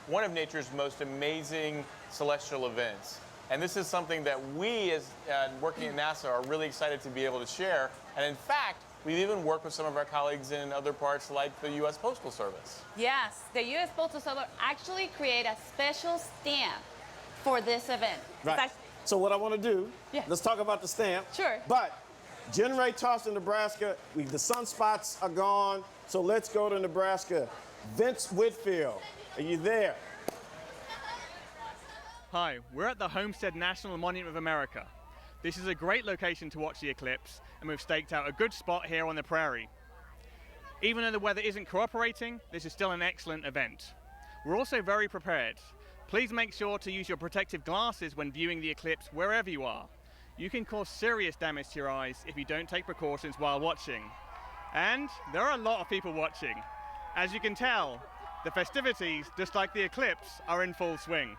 one of nature's most amazing celestial events. And this is something that we, as working at NASA, are really excited to be able to share. And in fact, we've even worked with some of our colleagues in other parts like the U.S. Postal Service. Yes, the U.S. Postal Service actually created a special stamp for this event. Right. So what I want to do, let's talk about the stamp. Sure. But Ray tossed in Nebraska. The sunspots are gone. So let's go to Nebraska. Vince Whitfield, are you there? Hi, we're at the Homestead National Monument of America. This is a great location to watch the eclipse, and we've staked out a good spot here on the prairie. Even though the weather isn't cooperating, this is still an excellent event. We're also very prepared. Please make sure to use your protective glasses when viewing the eclipse wherever you are. You can cause serious damage to your eyes if you don't take precautions while watching. And there are a lot of people watching. As you can tell, The festivities, just like the eclipse, are in full swing.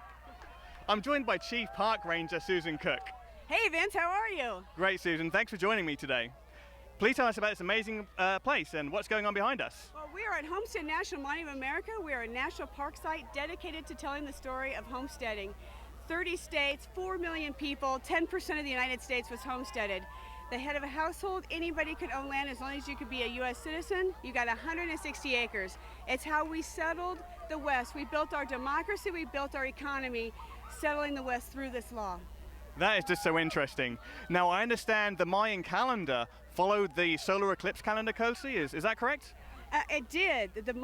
I'm joined by Chief Park Ranger Susan Cook. Hey Vince, how are you? Great, Susan. Thanks for joining me today. Please tell us about this amazing place and what's going on behind us. Well, we are at Homestead National Monument of America. We are a national park site dedicated to telling the story of homesteading. 30 states, 4 million people, 10% of the United States was homesteaded. The head of a household, anybody could own land as long as you could be a U.S. citizen. You got 160 acres. It's how we settled the West. We built our democracy, we built our economy, settling the West through this law. That is just so interesting. Now, I understand the Mayan calendar followed the solar eclipse calendar closely. Is that correct? It did. The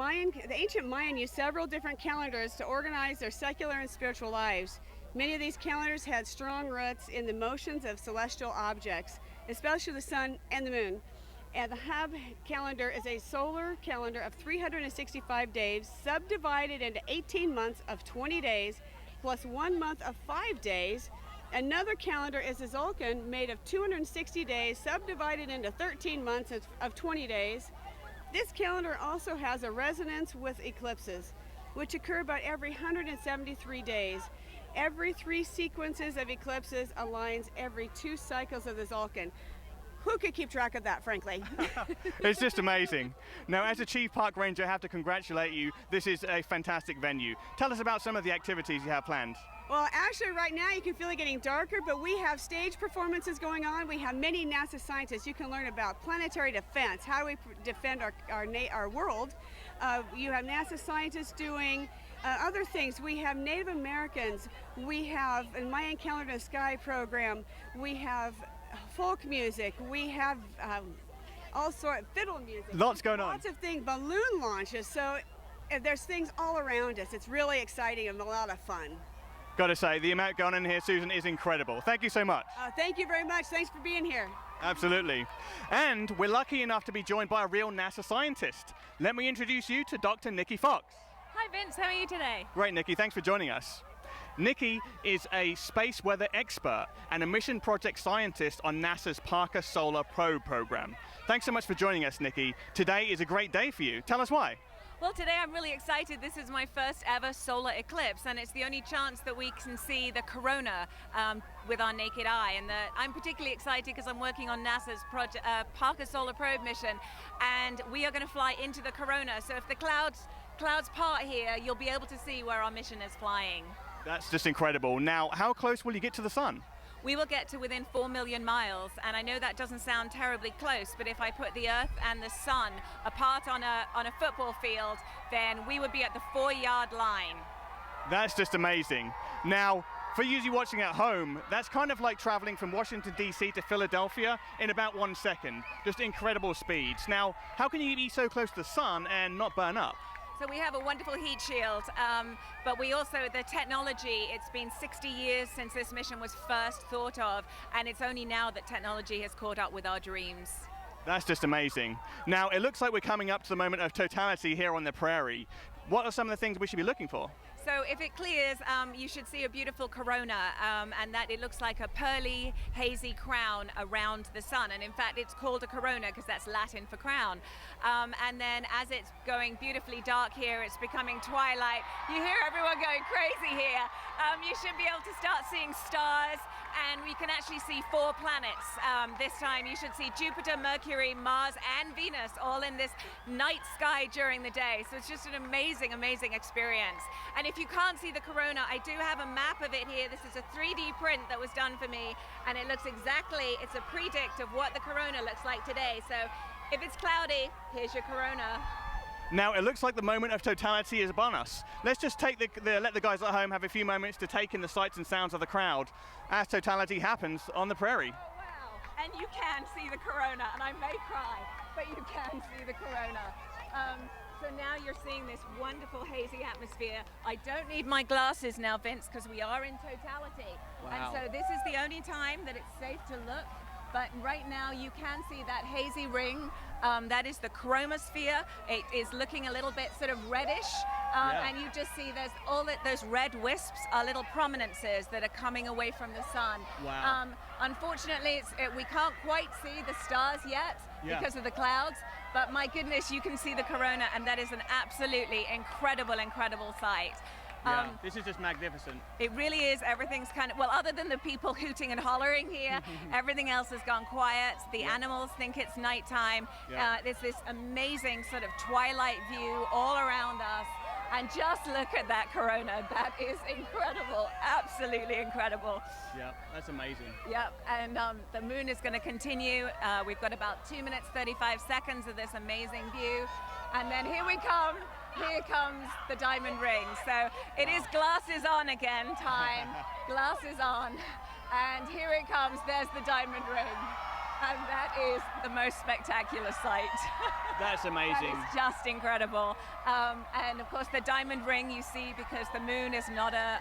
ancient Mayan used several different calendars to organize their secular and spiritual lives. Many of these calendars had strong roots in the motions of celestial objects, especially the sun and the moon. And the Hub calendar is a solar calendar of 365 days, subdivided into 18 months of 20 days, plus 1 month of 5 days. Another calendar is a Tzolk'in made of 260 days, subdivided into 13 months of 20 days. This calendar also has a resonance with eclipses, which occur about every 173 days. Every 3 sequences of eclipses aligns every 2 cycles of the Tzolk'in. Who could keep track of that, frankly? It's just amazing. Now, as a Chief Park Ranger, I have to congratulate you. This is a fantastic venue. Tell us about some of the activities you have planned. Well, actually, right now you can feel it getting darker, but we have stage performances going on. We have many NASA scientists. You can learn about planetary defense, how do we defend our world. You have NASA scientists doing other things. We have Native Americans. We have a Mayan Calendar Sky program. We have folk music. We have all sorts of fiddle music. Lots going on. Lots of things, balloon launches. So there's things all around us. It's really exciting and a lot of fun. Got to say, the amount going on here, Susan, is incredible. Thank you so much. Thank you very much. Thanks for being here. Absolutely. And we're lucky enough to be joined by a real NASA scientist. Let me introduce you to Dr. Nikki Fox. Hi Vince, how are you today? Great, Nikki. Thanks for joining us. Nikki is a space weather expert and a mission project scientist on NASA's Parker Solar Probe program. Thanks so much for joining us, Nikki. Today is a great day for you. Tell us why. Well, today I'm really excited. This is my first ever solar eclipse, and it's the only chance that we can see the corona with our naked eye. And I'm particularly excited because I'm working on NASA's Parker Solar Probe mission, and we are going to fly into the corona. So if the clouds part here, you'll be able to see where our mission is flying. That's just incredible. Now, how close will you get to the sun? We will get to within 4 million miles, and I know that doesn't sound terribly close, but if I put the Earth and the sun apart on a football field, then we would be at the 4-yard line. That's just amazing. Now, for you watching at home, that's kind of like traveling from Washington, D.C. to Philadelphia in about 1 second. Just incredible speeds. Now, how can you be so close to the sun and not burn up? So we have a wonderful heat shield, but we also, the technology, it's been 60 years since this mission was first thought of, and it's only now that technology has caught up with our dreams. That's just amazing. Now, it looks like we're coming up to the moment of totality here on the prairie. What are some of the things we should be looking for? So if it clears, you should see a beautiful corona, and that it looks like a pearly, hazy crown around the sun. And in fact, it's called a corona because that's Latin for crown. And then as it's going beautifully dark here, it's becoming twilight. You hear everyone going crazy here. You should be able to start seeing stars, and we can actually see 4 planets. This time you should see Jupiter, Mercury, Mars, and Venus all in this night sky during the day. So it's just an amazing, amazing experience. And if you can't see the corona, I do have a map of it here. This is a 3D print that was done for me, and it looks exactly, it's a predict of what the corona looks like today. So if it's cloudy, here's your corona. Now, it looks like the moment of totality is upon us. Let's just let the guys at home have a few moments to take in the sights and sounds of the crowd as totality happens on the prairie. Oh, wow. And you can see the corona, and I may cry, but you can see the corona. So now you're seeing this wonderful hazy atmosphere. I don't need my glasses now, Vince, because we are in totality. Wow. And so this is the only time that it's safe to look. But right now you can see that hazy ring. That is the chromosphere. It is looking a little bit sort of reddish. And you just see there's those red wisps are little prominences that are coming away from the sun. Wow. Unfortunately, we can't quite see the stars yet because of the clouds. but my goodness, you can see the corona, and that is an absolutely incredible, incredible sight. Yeah, this is just magnificent. It really is. Everything's kind of, well, other than the people hooting and hollering here, everything else has gone quiet. The animals think it's nighttime. There's this amazing sort of twilight view all around us. And just look at that corona. That is incredible. Absolutely incredible. Yeah, that's amazing. Yep, and the moon is going to continue. We've got about 2 minutes, 35 seconds of this amazing view. And then here we come. Here comes the diamond ring. So it is glasses on again time. Glasses on. And here it comes. There's the diamond ring. And that is the most spectacular sight. That's amazing. That is just incredible. And of course the diamond ring you see because the moon is not a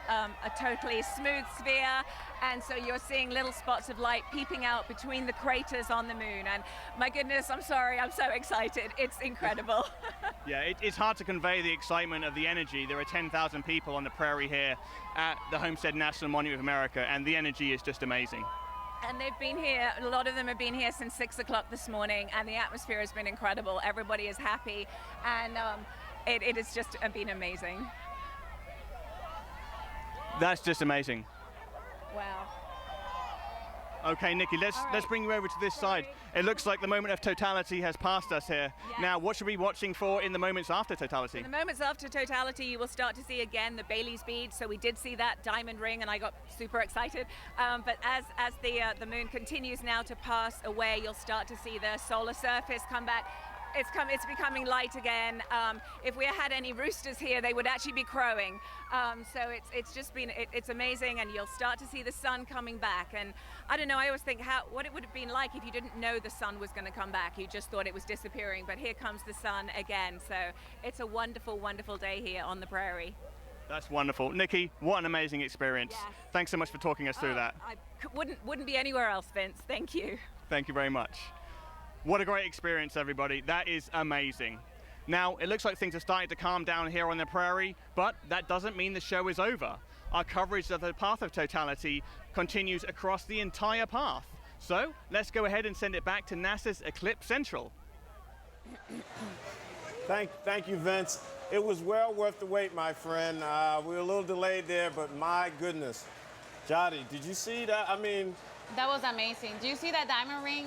totally smooth sphere. And so you're seeing little spots of light peeping out between the craters on the moon. And my goodness, I'm sorry, I'm so excited. It's incredible. Yeah, it's hard to convey the excitement of the energy. There are 10,000 people on the prairie here at the Homestead National Monument of America, and the energy is just amazing. And they've been here, a lot of them have been here since 6 o'clock this morning, and the atmosphere has been incredible. Everybody is happy, and it has just been amazing. That's just amazing. Wow. Okay, Nikki, let's bring you over to this side. It looks like the moment of totality has passed us here. Yes. Now, what should we be watching for in the moments after totality? In the moments after totality, you will start to see again the Bailey's bead. So we did see that diamond ring, and I got super excited. But as the moon continues now to pass away, you'll start to see the solar surface come back. It's becoming light again. If we had any roosters here, they would actually be crowing. So it's just been it's amazing, and you'll start to see the sun coming back. And I don't know, I always think what it would have been like if you didn't know the sun was going to come back. You just thought it was disappearing, but here comes the sun again. So it's a wonderful, wonderful day here on the prairie. That's wonderful. Nikki, what an amazing experience. Yes. Thanks so much for talking us through that. I wouldn't be anywhere else, Vince. Thank you. Thank you very much. What a great experience, everybody. That is amazing. Now, it looks like things are starting to calm down here on the prairie, but that doesn't mean the show is over. Our coverage of the path of totality continues across the entire path. So, let's go ahead and send it back to NASA's Eclipse Central. Thank you, Vince. It was well worth the wait, my friend. We were a little delayed there, but my goodness. Jody, did you see that? I mean... That was amazing. Do you see that diamond ring?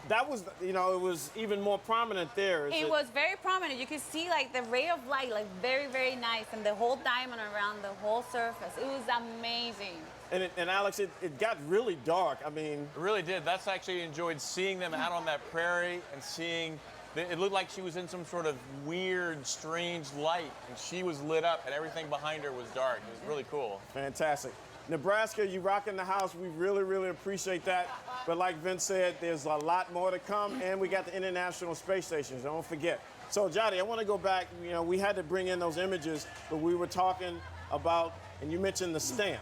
That was, it was even more prominent there. It was very prominent. You could see like the ray of light, like very, very nice, and the whole diamond around the whole surface. It was amazing. And Alex, it got really dark. I mean... It really did. That's actually enjoyed seeing them out on that prairie and seeing... It looked like she was in some sort of weird, strange light, and she was lit up, and everything behind her was dark. It was really cool. Fantastic. Nebraska, you rocking the house. We really, really appreciate that. But like Vince said, there's a lot more to come, and we got the International Space Station, don't forget. So, Jody, I want to go back. We had to bring in those images, but we were talking about, and you mentioned the stamp.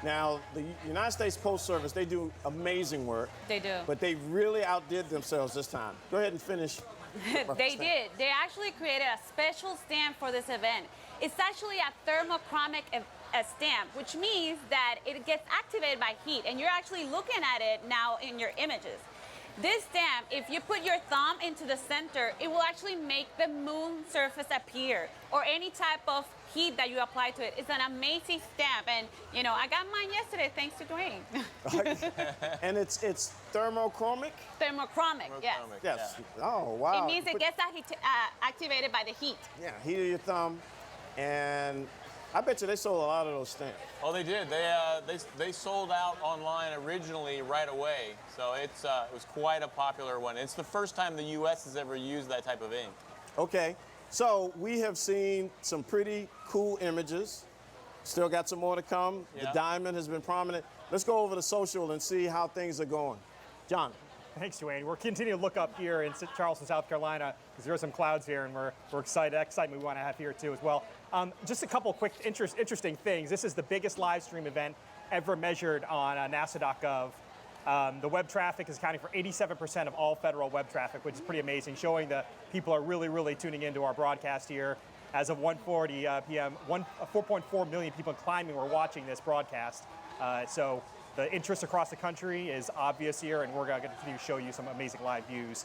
Now, the United States Postal Service, they do amazing work. They do. But they really outdid themselves this time. Go ahead and finish. They did. They actually created a special stamp for this event. It's actually a thermochromic stamp, which means that it gets activated by heat, and you're actually looking at it now in your images. This stamp, if you put your thumb into the center, it will actually make the moon surface appear, or any type of heat that you apply to it. It's an amazing stamp, and I got mine yesterday thanks to Dwayne. And it's thermochromic? Thermochromic, yes. Yes. Yeah. Oh, wow. It means it gets activated by the heat. Yeah, heat of your thumb, and I bet you they sold a lot of those stamps. Oh, they did. They sold out online originally right away, so it was quite a popular one. It's the first time the U.S. has ever used that type of ink. Okay, so we have seen some pretty cool images. Still got some more to come. Yeah. The diamond has been prominent. Let's go over to social and see how things are going. John. Thanks, Dwayne. We're continuing to look up here in Charleston, South Carolina, because there are some clouds here, and we're excited. Excitement we want to have here too as well. Just a couple quick interesting things. This is the biggest live stream event ever measured on NASA.gov. The web traffic is accounting for 87% of all federal web traffic, which is pretty amazing, showing that people are really, really tuning into our broadcast here. As of 1:40 p.m., 4.4 million people climbing were watching this broadcast. So the interest across the country is obvious here, and we're going to continue to show you some amazing live views.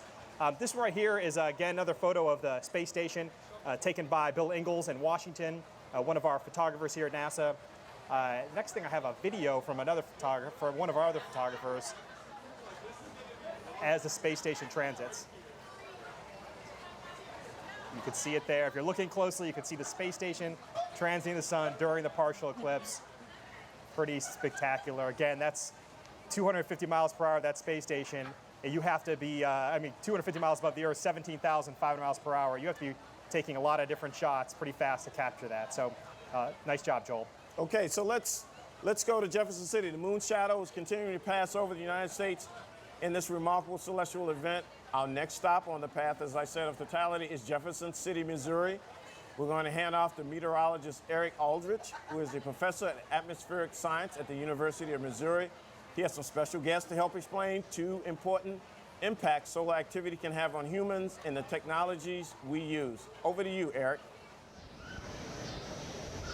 This one right here is, again, another photo of the space station taken by Bill Ingalls in Washington, one of our photographers here at NASA. Next thing, I have a video from another photographer, one of our other photographers, as the space station transits. You can see it there. If you're looking closely, you can see the space station transiting the sun during the partial eclipse. Pretty spectacular. Again, that's 250 miles per hour, that space station. And you have to be, 250 miles above the Earth, 17,500 miles per hour. You have to be taking a lot of different shots pretty fast to capture that. So nice job, Joel. Okay, so let's go to Jefferson City. The moon shadow is continuing to pass over the United States in this remarkable celestial event. Our next stop on the path, as I said, of totality is Jefferson City, Missouri. We're going to hand off to meteorologist Eric Aldrich, who is a professor in atmospheric science at the University of Missouri. He has some special guests to help explain 2 important impacts solar activity can have on humans and the technologies we use. Over to you, Eric.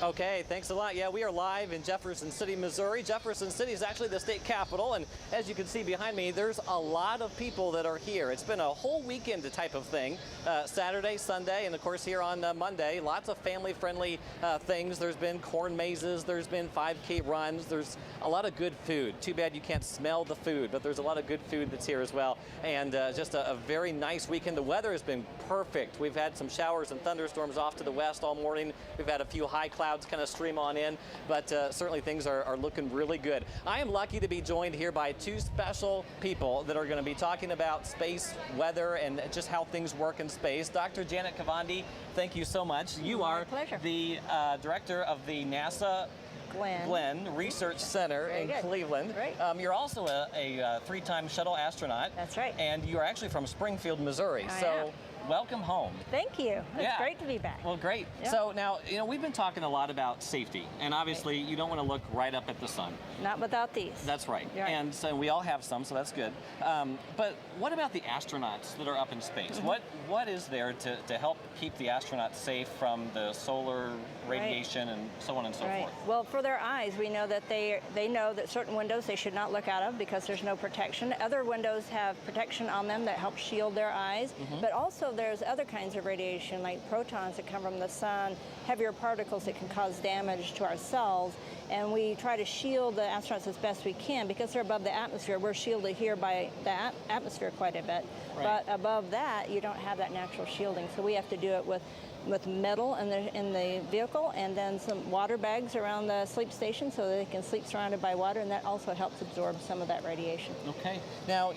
Okay, thanks a lot. Yeah, we are live in Jefferson City, Missouri. Jefferson City is actually the state capital, and as you can see behind me, there's a lot of people that are here. It's been a whole weekend type of thing, Saturday, Sunday, and of course here on Monday, lots of family-friendly things. There's been corn mazes, there's been 5K runs, there's a lot of good food. Too bad you can't smell the food, but there's a lot of good food that's here as well, and just a very nice weekend. The weather has been perfect. We've had some showers and thunderstorms off to the west all morning. We've had a few high clouds kind of stream on in, but certainly things are looking really good. I am lucky to be joined here by 2 special people that are going to be talking about space weather and just how things work in space. Dr. Janet Kavandi, thank you so much. You are the director of the NASA Glenn Research Center in Cleveland. Right. You're also a 3-time shuttle astronaut. That's right. And you are actually from Springfield, Missouri. I so. am. Welcome home. Thank you. It's great to be back. Well, great. Yep. So now, we've been talking a lot about safety, and obviously you don't want to look right up at the sun. Not without these. That's right. Right. And so we all have some, so that's good. But what about the astronauts that are up in space? Mm-hmm. What is there to help keep the astronauts safe from the solar radiation and so on and so forth? Well, for their eyes, we know that they know that certain windows they should not look out of because there's no protection. Other windows have protection on them that help shield their eyes, but also there's other kinds of radiation like protons that come from the sun, heavier particles that can cause damage to our cells, and we try to shield the astronauts as best we can because they're above the atmosphere. We're shielded here by the atmosphere quite a bit, but above that you don't have that natural shielding, so we have to do it with metal in the vehicle and then some water bags around the sleep station so that they can sleep surrounded by water, and that also helps absorb some of that radiation. Okay. Now,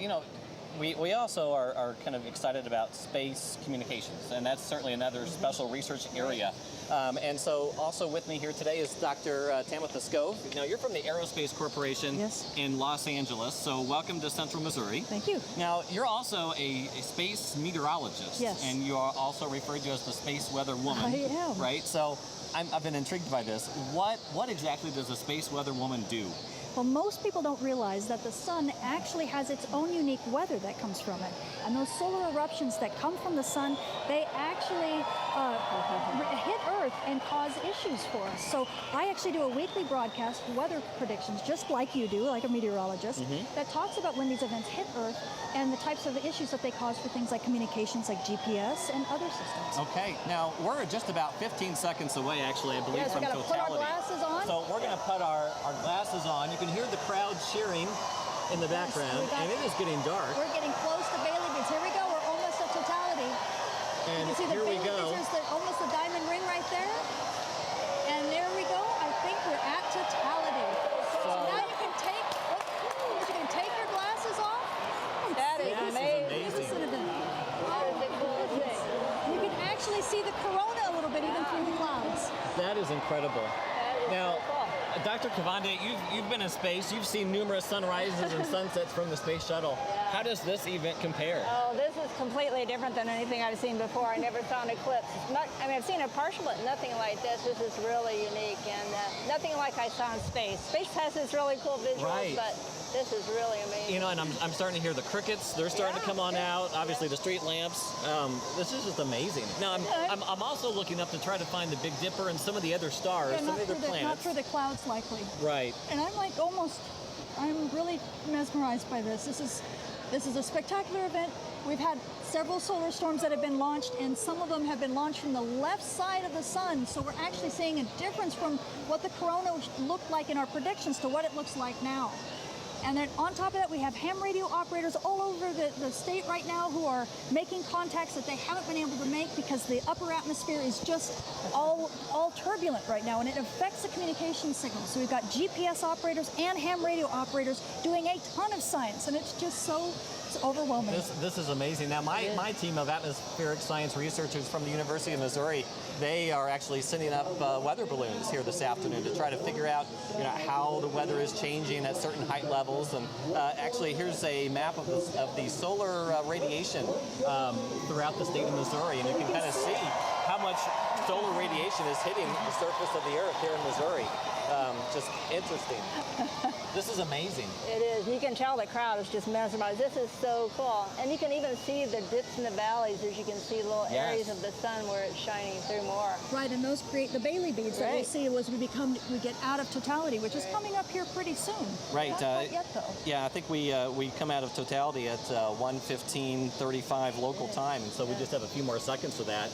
we also are kind of excited about space communications, and that's certainly another special research area. And so also with me here today is Dr. Tamitha Skov. Now, you're from the Aerospace Corporation in Los Angeles, so welcome to Central Missouri. Thank you. Now, you're also a space meteorologist, and you are also referred to as the space weather woman. I am. Right? So I've been intrigued by this. What exactly does a space weather woman do? Well, most people don't realize that the sun actually has its own unique weather that comes from it. And those solar eruptions that come from the sun, they actually hit Earth and cause issues for us. So I actually do a weekly broadcast, weather predictions, just like you do, like a meteorologist, that talks about when these events hit Earth and the types of issues that they cause for things like communications, like GPS and other systems. Okay, now we're just about 15 seconds away, actually, I believe, from totality. Put our glasses on. So we're going to put our glasses on. You can hear the crowd cheering in the background, and it is getting dark. We're getting close to Bailey Beans. Here we go. We're almost at totality. And you can see here the we Bailey go. Beans. There's almost a diamond ring right there. And there we go. I think we're at totality. So now you can take your glasses off. That is amazing. This is an event. You can actually see the corona a little bit even through the clouds. That is incredible. Now, Dr. Kavandi, you've been in space. You've seen numerous sunrises and sunsets from the space shuttle. How does this event compare? Oh, this is completely different than anything I've seen before. I never saw an eclipse. I've seen a partial, but nothing like this. This is really unique and nothing like I saw in space. Space has its really cool visuals, but this is really amazing. And I'm starting to hear the crickets. They're starting to come on out. Obviously, the street lamps. This is just amazing. Now, I'm also looking up to try to find the Big Dipper and some of the other stars, some of the other planets. Not through the clouds, likely. Right. And I'm really mesmerized by this. This is a spectacular event. We've had several solar storms that have been launched, and some of them have been launched from the left side of the sun. So we're actually seeing a difference from what the corona looked like in our predictions to what it looks like now. And then on top of that, we have ham radio operators all over the state right now who are making contacts that they haven't been able to make because the upper atmosphere is just all turbulent right now, and it affects the communication signals. So we've got GPS operators and ham radio operators doing a ton of science, and it's just so overwhelming. This is amazing. Now, my team of atmospheric science researchers from the University of Missouri, they are actually sending up weather balloons here this afternoon to try to figure out, how the weather is changing at certain height levels. And actually, here's a map of the solar radiation throughout the state of Missouri, and you can kind of see how much solar radiation is hitting the surface of the Earth here in Missouri. Just interesting. This is amazing. It is. You can tell the crowd is just mesmerized. This is so cool. And you can even see the dips in the valleys, as you can see little areas of the sun where it's shining through more. Right, and those create the Bailey beads that we'll see as we get out of totality, which is coming up here pretty soon. Right. Not quite yet, though. Yeah, I think we come out of totality at 1:15:35 local time, and so we just have a few more seconds of that.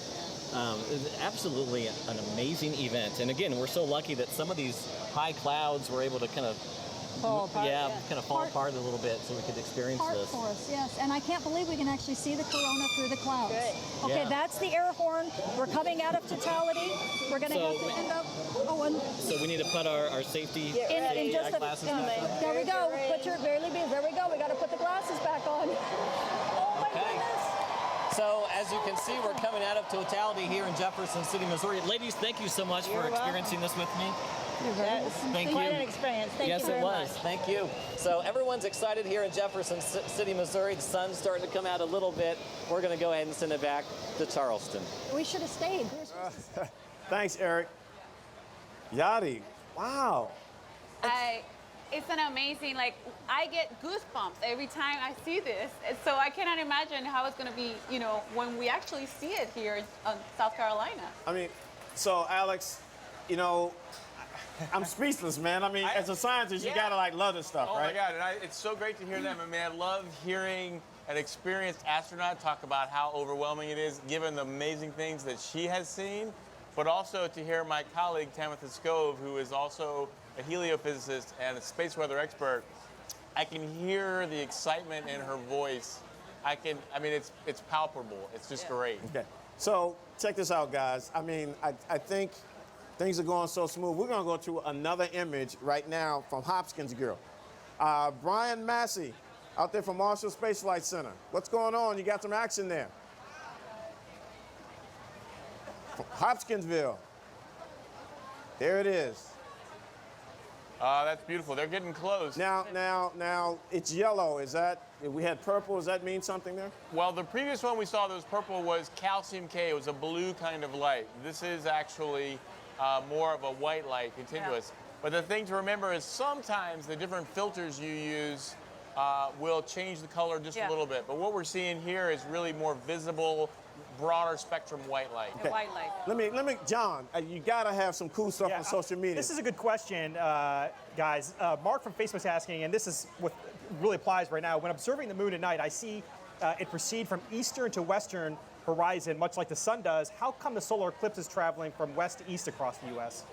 Absolutely an amazing event. And again, we're so lucky that some of these high clouds were able to kind of fall apart a little bit so we could experience this. For us, yes. And I can't believe we can actually see the corona through the clouds. Great. Okay, Yeah. that's the air horn. We're coming out of totality. We're going to have to end up... So we need to put our safety in just glasses back on. There we go. Put your Bailey beads. There we go. We got to put the glasses back on. Oh my goodness. So as you can see, we're coming out of totality here in Jefferson City, Missouri. Ladies, thank you so much for experiencing this with me. Thank you. Quite an experience. Thank yes, you very it was. much. Thank you. So everyone's excited here in Jefferson City, Missouri. The sun's starting to come out a little bit. We're going to go ahead and send it back to Charleston. We should have stayed. Thanks, Eric. Yadi, wow. It's an amazing, I get goosebumps every time I see this. And so I cannot imagine how it's going to be, when we actually see it here in South Carolina. I mean, so Alex, I'm speechless, man. I mean, as a scientist, you gotta love this stuff, right? Oh my God, and it's so great to hear them. I mean, I love hearing an experienced astronaut talk about how overwhelming it is, given the amazing things that she has seen, but also to hear my colleague, Tamitha Scove, who is also a heliophysicist and a space weather expert. I can hear the excitement in her voice. I mean, it's palpable. It's just great. Okay. So check this out, guys. I mean, I think things are going so smooth. We're going to go to another image right now from Hopkins Girl. Brian Massey, out there from Marshall Space Flight Center. What's going on? You got some action there. Hopkinsville. There it is. That's beautiful. They're getting close. Now, it's yellow. Is that, we had purple, does that mean something there? Well, the previous one we saw that was purple was calcium K. It was a blue kind of light. This is actually more of a white light, continuous. Yeah. But the thing to remember is sometimes the different filters you use will change the color just a little bit. But what we're seeing here is really more visible, broader spectrum white light. Okay. White light. Let me, John, you gotta have some cool stuff on social media. This is a good question, guys. Mark from Facebook's asking, and this is what really applies right now. When observing the moon at night, I see it proceed from eastern to western horizon, much like the sun does. How come the solar eclipse is traveling from west to east across the U.S.?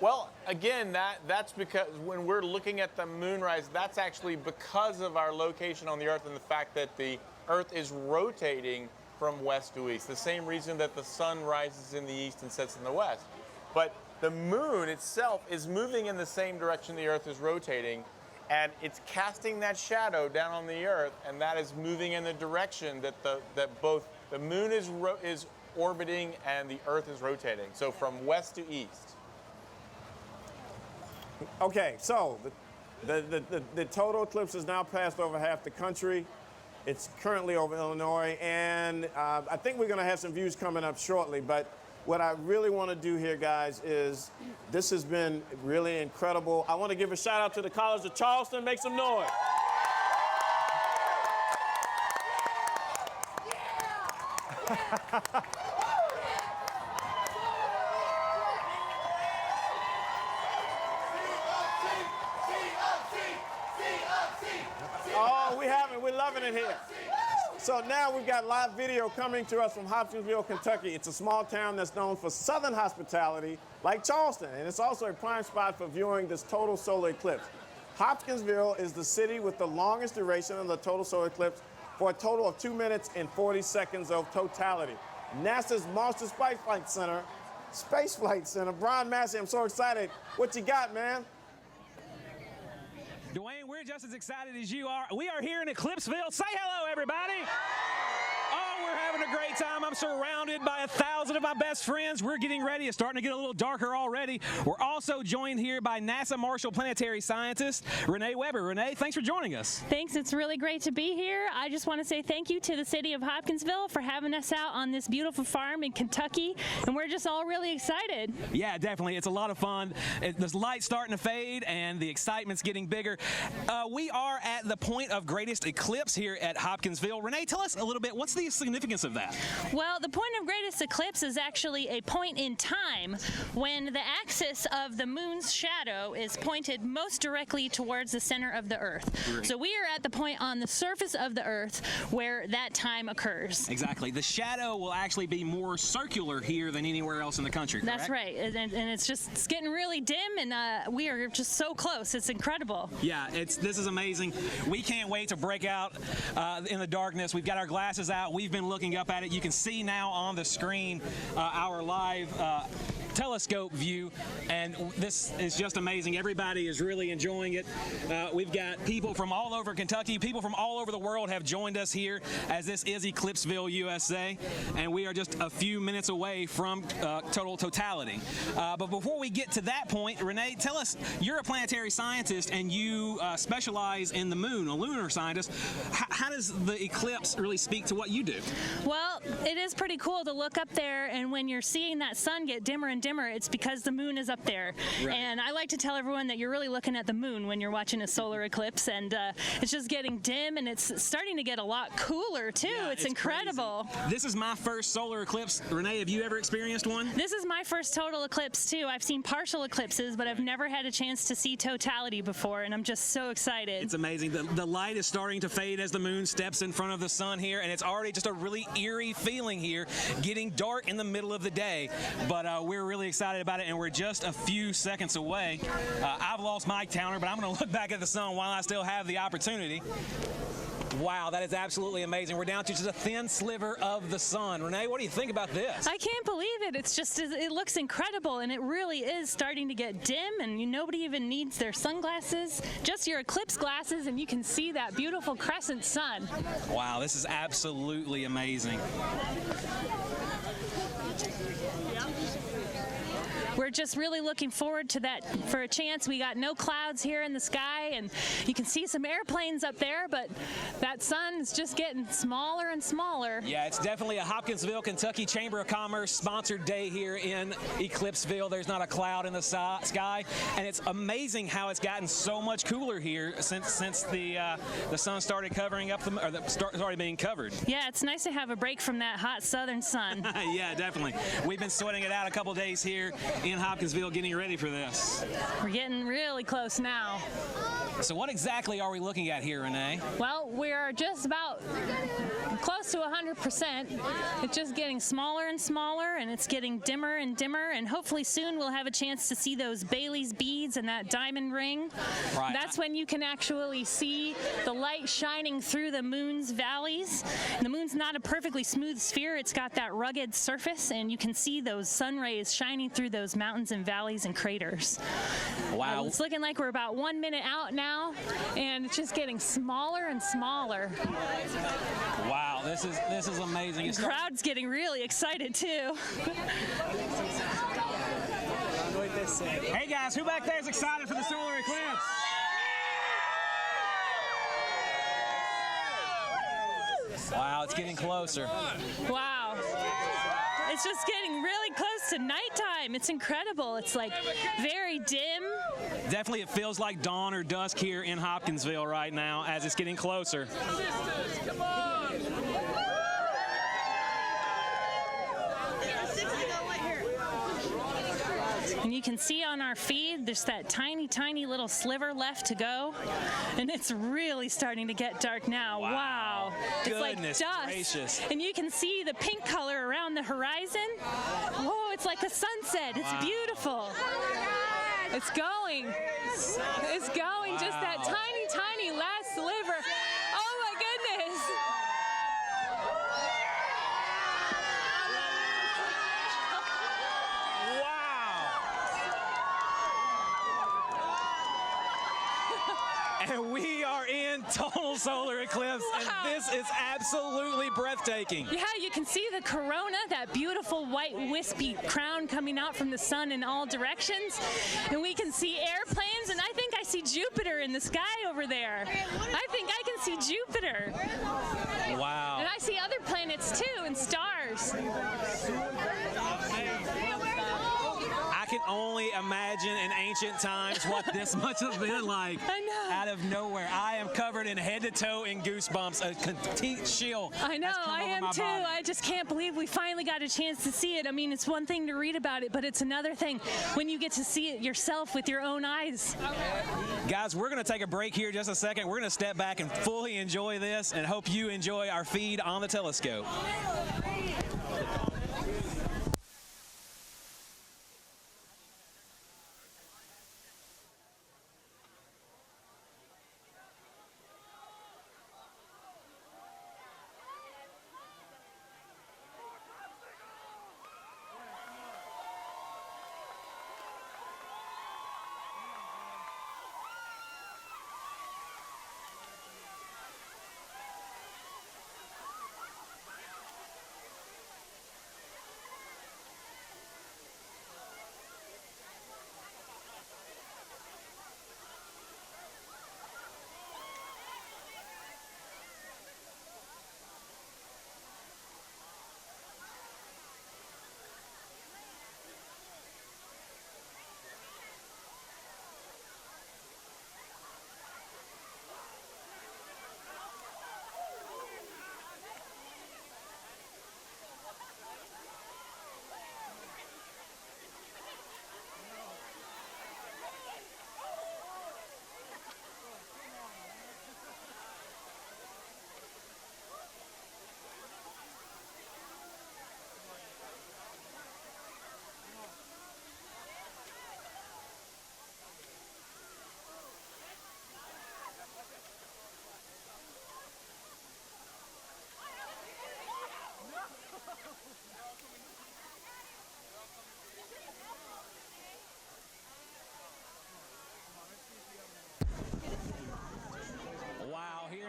Well, again, that's because when we're looking at the moonrise, that's actually because of our location on the Earth and the fact that the Earth is rotating from west to east, the same reason that the sun rises in the east and sets in the west. But the moon itself is moving in the same direction the Earth is rotating, and it's casting that shadow down on the Earth, and that is moving in the direction that both the moon is orbiting and the Earth is rotating. So from west to east. Okay, so the total eclipse has now passed over half the country. It's currently over Illinois, and I think we're going to have some views coming up shortly. But what I really want to do here, guys, is this has been really incredible. I want to give a shout out to the College of Charleston. Make some noise. Oh, we're loving it here. So now we've got live video coming to us from Hopkinsville, Kentucky. It's a small town that's known for southern hospitality, like Charleston, and it's also a prime spot for viewing this total solar eclipse. Hopkinsville is the city with the longest duration of the total solar eclipse, for a total of 2 minutes and 40 seconds of totality. NASA's Marshall Space Flight Center, Brian Massey, I'm so excited. What you got, man? Dwayne, we're just as excited as you are. We are here in Eclipseville. Say hello, everybody. Oh, we're having a great time. I'm surrounded by 1,000 of my best friends. We're getting ready. It's starting to get a little darker already. We're also joined here by NASA Marshall planetary scientist Renee Weber. Renee, thanks for joining us. Thanks. It's really great to be here. I just want to say thank you to the city of Hopkinsville for having us out on this beautiful farm in Kentucky, and we're just all really excited. Yeah, definitely. It's a lot of fun. The light's starting to fade, and the excitement's getting bigger. We are at the point of greatest eclipse here at Hopkinsville. Renee, tell us a little bit, what's the significance of that? Well, the point of greatest eclipse is actually a point in time when the axis of the moon's shadow is pointed most directly towards the center of the Earth. Great. So we are at the point on the surface of the Earth where that time occurs. Exactly. The shadow will actually be more circular here than anywhere else in the country, correct? That's right. And it's getting really dim, and we are just so close. It's incredible. Yeah, this is amazing. We can't wait to break out in the darkness. We've got our glasses out. We've been looking up at it. You can see now on the screen our live telescope view, and this is just amazing. Everybody is really enjoying it. We've got people from all over Kentucky, people from all over the world have joined us here, as this is Eclipseville, USA, and we are just a few minutes away from total totality. But before we get to that point, Renee, tell us, you're a planetary scientist and you specialize in the moon, a lunar scientist. How does the eclipse really speak to what you do? Well, it is pretty cool to look up there, and when you're seeing that sun get dimmer and dimmer, it's because the moon is up there. Right. And I like to tell everyone that you're really looking at the moon when you're watching a solar eclipse, and it's just getting dim, and it's starting to get a lot cooler too. Yeah, it's incredible. Crazy. This is my first solar eclipse. Renee, have you ever experienced one? This is my first total eclipse too. I've seen partial eclipses, but I've never had a chance to see totality before, and I'm just so excited. It's amazing. The light is starting to fade as the moon steps in front of the sun here, and it's already just a really eerie feeling here, getting dark in the middle of the day. But we're really excited about it, and we're just a few seconds away. I've lost my counter, but I'm going to look back at the sun while I still have the opportunity. Wow, that is absolutely amazing. We're down to just a thin sliver of the sun. Renee, what do you think about this? I can't believe it. It looks incredible, and it really is starting to get dim, and nobody even needs their sunglasses, just your eclipse glasses, and you can see that beautiful crescent sun. Wow, this is absolutely amazing. We're just really looking forward to that for a chance. We got no clouds here in the sky, and you can see some airplanes up there, but that sun is just getting smaller and smaller. Yeah, it's definitely a Hopkinsville, Kentucky Chamber of Commerce sponsored day here in Eclipseville. There's not a cloud in the sky, and it's amazing how it's gotten so much cooler here since the sun started covering up started being covered. Yeah, it's nice to have a break from that hot southern sun. Yeah, definitely. We've been sweating it out a couple days here in Hopkinsville getting ready for this. We're getting really close now. So what exactly are we looking at here, Renee? Well, we're just about close to 100%. It's just getting smaller and smaller, and it's getting dimmer and dimmer, and hopefully soon we'll have a chance to see those Bailey's beads and that diamond ring. Right. That's when you can actually see the light shining through the moon's valleys. And the moon's not a perfectly smooth sphere. It's got that rugged surface, and you can see those sun rays shining through those mountains and valleys and craters. Wow. It's looking like we're about 1 minute out now, and it's just getting smaller and smaller. Wow, this is amazing. The crowd's getting really excited too. Hey guys, who back there is excited for the solar eclipse? Wow, it's getting closer. Wow. It's just getting really close to nighttime. It's incredible. It's like very dim. Definitely it feels like dawn or dusk here in Hopkinsville right now as it's getting closer. Come on. And you can see on our feed, there's that tiny, tiny little sliver left to go. And it's really starting to get dark now. Wow. It's like Goodness dust. gracious. And you can see the pink color around the horizon. Whoa, it's like a sunset. It's beautiful. It's going. It's going. Just that tiny, tiny last sliver. Oh my goodness. And we are in total solar eclipse, and this is absolutely breathtaking. Yeah, you can see the corona, that beautiful white wispy crown coming out from the sun in all directions. And we can see airplanes, and I think I see Jupiter in the sky over there. I think I can see Jupiter. Wow. And I see other planets too, and stars. I can only imagine in ancient times what this must have been like. I know. Out of nowhere. I am covered in head to toe in goosebumps. A complete chill. I know, has come I over am my too. body. I just can't believe we finally got a chance to see it. I mean, it's one thing to read about it, but it's another thing when you get to see it yourself with your own eyes. Guys, we're going to take a break here just a second. We're going to step back and fully enjoy this and hope you enjoy our feed on the telescope.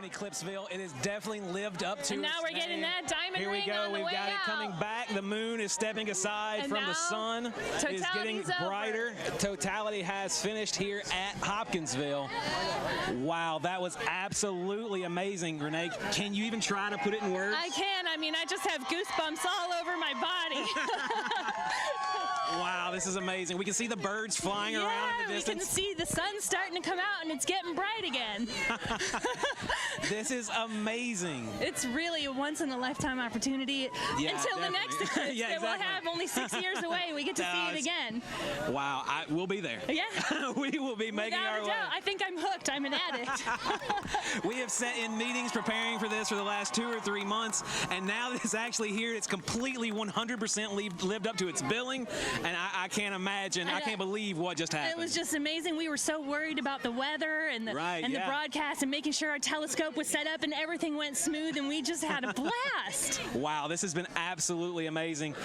in Eclipseville. It has definitely lived up to And now its we're name. getting that diamond Here we ring go. on the We've way got it out. coming back. The moon is stepping aside And from the now sun. It is getting totality's over. brighter. Totality has finished here at Hopkinsville. Wow, that was absolutely amazing, Renee. Can you even try to put it in words? I can. I mean, I just have goosebumps all over my body. Wow, this is amazing. We can see the birds flying around in the we can distance. see the sun starting to come out and it's getting bright again. This is amazing. It's really a once-in-a-lifetime opportunity Yeah, until the next definitely. eclipse Yeah, that we'll exactly. have only 6 years away. We get to see it again. Wow, we'll be there. Yeah. We will be making Without our a way. doubt. I think I'm hooked. I'm an addict. We have sat in meetings preparing for this for the last 2 or 3 months, and now that it's actually here, it's completely 100% lived up to its billing, and I can't imagine, I can't believe what just happened. It was just amazing. We were so worried about the weather and the, Right, and the yeah. broadcast and making sure our telescope was set up and everything went smooth, and we just had a blast. Wow, this has been absolutely amazing.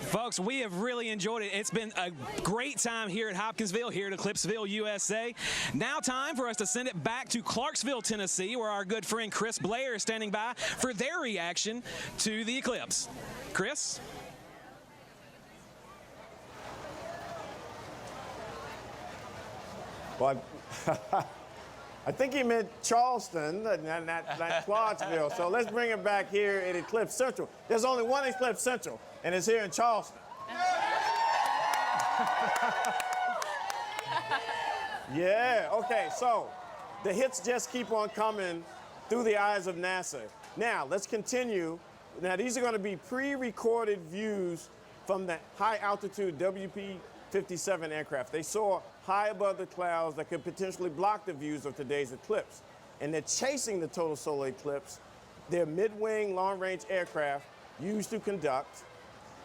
Folks, we have really enjoyed it. It's been a great time here at Hopkinsville, here at Eclipseville, USA. Now time for us to send it back to Clarksville, Tennessee, where our good friend Chris Blair is standing by for their reaction to the eclipse. Chris? Well, I think he meant Charleston, not Clarksville. So let's bring it back here at Eclipse Central. There's only one Eclipse Central, and it's here in Charleston. Yeah, okay, so the hits just keep on coming through the eyes of NASA. Now, let's continue. Now, these are going to be pre-recorded views from the high-altitude WP-57 aircraft. They soar high above the clouds that could potentially block the views of today's eclipse. and they're chasing the total solar eclipse. They're mid-wing, long-range aircraft used to conduct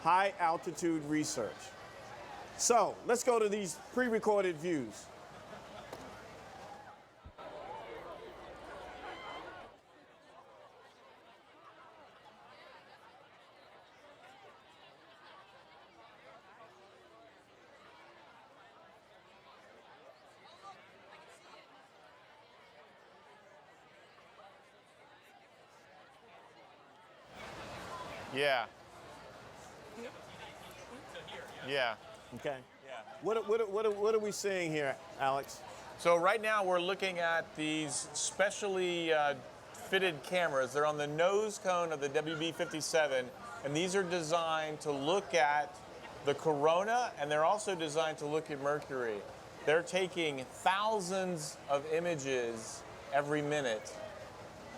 high-altitude research. So let's go to these pre-recorded views. Yeah. Yeah. Okay. Yeah. What are we seeing here, Alex? So right now we're looking at these specially fitted cameras. They're on the nose cone of the WB-57, and these are designed to look at the corona, and they're also designed to look at Mercury. They're taking thousands of images every minute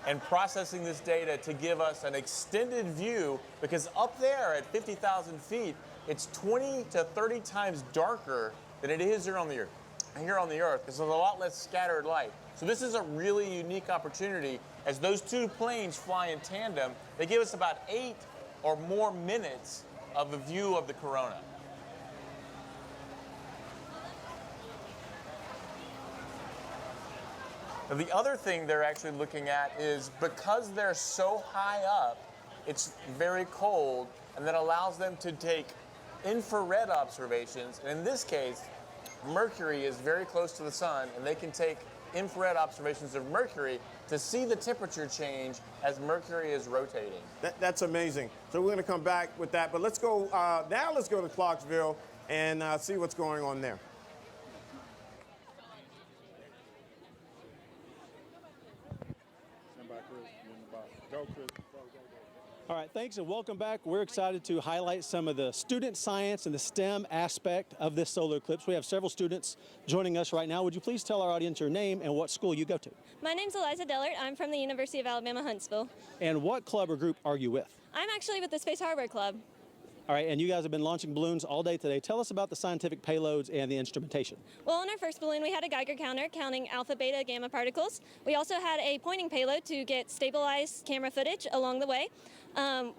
and processing this data to give us an extended view, because up there at 50,000 feet, it's 20 to 30 times darker than it is here on the Earth, because there's a lot less scattered light. So this is a really unique opportunity. As those two planes fly in tandem, they give us about 8 or more minutes of a view of the corona. Now, the other thing they're actually looking at is, because they're so high up, it's very cold, and that allows them to take infrared observations. And in this case, Mercury is very close to the sun, and they can take infrared observations of Mercury to see the temperature change as Mercury is rotating. That's amazing. So we're going to come back with that, but let's go, now let's go to Clarksville and see what's going on there. All right, thanks and welcome back. We're excited to highlight some of the student science and the STEM aspect of this solar eclipse. We have several students joining us right now. Would you please tell our audience your name and what school you go to? My name's Eliza Dellert. I'm from the University of Alabama, Huntsville. And what club or group are you with? I'm actually with the Space Hardware Club. All right, and you guys have been launching balloons all day today. Tell us about the scientific payloads and the instrumentation. Well, on our first balloon, we had a Geiger counter counting alpha, beta, gamma particles. We also had a pointing payload to get stabilized camera footage along the way.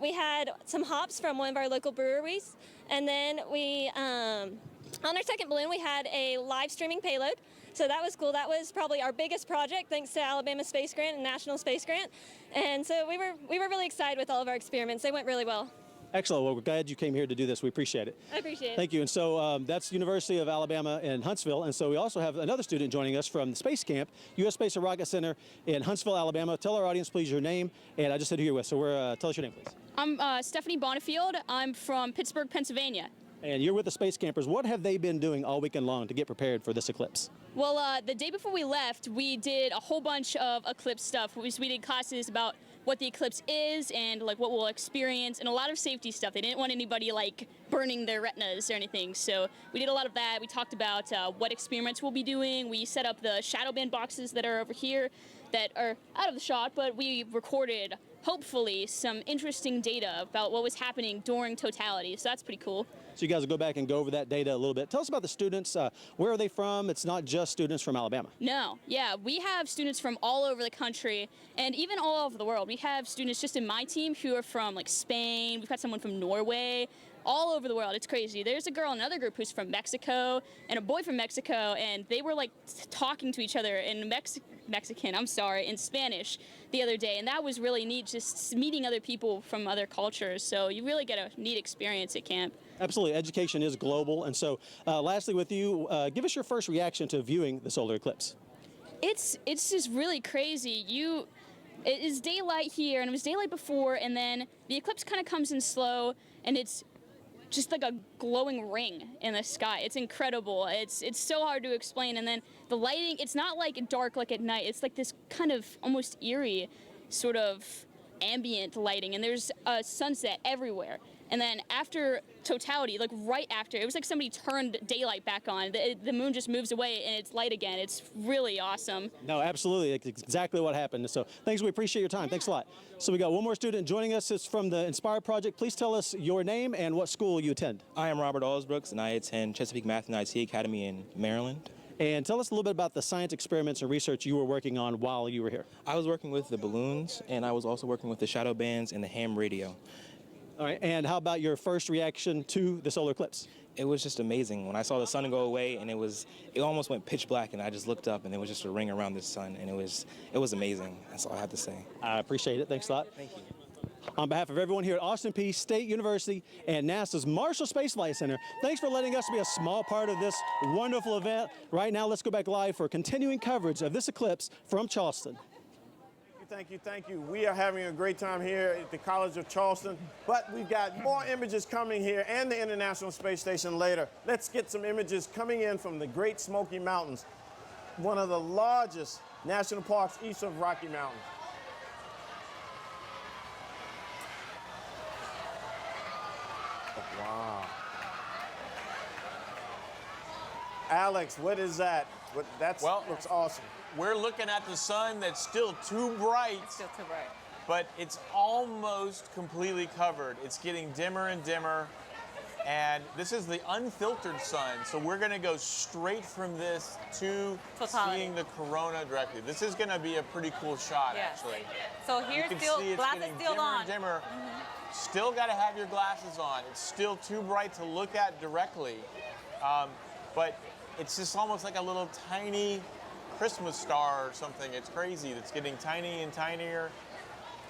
We had some hops from one of our local breweries. And then we, on our second balloon, we had a live streaming payload. So that was cool. That was probably our biggest project, thanks to Alabama Space Grant and National Space Grant. And so we were really excited with all of our experiments. They went really well. Excellent. Well, we're glad you came here to do this. We appreciate it. I appreciate it. Thank you. And so that's University of Alabama in Huntsville. And so we also have another student joining us from the Space Camp, U.S. Space and Rocket Center in Huntsville, Alabama. Tell our audience, please, your name, and I just said who you're with. So tell us your name, please. I'm Stephanie Bonifield. I'm from Pittsburgh, Pennsylvania. And you're with the Space Campers. What have they been doing all weekend long to get prepared for this eclipse? Well, the day before we left, we did a whole bunch of eclipse stuff. We did classes about what the eclipse is and like what we'll experience, and a lot of safety stuff. They didn't want anybody like burning their retinas or anything, so we did a lot of that. We talked about what experiments we'll be doing. We set up the shadow band boxes that are over here that are out of the shot, but we recorded, hopefully, some interesting data about what was happening during totality, so that's pretty cool. So you guys will go back and go over that data a little bit. Tell us about the students. Where are they from? It's not just students from Alabama. No, yeah, we have students from all over the country and even all over the world. We have students just in my team who are from like Spain. We've got someone from Norway, all over the world. It's crazy. There's a girl in another group who's from Mexico and a boy from Mexico, and they were like talking to each other in in Spanish the other day, and that was really neat, just meeting other people from other cultures. So you really get a neat experience at camp. Absolutely. Education is global. And so lastly with you, give us your first reaction to viewing the solar eclipse. It's just really crazy. It is daylight here, and it was daylight before, and then the eclipse kind of comes in slow, and it's just like a glowing ring in the sky. It's incredible. It's so hard to explain. And then the lighting, it's not like dark like at night. It's like this kind of almost eerie sort of ambient lighting, and there's a sunset everywhere. And then after totality, like right after, it was like somebody turned daylight back on. The moon just moves away and it's light again. It's really awesome. No, absolutely. It's exactly what happened. So thanks. We appreciate your time. Yeah. Thanks a lot. So we got one more student joining us. It's from the Inspire Project. Please tell us your name and what school you attend. I am Robert Osbrooks, and I attend Chesapeake Math and IT Academy in Maryland. And tell us a little bit about the science experiments and research you were working on while you were here. I was working with the balloons, and I was also working with the shadow bands and the ham radio. All right, and how about your first reaction to the solar eclipse? It was just amazing. When I saw the sun go away, and it almost went pitch black, and I just looked up, and there was just a ring around the sun, and it was amazing. That's all I have to say. I appreciate it. Thanks a lot. Thank you. On behalf of everyone here at Austin Peay State University and NASA's Marshall Space Flight Center, thanks for letting us be a small part of this wonderful event. Right now, let's go back live for continuing coverage of this eclipse from Charleston. Thank you, thank you. We are having a great time here at the College of Charleston, but we've got more images coming here and the International Space Station later. Let's get some images coming in from the Great Smoky Mountains, one of the largest national parks east of Rocky Mountain. Wow. Alex, what is that? Looks awesome. We're looking at the sun that's still too bright. It's still too bright. But it's almost completely covered. It's getting dimmer and dimmer. And this is the unfiltered sun. So we're going to go straight from this to seeing the corona directly. This is going to be a pretty cool shot, actually. So here's still, glasses still on. Dimmer. Still got to have your glasses on. It's still too bright to look at directly. But it's just almost like a little tiny Christmas star or something. It's crazy. It's getting tiny and tinier.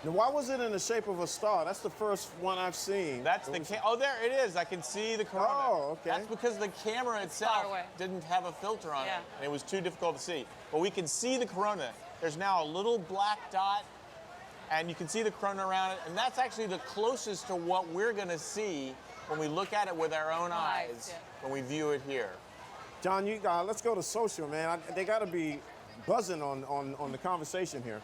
Now, why was it in the shape of a star? That's the first one I've seen. That's oh, there it is. I can see the corona. Oh, okay. That's because the camera itself didn't have a filter on it, and it was too difficult to see. But we can see the corona. There's now a little black dot, and you can see the corona around it, and that's actually the closest to what we're going to see when we look at it with our own eyes when we view it here. John, let's go to social, man. They got to be buzzing on the conversation here.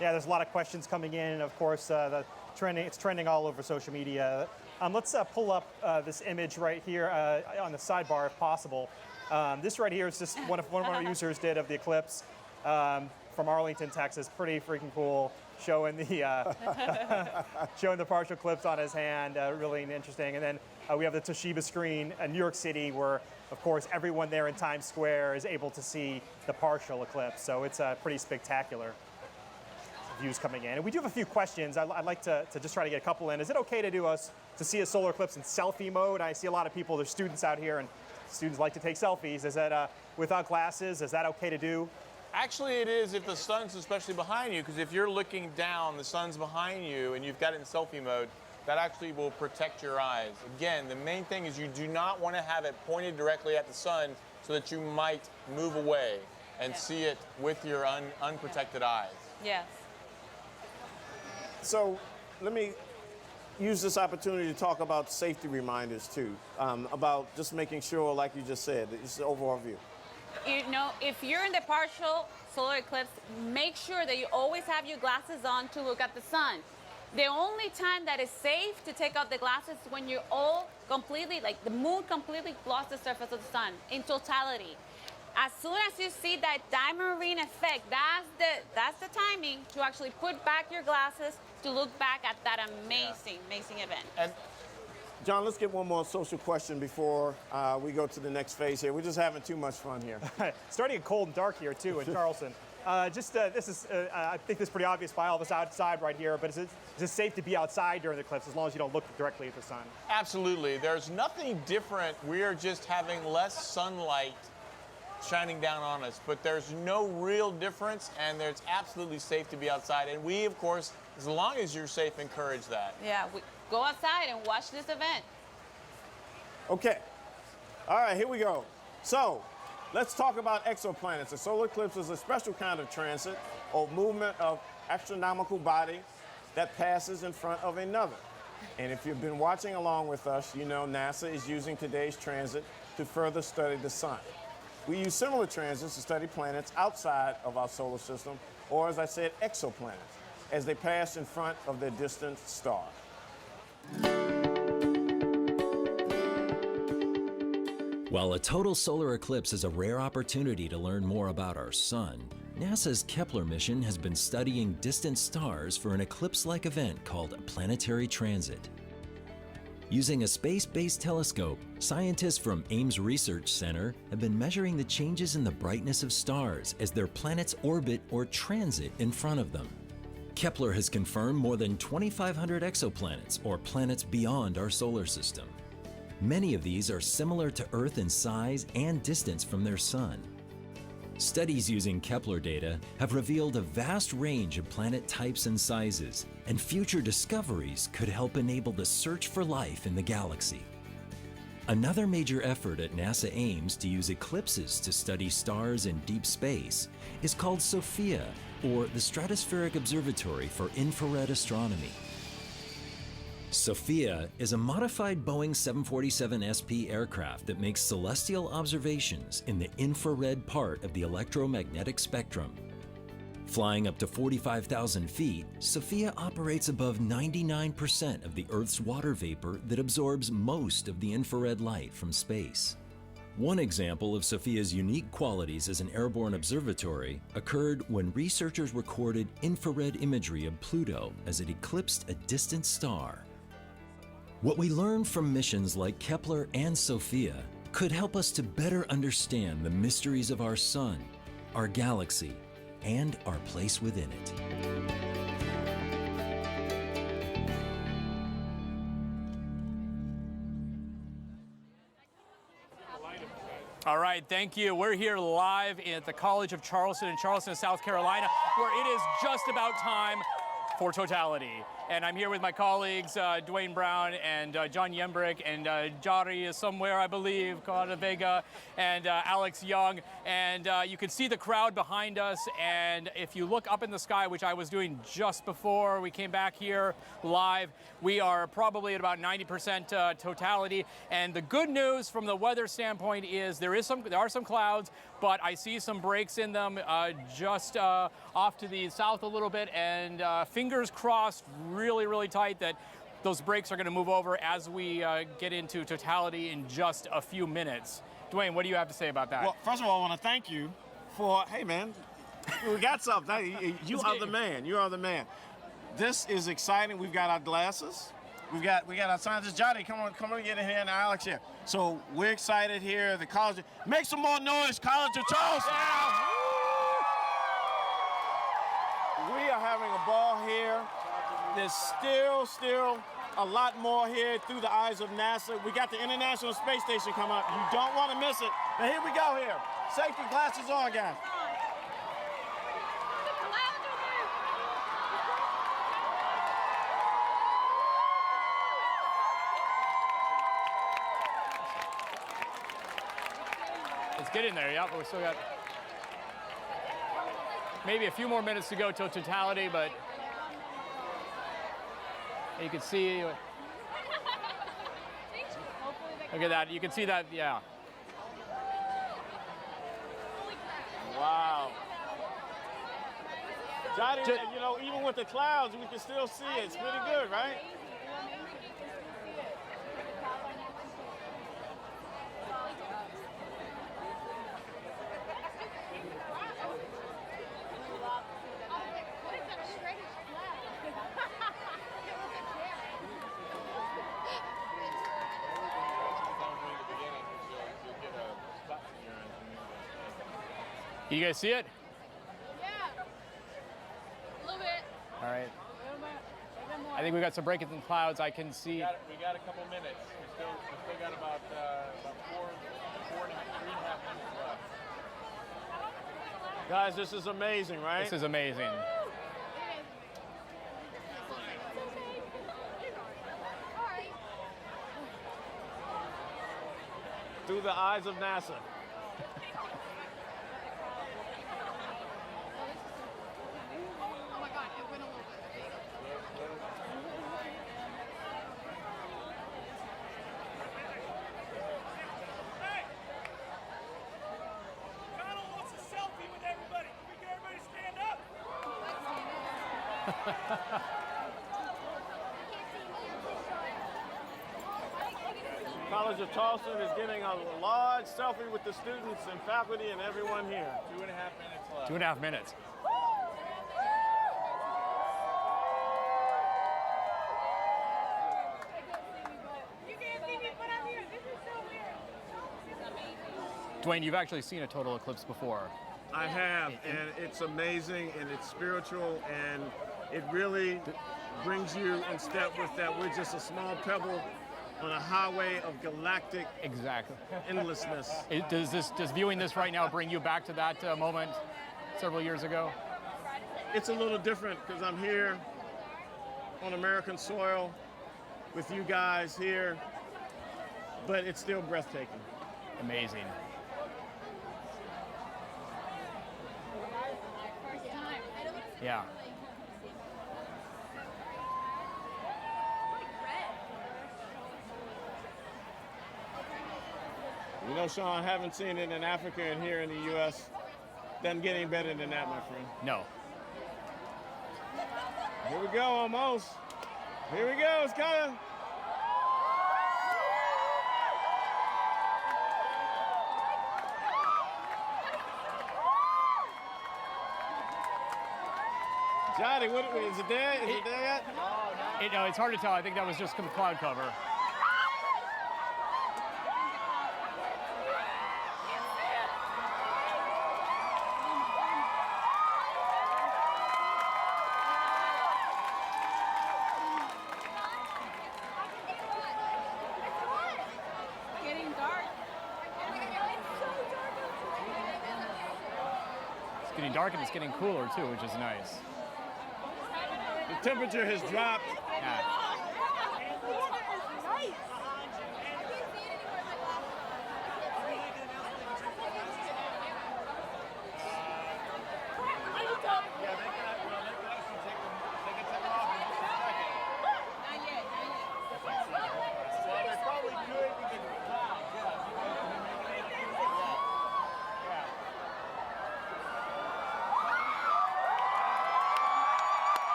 Yeah, there's a lot of questions coming in, and of course, it's trending all over social media. Let's pull up this image right here on the sidebar, if possible. This right here is just one of our users did of the eclipse from Arlington, Texas. Pretty freaking cool, showing the showing the partial eclipse on his hand. Really interesting. And then we have the Toshiba screen in New York City, where, of course, everyone there in Times Square is able to see the partial eclipse. So it's pretty spectacular views coming in. And we do have a few questions. I'd like to just try to get a couple in. Is it okay to see a solar eclipse in selfie mode? I see a lot of people, there's students out here, and students like to take selfies. Is that without glasses? Is that okay to do? Actually, it is if the sun's especially behind you, because if you're looking down, the sun's behind you, and you've got it in selfie mode, that actually will protect your eyes. Again, the main thing is you do not want to have it pointed directly at the sun so that you might move away and see it with your unprotected eyes. Yes. So let me use this opportunity to talk about safety reminders too, about just making sure, like you just said, it's the overall view. You know, if you're in the partial solar eclipse, make sure that you always have your glasses on to look at the sun. The only time that is safe to take off the glasses is when you're all completely, like the moon completely blocks the surface of the sun in totality. As soon as you see that diamond ring effect, that's the timing to actually put back your glasses to look back at that amazing event. And John, let's get one more social question before we go to the next phase here. We're just having too much fun here. Starting to get cold and dark here too in Charleston. This is, I think this is pretty obvious by all of us outside right here, but is it safe to be outside during the eclipse as long as you don't look directly at the sun? Absolutely. There's nothing different. We are just having less sunlight shining down on us, but there's no real difference, and it's absolutely safe to be outside. And we, of course, as long as you're safe, encourage that. Yeah, go outside and watch this event. Okay. All right, here we go. So, let's talk about exoplanets. A solar eclipse is a special kind of transit or movement of astronomical body that passes in front of another. And if you've been watching along with us, you know NASA is using today's transit to further study the sun. We use similar transits to study planets outside of our solar system, or as I said, exoplanets, as they pass in front of their distant star. While a total solar eclipse is a rare opportunity to learn more about our sun, NASA's Kepler mission has been studying distant stars for an eclipse-like event called a planetary transit. Using a space-based telescope, scientists from Ames Research Center have been measuring the changes in the brightness of stars as their planets orbit or transit in front of them. Kepler has confirmed more than 2,500 exoplanets, or planets beyond our solar system. Many of these are similar to Earth in size and distance from their sun. Studies using Kepler data have revealed a vast range of planet types and sizes, and future discoveries could help enable the search for life in the galaxy. Another major effort at NASA Ames to use eclipses to study stars in deep space is called SOFIA, or the Stratospheric Observatory for Infrared Astronomy. SOFIA is a modified Boeing 747 SP aircraft that makes celestial observations in the infrared part of the electromagnetic spectrum. Flying up to 45,000 feet, SOFIA operates above 99% of the Earth's water vapor that absorbs most of the infrared light from space. One example of SOFIA's unique qualities as an airborne observatory occurred when researchers recorded infrared imagery of Pluto as it eclipsed a distant star. What we learn from missions like Kepler and SOFIA could help us to better understand the mysteries of our sun, our galaxy, and our place within it. All right, thank you. We're here live at the College of Charleston in Charleston, South Carolina, where it is just about time for totality. And I'm here with my colleagues, Dwayne Brown and John Yembrick, and Jari is somewhere, I believe, Carla Vega, and Alex Young. And you can see the crowd behind us. And if you look up in the sky, which I was doing just before we came back here live, we are probably at about 90% totality. And the good news from the weather standpoint is there are some clouds, but I see some breaks in them just off to the south a little bit, and fingers crossed really tight that those breaks are going to move over as we get into totality in just a few minutes. Dwayne, what do you have to say about that? Well, first of all, I want to thank you for, hey man, we got something. You are the man. You are the man. This is exciting. We've got our glasses. We got our scientists. Johnny, come on get in here, and Alex here. So we're excited here. The college. Make some more noise, College of Charleston. Yeah. We are having a ball here. There's still a lot more here through the eyes of NASA. We got the International Space Station coming up. You don't want to miss it. Now here we go here. Safety glasses on, guys. Let's get in there, yeah, but we still got maybe a few more minutes to go till totality, but you can see, look at that, you can see that, yeah. Wow. Johnny, you know, even with the clouds, we can still see it. It's pretty good, right? Can you guys see it? Yeah. A little bit. All right. I think we got some break in the clouds. I can see. We got a couple minutes. We still got about 3.5 minutes left. Guys, this is amazing, right? This is amazing. Through the eyes of NASA. College of Charleston is getting a large selfie with the students and faculty and everyone here. 2.5 minutes left. 2.5 minutes. Dwayne, you've actually seen a total eclipse before. I have, and it's amazing, and it's spiritual, and it really brings you in step with that. We're just a small pebble on a highway of galactic endlessness. Does viewing this right now bring you back to that moment several years ago? It's a little different because I'm here on American soil with you guys here, but it's still breathtaking. Amazing. Yeah. You know, Sean, haven't seen it in Africa and here in the U.S. Doesn't get any better than that, my friend. No. Here we go, almost. Here we go, it's coming. Johnny, what is it there? Is it there yet? No, it's hard to tell. I think that was just cloud cover. Getting dark. It's getting dark and it's getting cooler too, which is nice. The temperature has dropped. Yeah.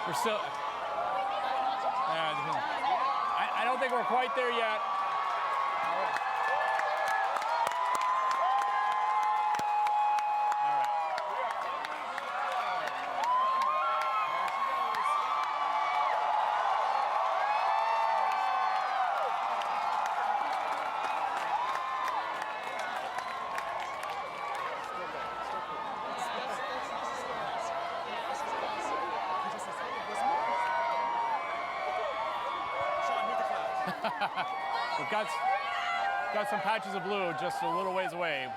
We're still. I don't think we're quite there yet. We've got some patches of blue just a little ways away.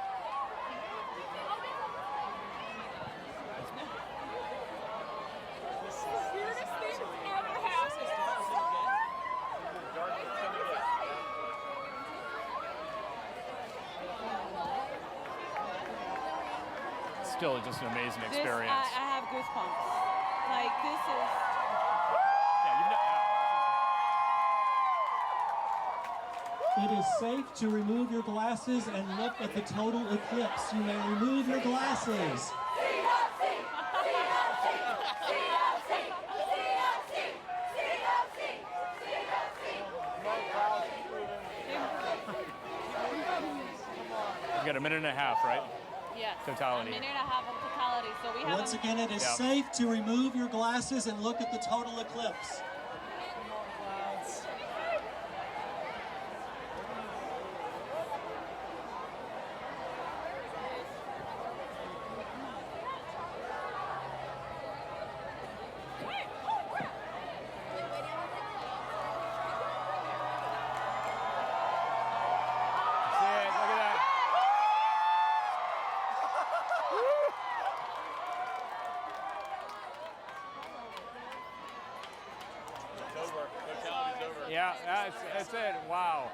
Still just an amazing experience. I have goosebumps. Like, this is... It is safe to remove your glasses and look at the total eclipse. You may remove your glasses. We've got a minute and a half, right? Yes. Totality. A minute and a half of totality. So we have. Once again, it is safe to remove your glasses and look at the total eclipse. Yeah, that's it. Wow.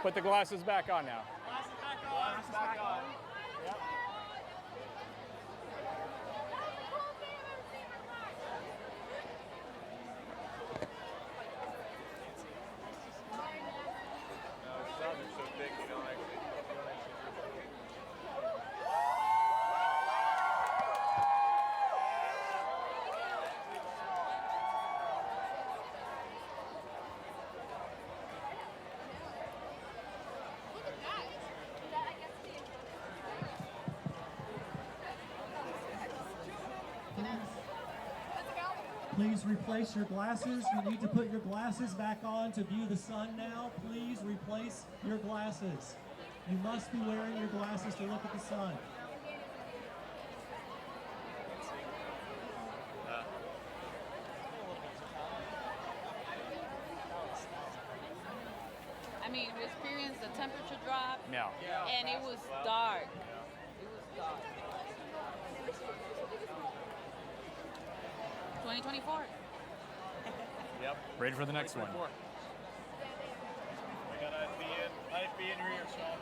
Put the glasses back on now. Glasses back on. Yep. Please replace your glasses. You need to put your glasses back on to view the sun now. Please replace your glasses. You must be wearing your glasses to look at the sun. I mean, we experienced the temperature drop, Yeah. and it was dark. It was dark. 2024. Yep. Ready for the next one. I'd be in your ear, Sean.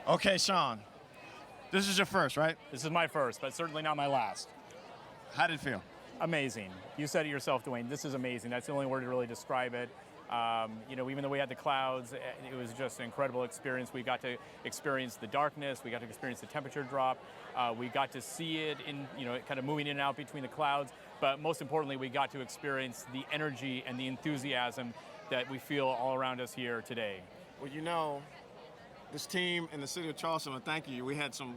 Okay, Sean, this is your first, right? This is my first, but certainly not my last. How did it feel? Amazing. You said it yourself, Dwayne. This is amazing. That's the only word to really describe it. You know, even though we had the clouds, it was just an incredible experience. We got to experience the darkness. We got to experience the temperature drop. We got to see it in, you know, kind of moving in and out between the clouds. But most importantly, we got to experience the energy and the enthusiasm that we feel all around us here today. Well, you know, this team in the city of Charleston, well, thank you. We had some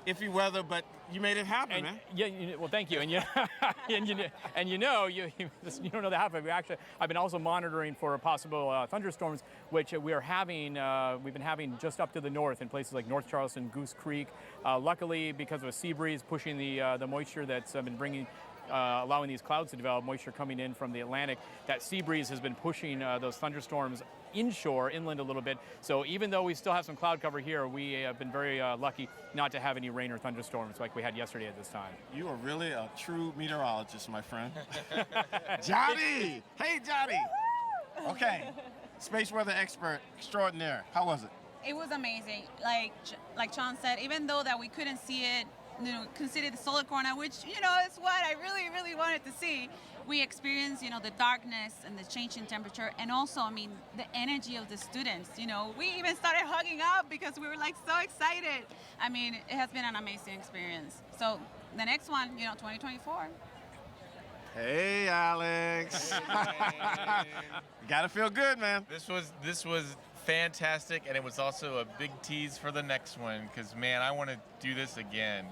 iffy weather, but you made it happen, man. Yeah, well, thank you. And you, you don't know the half of it. I've been also monitoring for possible thunderstorms, which we've been having just up to the north in places like North Charleston, Goose Creek. Luckily, because of a sea breeze pushing the moisture that's been bringing, allowing these clouds to develop, moisture coming in from the Atlantic, that sea breeze has been pushing those thunderstorms inland a little bit. So even though we still have some cloud cover here, we have been very lucky not to have any rain or thunderstorms like we had yesterday at this time. You are really a true meteorologist, my friend. Johnny! Hey, Johnny! Okay, space weather expert extraordinaire. How was it? It was amazing. Like Sean said, even though that we couldn't see it, you know, consider the solar corona, which, you know, is what I really, really wanted to see. We experienced, you know, the darkness and the change in temperature, and also, I mean, the energy of the students. You know, we even started hugging up because we were like so excited. I mean, it has been an amazing experience. So the next one, you know, 2024. Hey, Alex. You gotta feel good, man. This was fantastic, and it was also a big tease for the next one, because man, I want to do this again.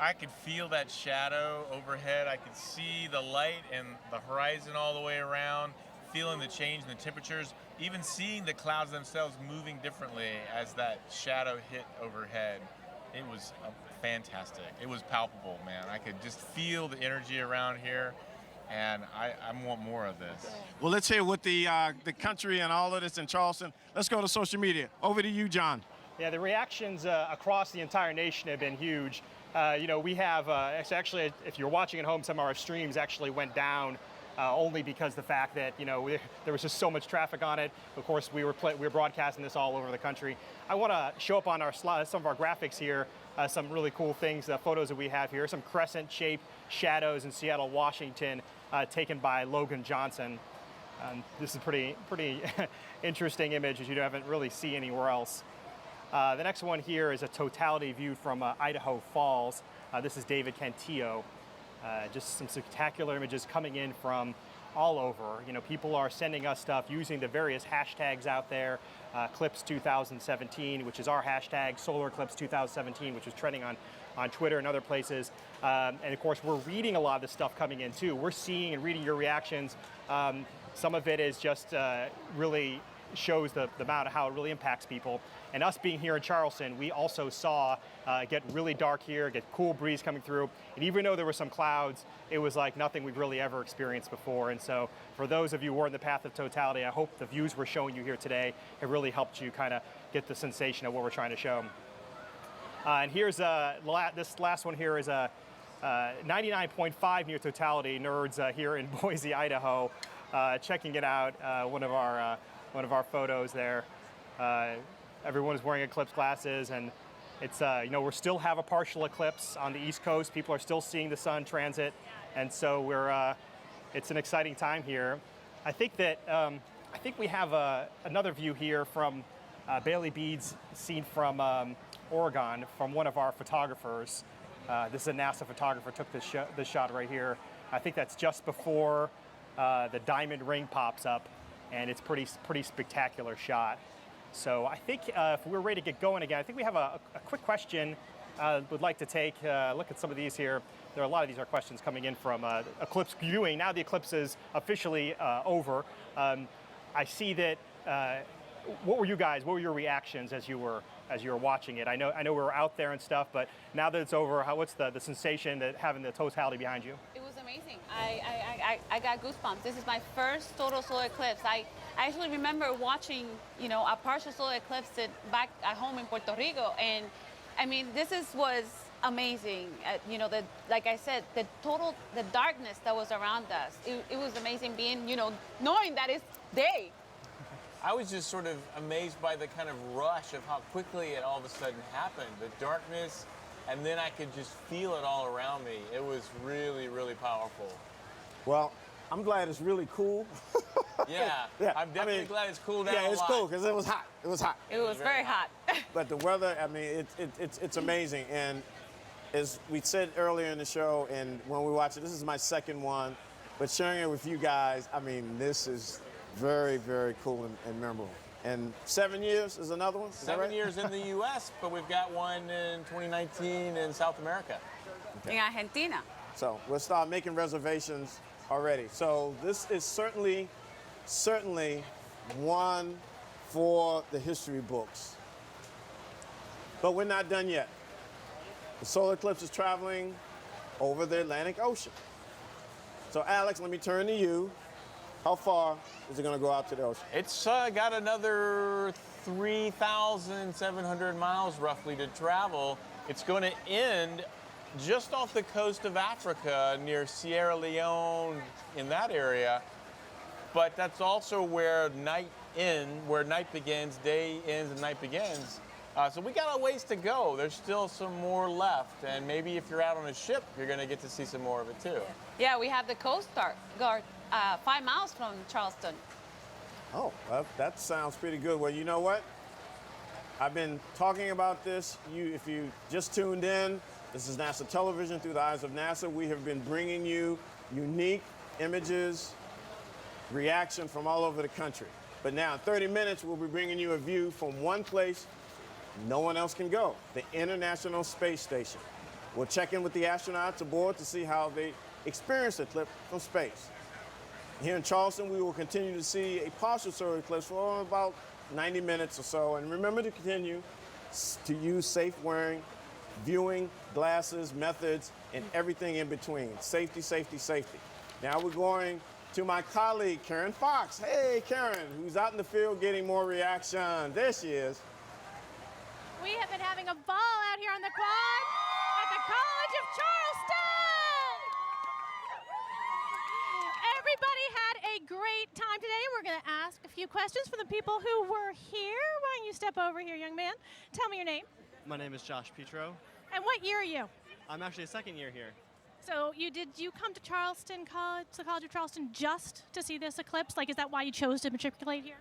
I could feel that shadow overhead. I could see the light and the horizon all the way around, feeling the change in the temperatures, even seeing the clouds themselves moving differently as that shadow hit overhead. It was fantastic. It was palpable, man. I could just feel the energy around here, and I want more of this. Well, let's hear what the country and all of this in Charleston. Let's go to social media. Over to you, John. Yeah, the reactions across the entire nation have been huge. You know, we have, actually, if you're watching at home, some of our streams actually went down only because the fact that, you know, there was just so much traffic on it. Of course, we were broadcasting this all over the country. I want to show up on our some of our graphics here, some really cool things, photos that we have here, some crescent-shaped shadows in Seattle, Washington, taken by Logan Johnson. This is a pretty interesting image, as you haven't really seen anywhere else. The next one here is a totality view from Idaho Falls. This is David Cantillo. Just some spectacular images coming in from all over. You know, people are sending us stuff using the various hashtags out there. Eclipse 2017, which is our hashtag, Solar Eclipse 2017, which is trending on Twitter and other places. And of course, we're reading a lot of this stuff coming in too. We're seeing and reading your reactions. Some of it is just really shows the amount of how it really impacts people. And us being here in Charleston, we also saw it get really dark here, get cool breeze coming through. And even though there were some clouds, it was like nothing we've really ever experienced before. And so for those of you who are in the path of totality, I hope the views we're showing you here today have really helped you kind of get the sensation of what we're trying to show. And here's this last one here is a 99.5 near totality nerds here in Boise, Idaho, checking it out. One of our photos there. Everyone is wearing eclipse glasses, and it's you know, we still have a partial eclipse on the East Coast. People are still seeing the sun transit, and so we're it's an exciting time here. I think we have another view here from Bailey Bede's seen from Oregon from one of our photographers. This is a NASA photographer, took this shot right here. I think that's just before the diamond ring pops up, and it's pretty spectacular shot. So I think if we're ready to get going again, I think we have a quick question would like to take a look at some of these here. There are a lot of these are questions coming in from eclipse viewing. Now the eclipse is officially over. I see that. What were your reactions as you were watching it? I know we were out there and stuff, but now that it's over, what's the sensation that having the totality behind you? It was amazing. I got goosebumps. This is my first total solar eclipse. I actually remember watching, you know, a partial solar eclipse back at home in Puerto Rico, and I mean, was amazing. You know, like I said, the darkness that was around us. It was amazing being, you know, knowing that it's day. I was just sort of amazed by the kind of rush of how quickly it all of a sudden happened. The darkness, and then I could just feel it all around me. It was really, really powerful. Well, I'm glad it's really cool. Yeah, I'm definitely glad it's cooled down. Yeah, it's cool because it was hot. It was hot. It was very hot. But the weather, I mean, it's amazing. And as we said earlier in the show, and when we watch it, this is my second one, but sharing it with you guys, I mean, this is very, very cool and memorable. And 7 years is another one? Is that right? 7 years in the U.S., but we've got one in 2019 in South America. In Argentina. So we'll start making reservations already. So this is certainly one for the history books. But we're not done yet. The solar eclipse is traveling over the Atlantic Ocean. So Alex, let me turn to you. How far is it going to go out to the ocean? It's got another 3,700 miles roughly to travel. It's going to end just off the coast of Africa near Sierra Leone, in that area. But that's also where night begins, day ends and night begins. So we got a ways to go. There's still some more left. And maybe if you're out on a ship, you're going to get to see some more of it too. Yeah, we have the Coast Guard 5 miles from Charleston. Oh, well, that sounds pretty good. Well, you know what? I've been talking about this. If you just tuned in, this is NASA Television through the eyes of NASA. We have been bringing you unique images, reaction from all over the country. But now in 30 minutes, we'll be bringing you a view from one place no one else can go, the International Space Station. We'll check in with the astronauts aboard to see how they experience the eclipse from space. Here in Charleston, we will continue to see a partial solar eclipse for about 90 minutes or so. And remember to continue to use safe wearing, viewing, glasses, methods, and everything in between. Safety, safety, safety. Now we're going to my colleague, Karen Fox. Hey, Karen, who's out in the field getting more reaction. There she is. We have been having a ball out here on the quad at the College of Charleston. Everybody had a great time today. We're going to ask a few questions from the people who were here. Why don't you step over here, young man? Tell me your name. My name is Josh Petro. And what year are you? I'm actually a second year here. So did you come to Charleston College, the College of Charleston, just to see this eclipse? Like, is that why you chose to matriculate here?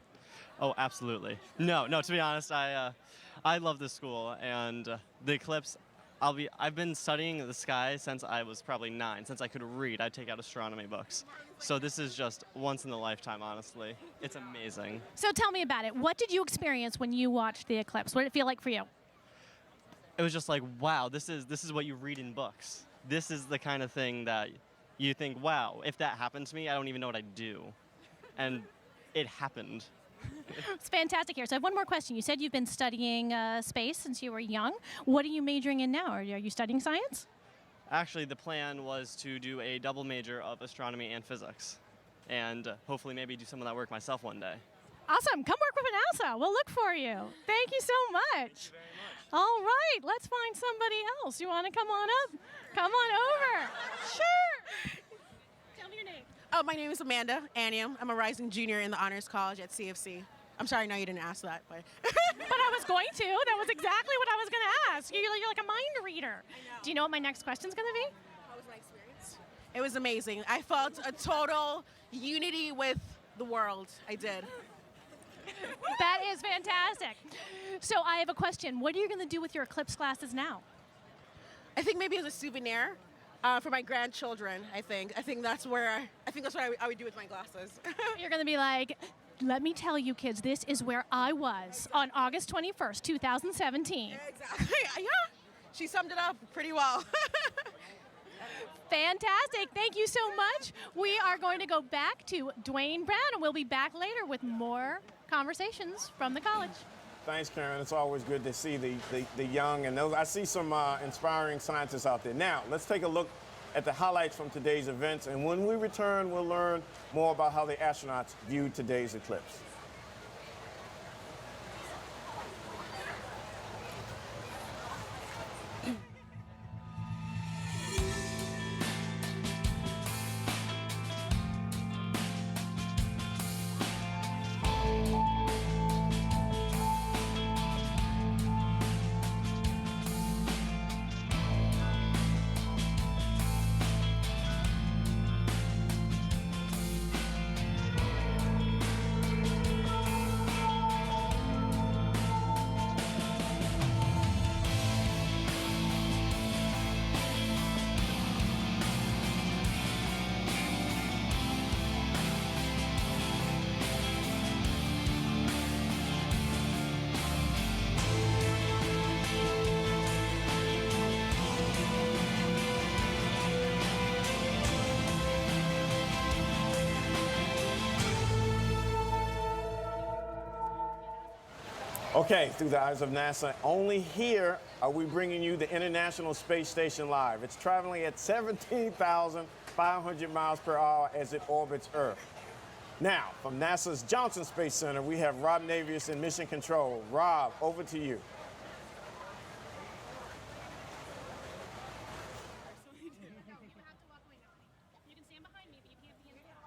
Oh, absolutely. No, to be honest, I love this school, and the eclipse, I've been studying the sky since I was probably 9. Since I could read, I'd take out astronomy books. So this is just once in a lifetime, honestly. It's amazing. So tell me about it. What did you experience when you watched the eclipse? What did it feel like for you? It was just like, wow, this is what you read in books. This is the kind of thing that you think, wow, if that happened to me, I don't even know what I'd do. And it happened. It's fantastic here. So I have one more question. You said you've been studying space since you were young. What are you majoring in now? Are you studying science? Actually, the plan was to do a double major of astronomy and physics, and hopefully maybe do some of that work myself one day. Awesome. Come work with NASA. We'll look for you. Thank you so much. Thank you very much. All right. Let's find somebody else. You want to come on up? Come on over. Sure. Tell me your name. Oh, my name is Amanda Anium. I'm a rising junior in the Honors College at CFC. I'm sorry, no, you didn't ask that, but. But I was going to. That was exactly what I was going to ask. You're like a mind reader. Do you know what my next question's going to be? How was my experience? It was amazing. I felt a total unity with the world. I did. That is fantastic. So I have a question. What are you going to do with your eclipse glasses now? I think maybe as a souvenir for my grandchildren. I think that's what I would do with my glasses. You're going to be like, let me tell you, kids, this is where I was on August 21st, 2017. Yeah, exactly. Yeah, she summed it up pretty well. Fantastic. Thank you so much. We are going to go back to Dwayne Brown, and we'll be back later with more conversations from the college. Thanks, Karen. It's always good to see the young and those. I see some inspiring scientists out there. Now, let's take a look at the highlights from today's events, and when we return, we'll learn more about how the astronauts viewed today's eclipse. Okay, through the eyes of NASA, only here are we bringing you the International Space Station live. It's traveling at 17,500 miles per hour as it orbits Earth. Now, from NASA's Johnson Space Center, we have Rob Navius in Mission Control. Rob, over to you.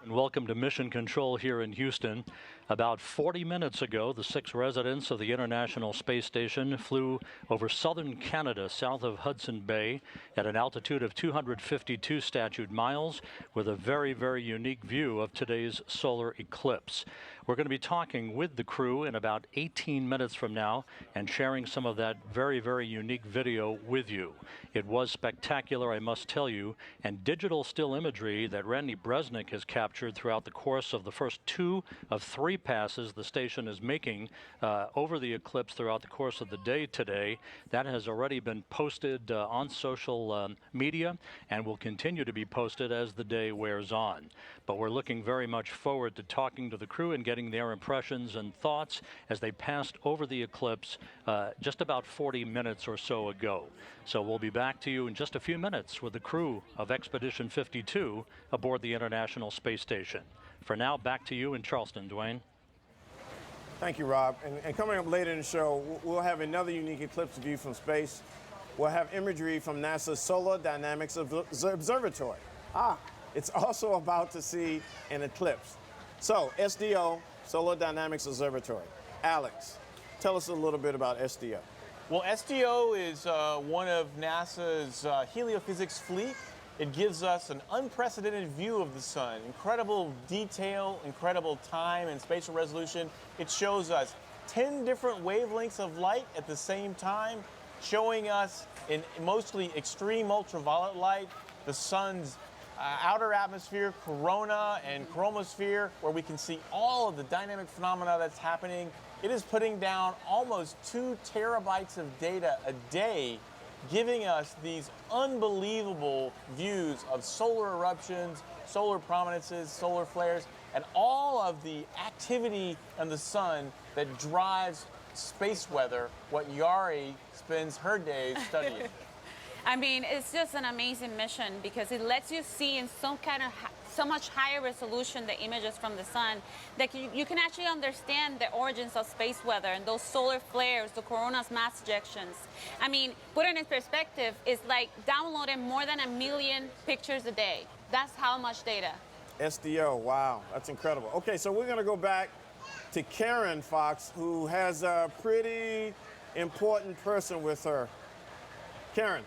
And welcome to Mission Control here in Houston. About 40 minutes ago, the 6 residents of the International Space Station flew over southern Canada, south of Hudson Bay, at an altitude of 252 statute miles, with a very, very unique view of today's solar eclipse. We're going to be talking with the crew in about 18 minutes from now and sharing some of that very, very unique video with you. It was spectacular, I must tell you, and digital still imagery that Randy Bresnik has captured throughout the course of the first 2 of 3 passes the station is making over the eclipse throughout the course of the day today. That has already been posted on social media and will continue to be posted as the day wears on. But we're looking very much forward to talking to the crew and getting their impressions and thoughts as they passed over the eclipse just about 40 minutes or so ago. So we'll be back to you in just a few minutes with the crew of Expedition 52 aboard the International Space Station. For now, back to you in Charleston, Dwayne. Thank you, Rob. And coming up later in the show, we'll have another unique eclipse view from space. We'll have imagery from NASA's Solar Dynamics Observatory. It's also about to see an eclipse. So, SDO, Solar Dynamics Observatory. Alex, tell us a little bit about SDO. Well, SDO is one of NASA's heliophysics fleet. It gives us an unprecedented view of the sun. Incredible detail, incredible time and spatial resolution. It shows us 10 different wavelengths of light at the same time, showing us in mostly extreme ultraviolet light the sun's outer atmosphere, corona and chromosphere, where we can see all of the dynamic phenomena that's happening. It is putting down almost 2 terabytes of data a day, giving us these unbelievable views of solar eruptions, solar prominences, solar flares, and all of the activity in the sun that drives space weather, what Yari spends her days studying. I mean, it's just an amazing mission because it lets you see in so much higher resolution the images from the sun that you can actually understand the origins of space weather and those solar flares, the corona's mass ejections. I mean, put it in perspective, it's like downloading more than 1 million pictures a day. That's how much data. SDO, wow, that's incredible. Okay, so we're going to go back to Karen Fox, who has a pretty important person with her. Karen.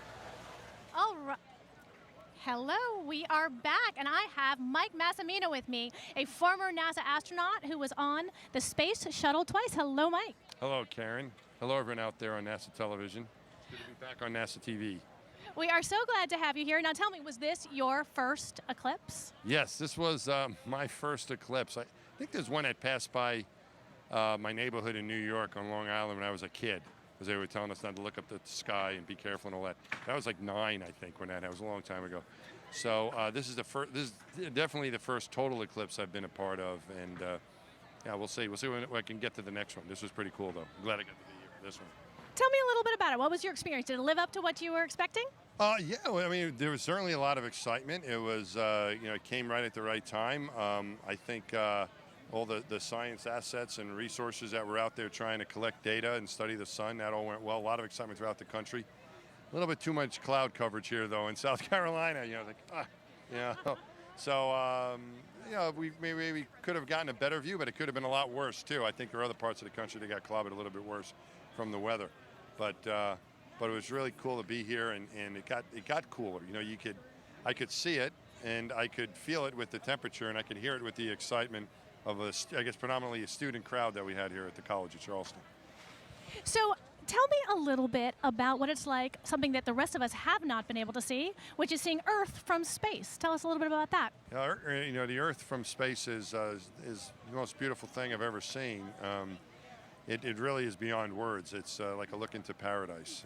All right. Hello, we are back, and I have Mike Massimino with me, a former NASA astronaut who was on the Space Shuttle twice. Hello, Mike. Hello, Karen. Hello, everyone out there on NASA television. It's good to be back on NASA TV. We are so glad to have you here. Now tell me, was this your first eclipse? Yes, this was my first eclipse. I think there's one that passed by my neighborhood in New York on Long Island when I was a kid, because they were telling us not to look up the sky and be careful and all that. That was like 9, I think, when that was a long time ago. So this is definitely the first total eclipse I've been a part of, and yeah, we'll see. We'll see when I can get to the next one. This was pretty cool, though. I'm glad I got to be here for this one. Tell me a little bit about it. What was your experience? Did it live up to what you were expecting? Yeah, well, I mean, there was certainly a lot of excitement. It was, it came right at the right time. I think all the science assets and resources that were out there trying to collect data and study the sun, that all went well. A lot of excitement throughout the country. A little bit too much cloud coverage here, though, in South Carolina. So, we maybe could have gotten a better view, but it could have been a lot worse, too. I think there are other parts of the country that got clobbered a little bit worse from the weather. But it was really cool to be here, and it got cooler. I could see it, and I could feel it with the temperature, and I could hear it with the excitement of predominantly a student crowd that we had here at the College of Charleston. So tell me a little bit about what it's like, something that the rest of us have not been able to see, which is seeing Earth from space. Tell us a little bit about that. The Earth from space is the most beautiful thing I've ever seen. It really is beyond words. It's like a look into paradise.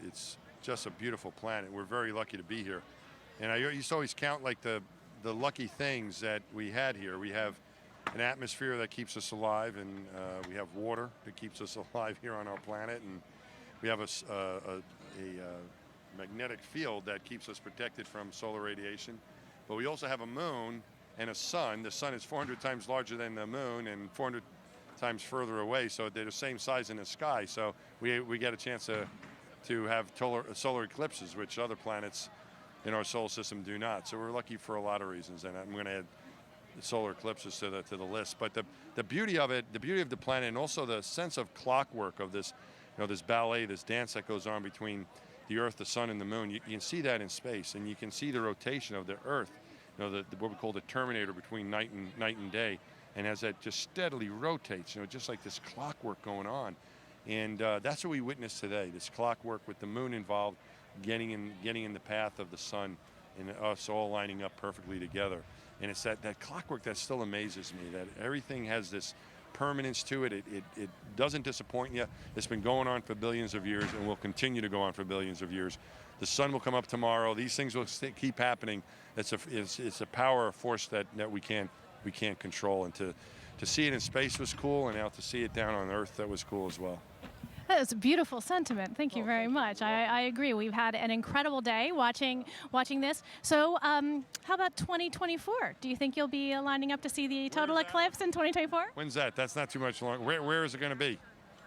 It's just a beautiful planet. We're very lucky to be here. And I used to always count like the lucky things that we had here. We have an atmosphere that keeps us alive, and we have water that keeps us alive here on our planet, and we have a magnetic field that keeps us protected from solar radiation. But we also have a moon and a sun. The sun is 400 times larger than the moon and 400 times further away, so they're the same size in the sky. So we get a chance to have solar eclipses, which other planets in our solar system do not. So we're lucky for a lot of reasons, and I'm going to add solar eclipses to the list. But the beauty of it, the beauty of the planet, and also the sense of clockwork of this, this ballet, this dance that goes on between the Earth, the Sun, and the Moon. You can see that in space, and you can see the rotation of the Earth. What we call the terminator between night and day. And as that just steadily rotates, just like this clockwork going on. And that's what we witnessed today, this clockwork with the moon involved, getting in the path of the sun, and us all lining up perfectly together. And it's that clockwork that still amazes me, that everything has this permanence to it. It doesn't disappoint you. It's been going on for billions of years and will continue to go on for billions of years. The sun will come up tomorrow. These things will keep happening. It's a power, a force that we can't control. And to see it in space was cool, and now to see it down on Earth, that was cool as well. That is a beautiful sentiment. Thank you very much. I agree. We've had an incredible day watching this. So how about 2024? Do you think you'll be lining up to see the total eclipse in 2024? When's that? That's not too much long. Where is it going to be?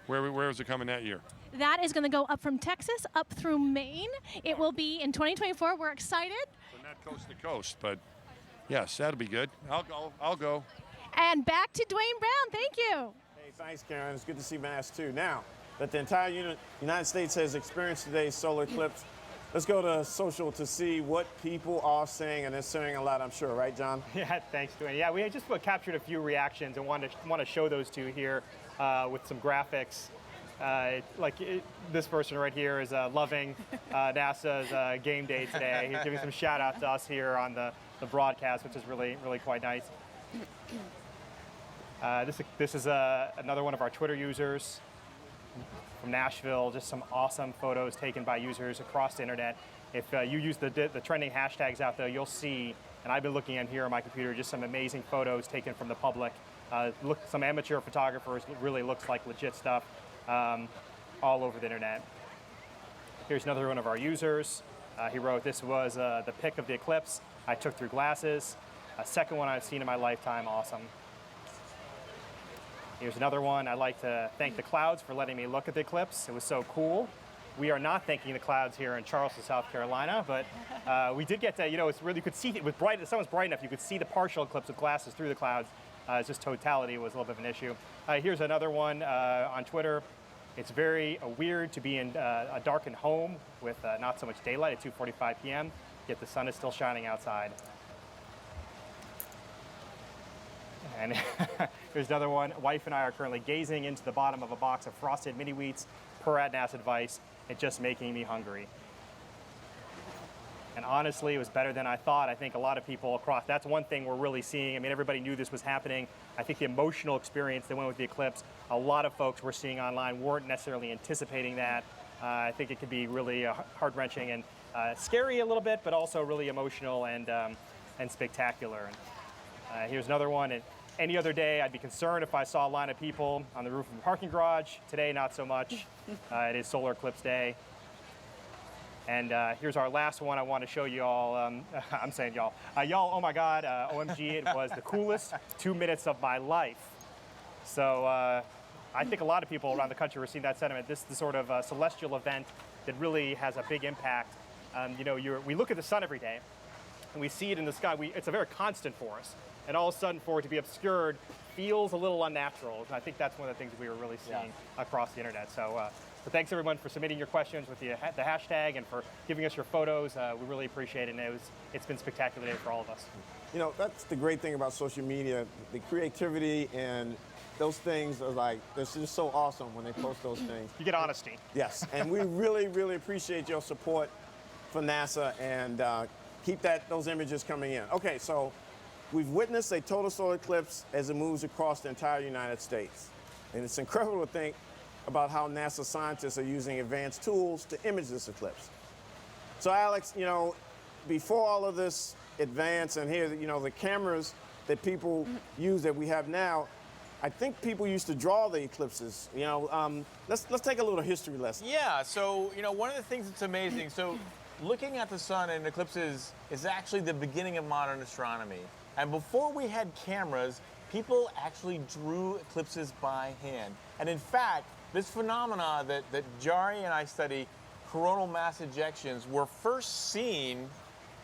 Where is it coming that year? That is going to go up from Texas up through Maine. It will be in 2024. We're excited. So not coast to coast, but yes, that'll be good. I'll go. And back to Dwayne Brown. Thank you. Hey, thanks, Karen. It's good to see Mass too. Now that the entire United States has experienced today's solar eclipse, let's go to social to see what people are saying, and they're saying a lot, I'm sure, right, John? Yeah, thanks, Dwayne. Yeah, we just captured a few reactions and want to show those to you here with some graphics. This person right here is loving NASA's game day today. He's giving some shout out to us here on the broadcast, which is really quite nice. This is another one of our Twitter users from Nashville. Just some awesome photos taken by users across the internet. If you use the trending hashtags out there, you'll see, and I've been looking on here on my computer, just some amazing photos taken from the public. Some amateur photographers, really looks like legit stuff all over the internet. Here's another one of our users. He wrote, "This was the pic of the eclipse I took through glasses. A second one I've seen in my lifetime, awesome." Here's another one. I'd like to thank the clouds for letting me look at the eclipse. It was so cool. We are not thanking the clouds here in Charleston, South Carolina, but we did get to, it's really, you could see it with bright, the sun was bright enough, you could see the partial eclipse with glasses through the clouds. It's just totality was a little bit of an issue. Here's another one on Twitter. It's very weird to be in a darkened home with not so much daylight at 2:45 p.m., yet the sun is still shining outside. And here's another one. Wife and I are currently gazing into the bottom of a box of frosted mini wheats per ADNAS advice. It's just making me hungry. And honestly, it was better than I thought. I think a lot of people across, that's one thing we're really seeing. I mean, everybody knew this was happening. I think the emotional experience that went with the eclipse, a lot of folks we're seeing online weren't necessarily anticipating that. I think it could be really heart-wrenching and scary a little bit, but also really emotional and spectacular. And here's another one. And any other day, I'd be concerned if I saw a line of people on the roof of a parking garage. Today, not so much. It is solar eclipse day. And here's our last one I want to show you all. I'm saying y'all. Y'all, oh my God, OMG, it was the coolest 2 minutes of my life. So I think a lot of people around the country were seeing that sentiment. This is the sort of celestial event that really has a big impact. We look at the sun every day, and we see it in the sky. It's a very constant for us. And all of a sudden, for it to be obscured feels a little unnatural. And I think that's one of the things we were really seeing across the internet. So thanks everyone for submitting your questions with the hashtag and for giving us your photos. We really appreciate it, and it's been a spectacular day for all of us. That's the great thing about social media, the creativity and those things are like, it's just so awesome when they post those things. You get honesty. Yes, and we really, really appreciate your support for NASA, and keep those images coming in. Okay, so we've witnessed a total solar eclipse as it moves across the entire United States. And it's incredible to think about how NASA scientists are using advanced tools to image this eclipse. So Alex, before all of this advance and here, the cameras that people use that we have now, I think people used to draw the eclipses. Let's take a little history lesson. Yeah, so, one of the things that's amazing, so looking at the sun and eclipses is actually the beginning of modern astronomy. And before we had cameras, people actually drew eclipses by hand. And in fact, this phenomena that Jari and I study, coronal mass ejections, were first seen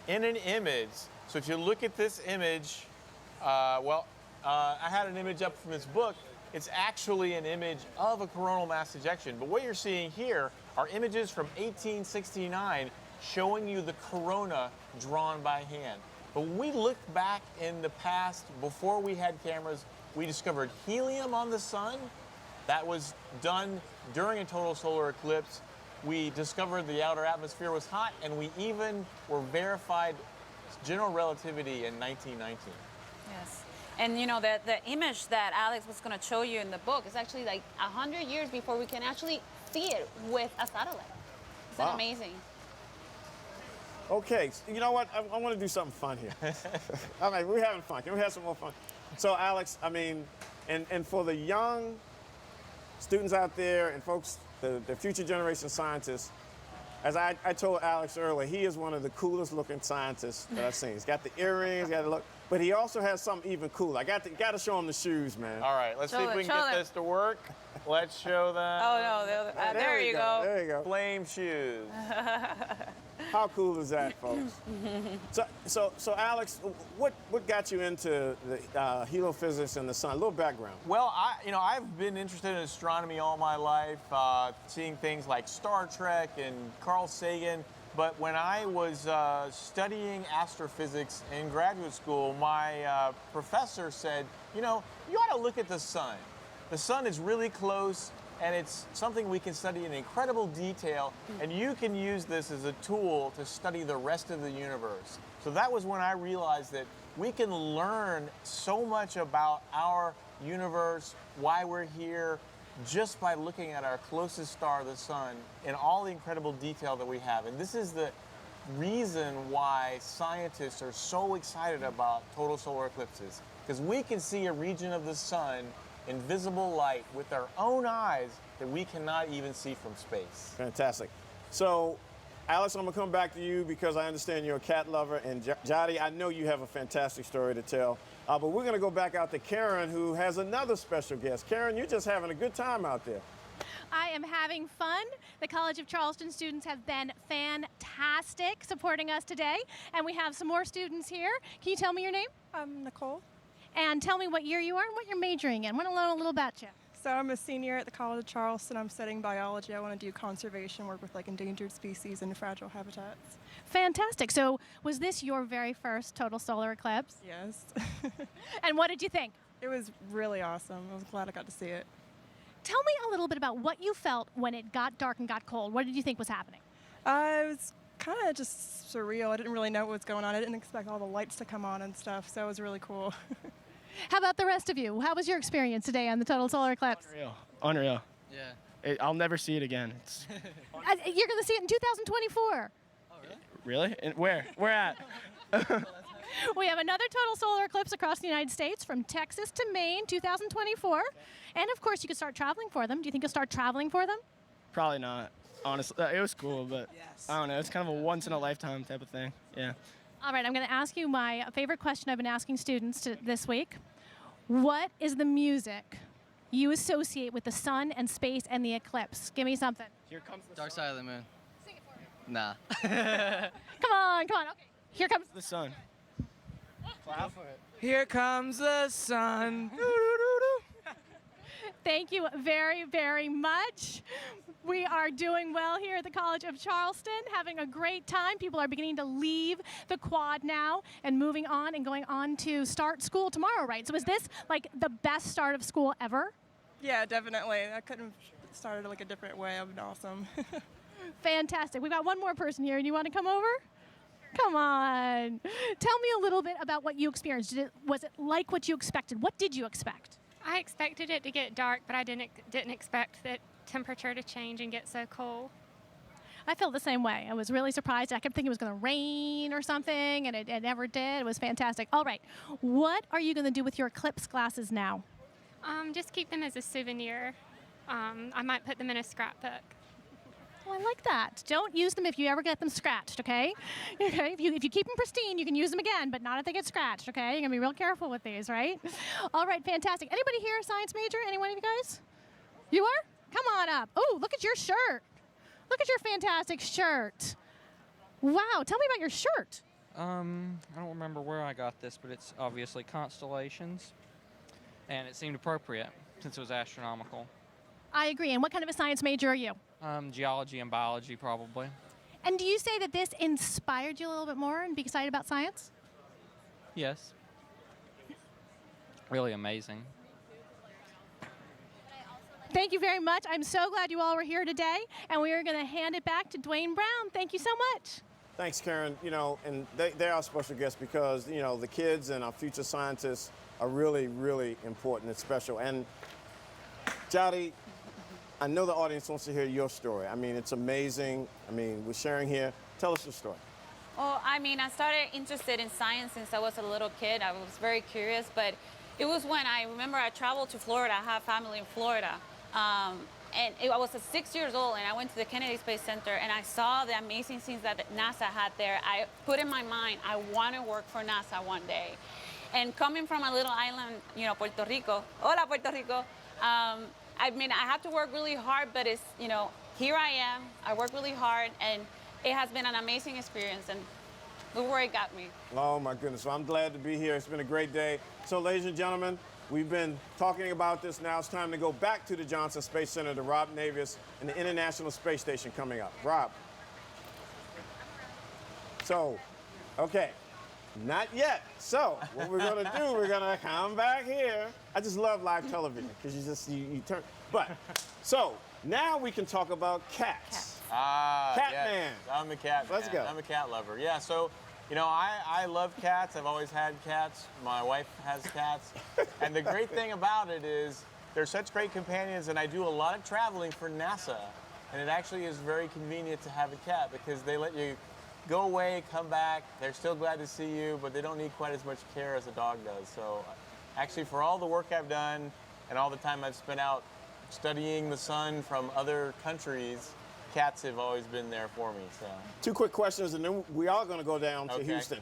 in an image. So if you look at this image, I had an image up from this book. It's actually an image of a coronal mass ejection. But what you're seeing here are images from 1869 showing you the corona drawn by hand. But when we looked back in the past, before we had cameras, we discovered helium on the sun. That was done during a total solar eclipse. We discovered the outer atmosphere was hot, and we even were verified general relativity in 1919. Yes. And the image that Alex was going to show you in the book is actually like 100 years before we can actually see it with a satellite. Isn't that amazing? Okay, you know what? I want to do something fun here. All right, we're having fun. Can we have some more fun? So, Alex, and for the young students out there and folks, the future generation scientists, as I told Alex earlier, he is one of the coolest looking scientists that I've seen. He's got the earrings, got the look, but he also has something even cooler. I got to show him the shoes, man. All right, let's see if we can get this to work. Let's show them. Oh, no, there you go. There you go. Flame shoes. How cool is that, folks? So Alex, what got you into the heliophysics and the sun? A little background. Well, I've been interested in astronomy all my life, seeing things like Star Trek and Carl Sagan. But when I was studying astrophysics in graduate school, my professor said, you ought to look at the sun. The sun is really close. and it's something we can study in incredible detail, and you can use this as a tool to study the rest of the universe. So that was when I realized that we can learn so much about our universe, why we're here, just by looking at our closest star, the sun, and all the incredible detail that we have. And this is the reason why scientists are so excited about total solar eclipses, because we can see a region of the sun in visible light with our own eyes that we cannot even see from space. Fantastic. So, Alex, I'm gonna come back to you because I understand you're a cat lover, and Jody, I know you have a fantastic story to tell. But we're gonna go back out to Karen, who has another special guest. Karen, you're just having a good time out there. I am having fun. The College of Charleston students have been fantastic supporting us today, and we have some more students here. Can you tell me your name? I'm Nicole. And tell me what year you are and what you're majoring in. I want to know a little about you. So I'm a senior at the College of Charleston. I'm studying biology. I want to do conservation work with like endangered species and fragile habitats. Fantastic. So was this your very first total solar eclipse? Yes. And what did you think? It was really awesome. I was glad I got to see it. Tell me a little bit about what you felt when it got dark and got cold. What did you think was happening? It was kind of just surreal. I didn't really know what was going on. I didn't expect all the lights to come on and stuff, so it was really cool. How about the rest of you? How was your experience today on the total solar eclipse? Unreal. Yeah. I'll never see it again. You're going to see it in 2024. Oh, Really? And where? Where at? We have another total solar eclipse across the United States from Texas to Maine, 2024. And of course, you could start traveling for them. Do you think you'll start traveling for them? Probably not. Honestly, it was cool, but I don't know. It's kind of a once-in-a-lifetime type of thing. Yeah. All right, I'm going to ask you my favorite question I've been asking students this week. What is the music you associate with the sun and space and the eclipse? Give me something. Here comes the Dark Side of the Moon. Sing it for me. Nah. Come on. Okay. Here comes the sun. Clap for it. Here comes the sun. Thank you very, very much. We are doing well here at the College of Charleston, having a great time. People are beginning to leave the quad now and moving on and going on to start school tomorrow, right? So is this like the best start of school ever? Yeah, definitely. I couldn't have started like a different way. It would been awesome. Fantastic. We've got one more person here. Do you want to come over? Come on. Tell me a little bit about what you experienced. Was it like what you expected? What did you expect? I expected it to get dark, but I didn't expect the temperature to change and get so cold. I felt the same way. I was really surprised. I kept thinking it was going to rain or something, and it never did. It was fantastic. All right. What are you going to do with your eclipse glasses now? Just keep them as a souvenir. I might put them in a scrapbook. Oh, I like that. Don't use them if you ever get them scratched, okay? Okay. If you keep them pristine, you can use them again, but not if they get scratched, okay? You're going to be real careful with these, right? All right, fantastic. Anybody here a science major? Any one of you guys? You are? Come on up. Oh, look at your shirt. Look at your fantastic shirt. Wow, tell me about your shirt. I don't remember where I got this, but it's obviously constellations, and it seemed appropriate since it was astronomical. I agree. And what kind of a science major are you? Geology and biology, probably. And do you say that this inspired you a little bit more and be excited about science? Yes. Really amazing. Thank you very much. I'm so glad you all were here today, and we are going to hand it back to Dwayne Brown. Thank you so much. Thanks, Karen. You know, and they are special guests because, you know, the kids and our future scientists are really, really important and special. And Jody, I know the audience wants to hear your story. I mean, it's amazing. I mean, we're sharing here. Tell us your story. Well, I mean, I started interested in science since I was a little kid. I was very curious, but it was when I remember I traveled to Florida. I have family in Florida. I was 6 years old, and I went to the Kennedy Space Center, and I saw the amazing things that NASA had there. I put in my mind, I want to work for NASA one day. And coming from a little island, you know, Puerto Rico, hola Puerto Rico, I mean, I have to work really hard, but it's, you know, here I am. I work really hard, and it has been an amazing experience, and look where it got me. Oh, my goodness. Well, I'm glad to be here. It's been a great day. So, ladies and gentlemen, we've been talking about this. Now it's time to go back to the Johnson Space Center to Rob Navius and the International Space Station coming up. Rob. So, okay. Not yet. So, what we're going to do, we're going to come back here I just love live television because you turn. But so now we can talk about cats. Cat yes. man. I'm a cat man. Let's go. I'm a cat lover. Yeah, so, you know, I love cats. I've always had cats. My wife has cats. And the great thing about it is they're such great companions, and I do a lot of traveling for NASA. And it actually is very convenient to have a cat because they let you go away, come back. They're still glad to see you, but they don't need quite as much care as a dog does. So actually, for all the work I've done and all the time I've spent out studying the sun from other countries, cats have always been there for me. So 2 quick questions, and then we are going to go down to Houston.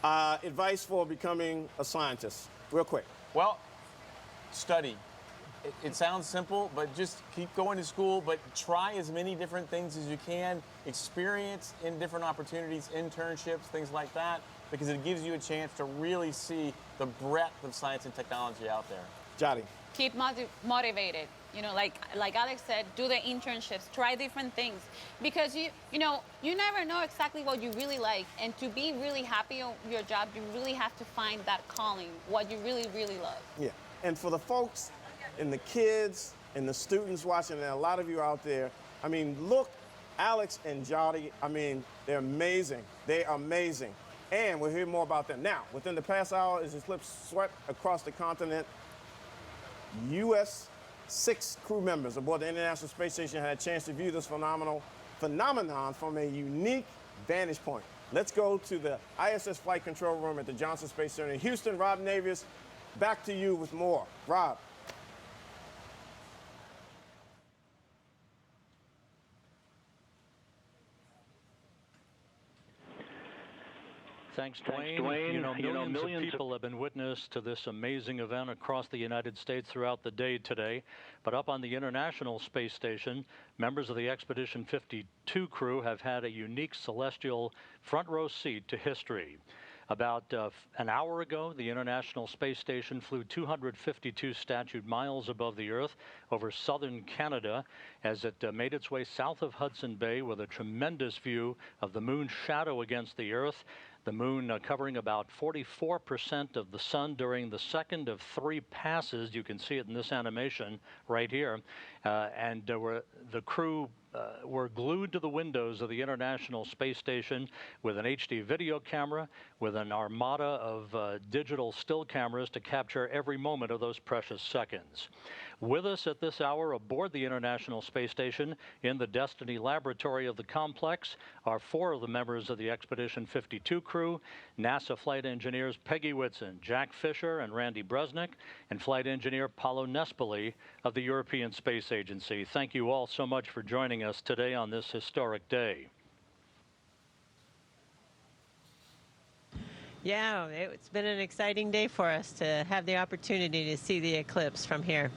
Advice for becoming a scientist, real quick. Well, study. It sounds simple, but just keep going to school, but try as many different things as you can, experience in different opportunities, internships, things like that, because it gives you a chance to really see the breadth of science and technology out there. Jody. Keep motivated. You know, like Alex said, do the internships, try different things, because you never know exactly what you really like, and to be really happy on your job, you really have to find that calling, what you really, really love. Yeah, and for the folks and the kids and the students watching, and a lot of you out there, I mean, look, Alex and Jody, I mean, they're amazing. They're amazing. And we'll hear more about them. Now, within the past hour, as eclipse swept across the continent, U.S. 6 crew members aboard the International Space Station had a chance to view this phenomenon from a unique vantage point. Let's go to the ISS Flight Control Room at the Johnson Space Center in Houston. Rob Navius, back to you with more. Rob. Thanks, Dwayne. You know, millions of people have been witness to this amazing event across the United States throughout the day today. But up on the International Space Station, members of the Expedition 52 crew have had a unique celestial front row seat to history. About an hour ago, the International Space Station flew 252 statute miles above the Earth over southern Canada as it made its way south of Hudson Bay with a tremendous view of the moon's shadow against the Earth. The moon covering about 44% of the sun during the second of 3 passes. You can see it in this animation right here. The crew were glued to the windows of the International Space Station with an HD video camera, with an armada of digital still cameras to capture every moment of those precious seconds. With us at this hour aboard the International Space Station in the Destiny Laboratory of the complex are 4 of the members of the Expedition 52 crew, NASA flight engineers Peggy Whitson, Jack Fisher, and Randy Bresnik, and flight engineer Paolo Nespoli of the European Space Agency. Thank you all so much for joining us today on this historic day. Yeah, it's been an exciting day for us to have the opportunity to see the eclipse from here.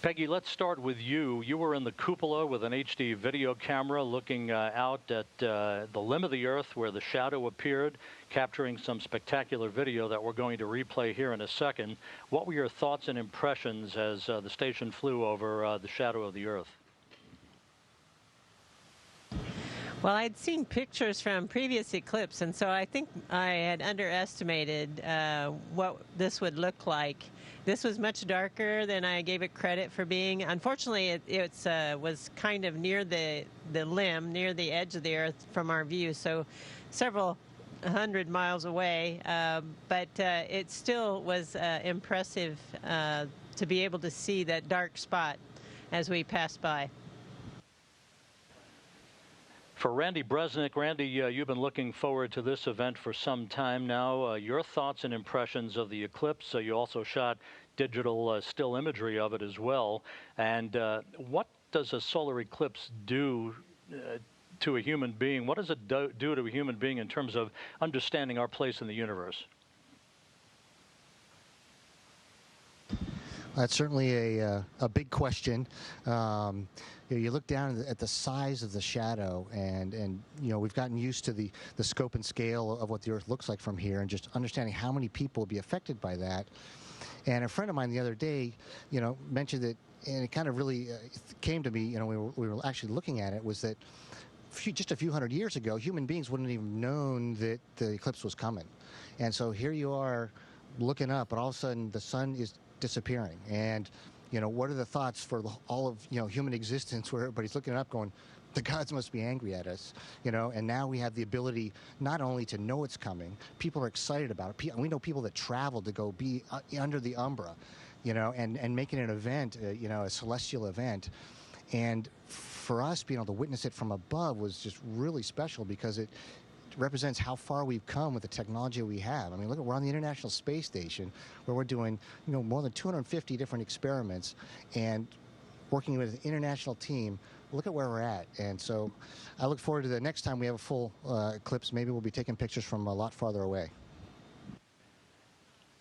Peggy, let's start with you. You were in the cupola with an HD video camera looking out at the limb of the Earth where the shadow appeared, capturing some spectacular video that we're going to replay here in a second. What were your thoughts and impressions as the station flew over the shadow of the Earth? Well, I'd seen pictures from previous eclipses, and so I think I had underestimated what this would look like. This was much darker than I gave it credit for being. Unfortunately, it was kind of near the limb, near the edge of the Earth from our view, so several 100 miles away. But it still was impressive to be able to see that dark spot as we passed by. For Randy Bresnik, Randy, you've been looking forward to this event for some time now. Your thoughts and impressions of the eclipse. You also shot digital still imagery of it as well. And what does a solar eclipse do to a human being? What does it do to a human being in terms of understanding our place in the universe? That's certainly a big question. You look down at the size of the shadow, and we've gotten used to the scope and scale of what the Earth looks like from here, and just understanding how many people will be affected by that. And a friend of mine the other day, mentioned that, and it kind of really came to me, we were actually looking at it, was that just a few hundred years ago, human beings wouldn't have even known that the eclipse was coming. And so here you are, looking up, but all of a sudden the sun is disappearing. And, what are the thoughts for all of, human existence where everybody's looking up going, the gods must be angry at us, and now we have the ability not only to know it's coming, people are excited about it. We know people that travel to go be under the umbra, and making an event, a celestial event. And for us, being able to witness it from above was just really special because it represents how far we've come with the technology we have. I mean, look, we're on the International Space Station where we're doing, more than 250 different experiments and working with an international team. Look at where we're at. And so I look forward to the next time we have a full eclipse. Maybe we'll be taking pictures from a lot farther away.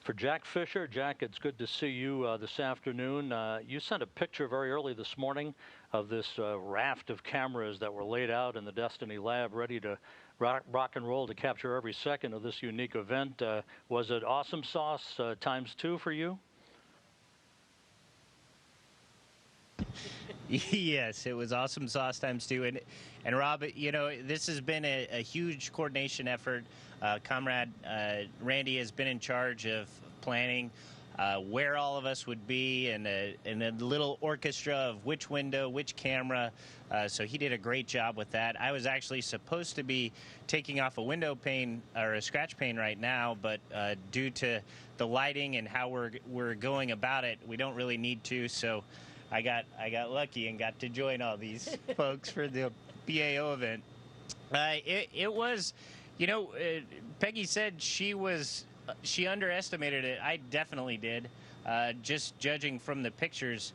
For Jack Fisher, Jack, it's good to see you this afternoon. You sent a picture very early this morning of this raft of cameras that were laid out in the Destiny lab, ready to rock and roll to capture every second of this unique event. Was it awesome sauce ×2 for you? Yes, it was awesome sauce ×2. And Rob, this has been a huge coordination effort. Comrade Randy has been in charge of planning where all of us would be and a little orchestra of which window, which camera. So he did a great job with that. I was actually supposed to be taking off a window pane or a scratch pane right now, but due to the lighting and how we're going about it, we don't really need to. So I got lucky and got to join all these folks for the BAO event. It was, Peggy said she underestimated it. I definitely did. Just judging from the pictures,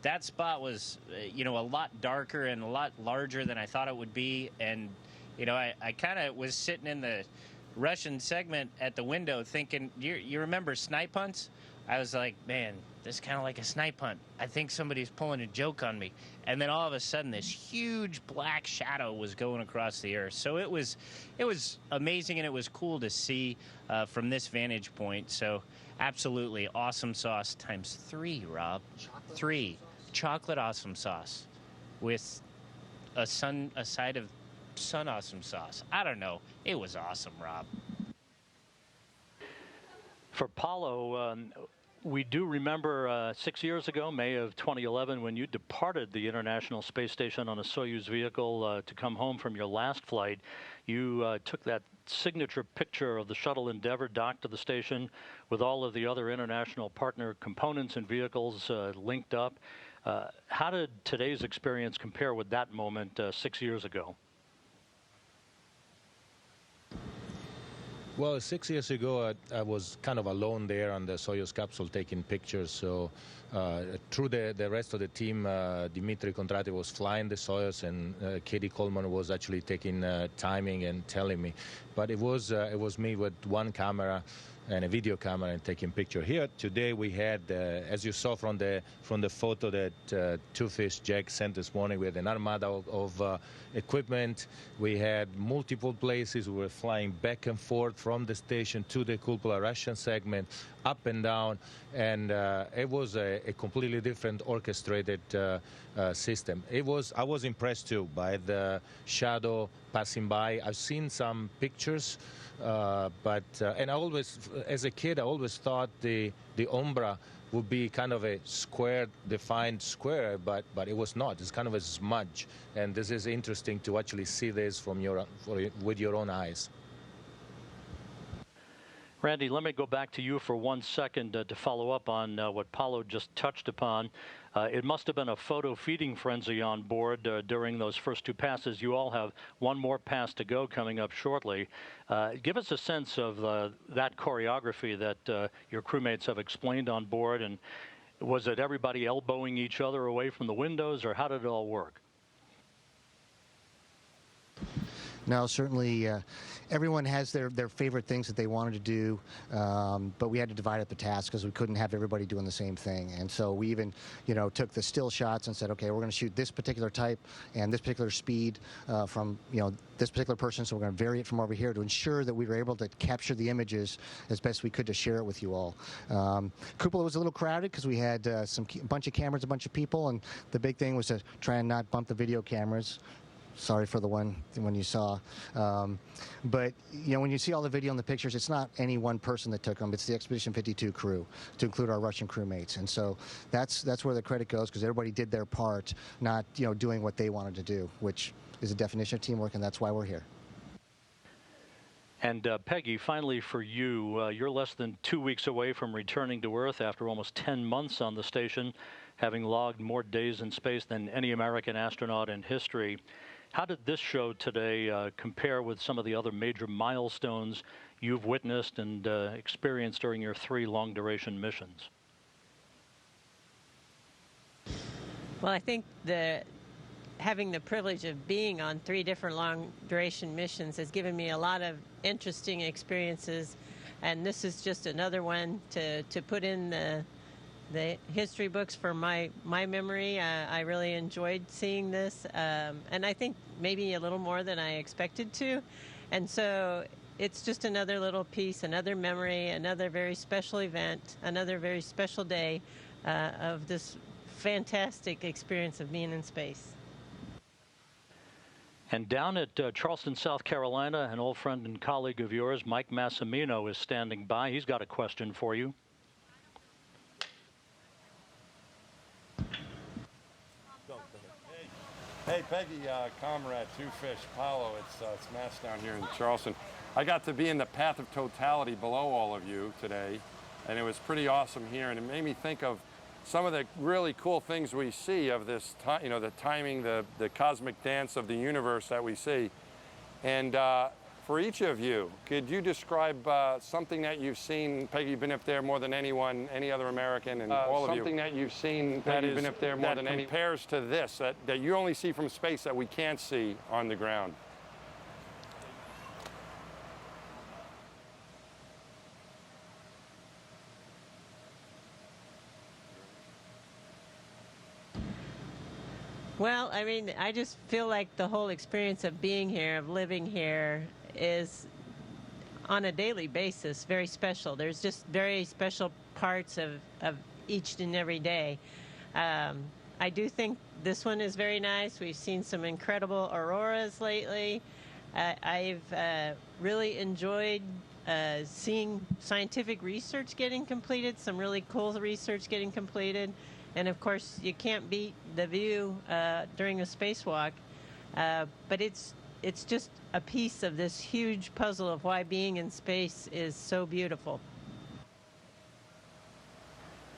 that spot was, a lot darker and a lot larger than I thought it would be. And, I kind of was sitting in the Russian segment at the window thinking, you remember snipe hunts? I was like, man, this is kind of like a snipe hunt. I think somebody's pulling a joke on me. And then all of a sudden, this huge black shadow was going across the earth. So it was amazing, and it was cool to see from this vantage point. So absolutely awesome sauce ×3, Rob. 3 chocolate awesome sauce with a side of sun awesome sauce. I don't know. It was awesome, Rob. For Paulo, we do remember 6 years ago, May of 2011, when you departed the International Space Station on a Soyuz vehicle to come home from your last flight. You took that signature picture of the shuttle Endeavour docked to the station with all of the other international partner components and vehicles linked up. How did today's experience compare with that moment 6 years ago? Well, 6 years ago, I was kind of alone there on the Soyuz capsule taking pictures. So through the rest of the team, Dmitry Kondratev was flying the Soyuz, and Katie Coleman was actually taking timing and telling me. But it was me with one camera and a video camera and taking picture. Here today we had, as you saw from the photo that Two-Fish Jack sent this morning, we had an armada of equipment. We had multiple places. We were flying back and forth from the station to the cupola Russian segment, up and down, and it was a completely different orchestrated system. I was impressed too by the shadow passing by. I've seen some pictures. And I always, as a kid, I always thought the umbra would be kind of a square, defined square, but it was not. It's kind of a smudge, and this is interesting to actually see this with your own eyes. Randy, let me go back to you for 1 second to follow up on what Paulo just touched upon. It must have been a photo feeding frenzy on board during those first 2 passes. You all have one more pass to go coming up shortly. Give us a sense of that choreography that your crewmates have explained on board. And was it everybody elbowing each other away from the windows, or how did it all work? No, certainly everyone has their favorite things that they wanted to do, but we had to divide up the tasks because we couldn't have everybody doing the same thing. And so we even, took the still shots and said, okay, we're going to shoot this particular type and this particular speed from, this particular person, so we're going to vary it from over here to ensure that we were able to capture the images as best we could to share it with you all. Cupola was a little crowded because we had a bunch of cameras, a bunch of people, and the big thing was to try and not bump the video cameras. sorry for the one you saw. But when you see all the video and the pictures, it's not any one person that took them. It's the Expedition 52 crew, to include our Russian crewmates. And so that's where the credit goes, because everybody did their part, not doing what they wanted to do, which is a definition of teamwork, and that's why we're here. And Peggy, finally for you, you're less than 2 weeks away from returning to Earth after almost 10 months on the station, having logged more days in space than any American astronaut in history. How did this show today compare with some of the other major milestones you've witnessed and experienced during your 3 long-duration missions? Well, I think having the privilege of being on 3 different long-duration missions has given me a lot of interesting experiences, and this is just another one to put in the history books for my memory. I really enjoyed seeing this, and I think maybe a little more than I expected to. And so it's just another little piece, another memory, another very special event, another very special day of this fantastic experience of being in space. And down at Charleston, South Carolina, an old friend and colleague of yours, Mike Massimino, is standing by. He's got a question for you. Hey, Peggy, comrade, Two Fish, Paulo, it's Mass down here in Charleston. I got to be in the path of totality below all of you today, and it was pretty awesome here, and it made me think of some of the really cool things we see of this, the timing, the cosmic dance of the universe that we see. And for each of you, could you describe something that you've seen? Peggy, you've been up there more than anyone, any other American, and all of you. Something that you've seen that has been up there more than any compares to this, that you only see from space that we can't see on the ground. Well, I mean, I just feel like the whole experience of being here, of living here, is on a daily basis very special. There's just very special parts of each and every day. I do think this one is very nice. We've seen some incredible auroras lately. I've really enjoyed seeing scientific research getting completed, some really cool research getting completed. And of course, you can't beat the view during a spacewalk, but it's just a piece of this huge puzzle of why being in space is so beautiful.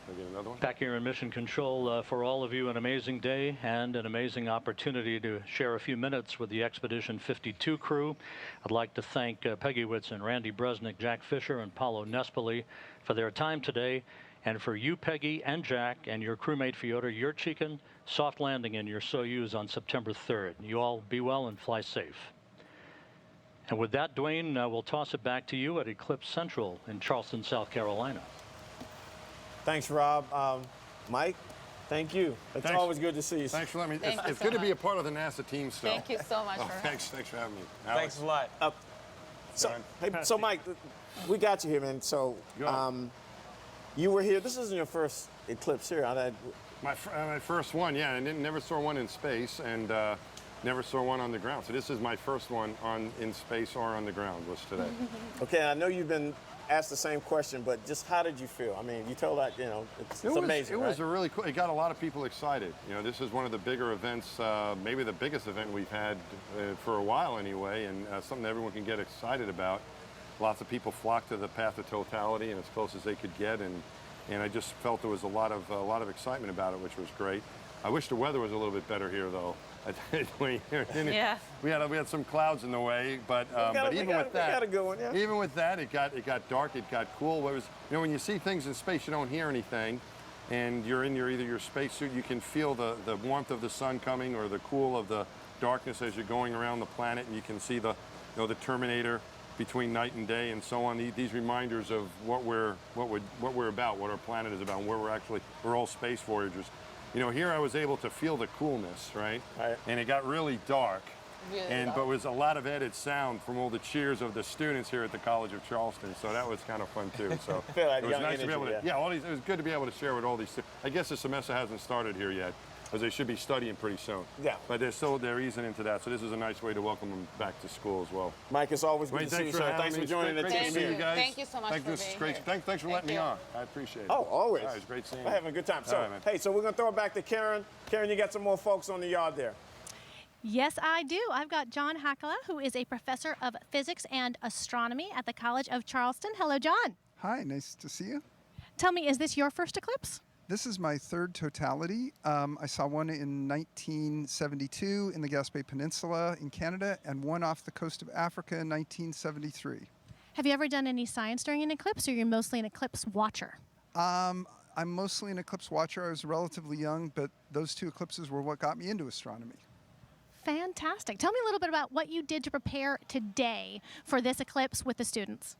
Can I get another one? Back here in Mission Control, for all of you, an amazing day and an amazing opportunity to share a few minutes with the Expedition 52 crew. I'd like to thank Peggy Whitson, Randy Bresnik, Jack Fisher, and Paulo Nespoli for their time today. And for you, Peggy and Jack, and your crewmate Fyodor Yurchikhin, soft landing in your Soyuz on September 3rd. You all be well and fly safe. And with that, Dwayne, we'll toss it back to you at Eclipse Central in Charleston, South Carolina. Thanks, Rob. Mike, thank you. It's always good to see you. Thanks for letting me. It's good to be a part of the NASA team still. Thank you so much for thanks for having me. Thanks a lot. So Mike, we got you here, man. So you were here. This isn't your first eclipse here. My first one, yeah. I never saw one in space, and never saw one on the ground. So this is my first one in space or on the ground was today. Okay, I know you've been asked the same question, but just how did you feel? I mean, you told that, it's amazing, It was a really cool, it got a lot of people excited. This is one of the bigger events, maybe the biggest event we've had for a while anyway, and something that everyone can get excited about. Lots of people flocked to the path of totality and as close as they could get, and I just felt there was a lot of excitement about it, which was great. I wish the weather was a little bit better here, though. Yeah. We had some clouds in the way, but even with that, it got dark, it got cool. It was, when you see things in space, you don't hear anything, and you're in either your spacesuit, you can feel the warmth of the sun coming or the cool of the darkness as you're going around the planet, and you can see the Terminator between night and day and so on. These reminders of what we're about, what our planet is about, and where we're all space voyagers. Here I was able to feel the coolness, right? And it got really dark. But it was a lot of added sound from all the cheers of the students here at the College of Charleston. So that was kind of fun too. So it was nice to be able to, it was good to be able to share with all these. I guess the semester hasn't started here yet. because they should be studying pretty soon. Yeah. But they're easing into that, so this is a nice way to welcome them back to school as well. Mike, it's always good to see you, sir. Thanks for joining the team here. Thank you so much for being here. Thanks for letting me on. I appreciate it. Oh, always. All right, it's great seeing you. We're having a good time. So, All right, man. hey, so we're going to throw it back to Karen. Karen, you got some more folks on the yard there. Yes, I do. I've got John Hakala, who is a professor of physics and astronomy at the College of Charleston. Hello, John. Hi, nice to see you. Tell me, is this your first eclipse? This is my third totality. I saw one in 1972 in the Gaspé Peninsula in Canada and one off the coast of Africa in 1973. Have you ever done any science during an eclipse, or you're mostly an eclipse watcher? I'm mostly an eclipse watcher. I was relatively young, but those two eclipses were what got me into astronomy. Fantastic. Tell me a little bit about what you did to prepare today for this eclipse with the students.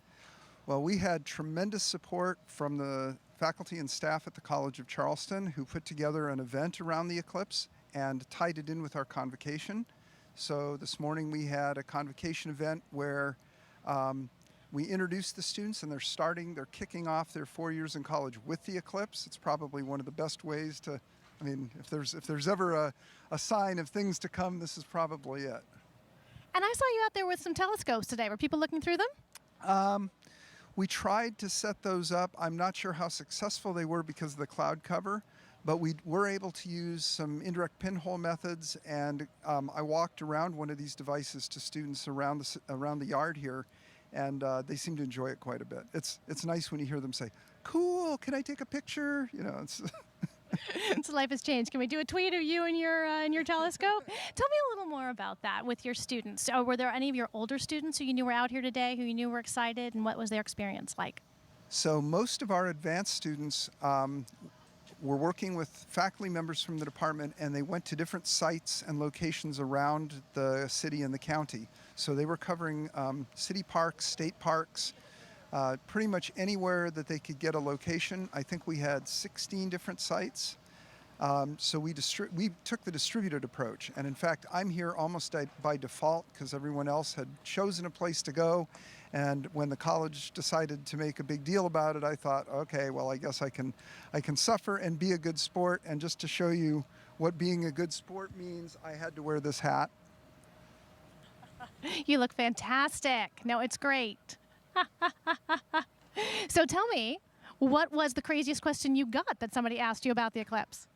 Well, we had tremendous support from the faculty and staff at the College of Charleston, who put together an event around the eclipse and tied it in with our convocation. So this morning we had a convocation event where we introduced the students, and they're kicking off their 4 years in college with the eclipse. It's probably one of the best ways to, I mean, if there's ever a sign of things to come, this is probably it. And I saw you out there with some telescopes today. Were people looking through them? We tried to set those up. I'm not sure how successful they were because of the cloud cover, but we were able to use some indirect pinhole methods, and I walked around one of these devices to students around the yard here, and they seem to enjoy it quite a bit. It's nice when you hear them say, "Cool, can I take a picture?" You know, it's So life has changed. Can we do a tweet of you and your telescope? Tell me a little more about that with your students. Or were there any of your older students who you knew were out here today, who you knew were excited, and what was their experience like? So most of our advanced students were working with faculty members from the department, and they went to different sites and locations around the city and the county. So they were covering city parks, state parks, pretty much anywhere that they could get a location. I think we had 16 different sites. So we took the distributed approach. And in fact, I'm here almost by default because everyone else had chosen a place to go. And when the college decided to make a big deal about it, I thought, okay, well, I guess I can suffer and be a good sport. And just to show you what being a good sport means, I had to wear this hat. You look fantastic. No, it's great. So tell me, what was the craziest question you got that somebody asked you about the eclipse?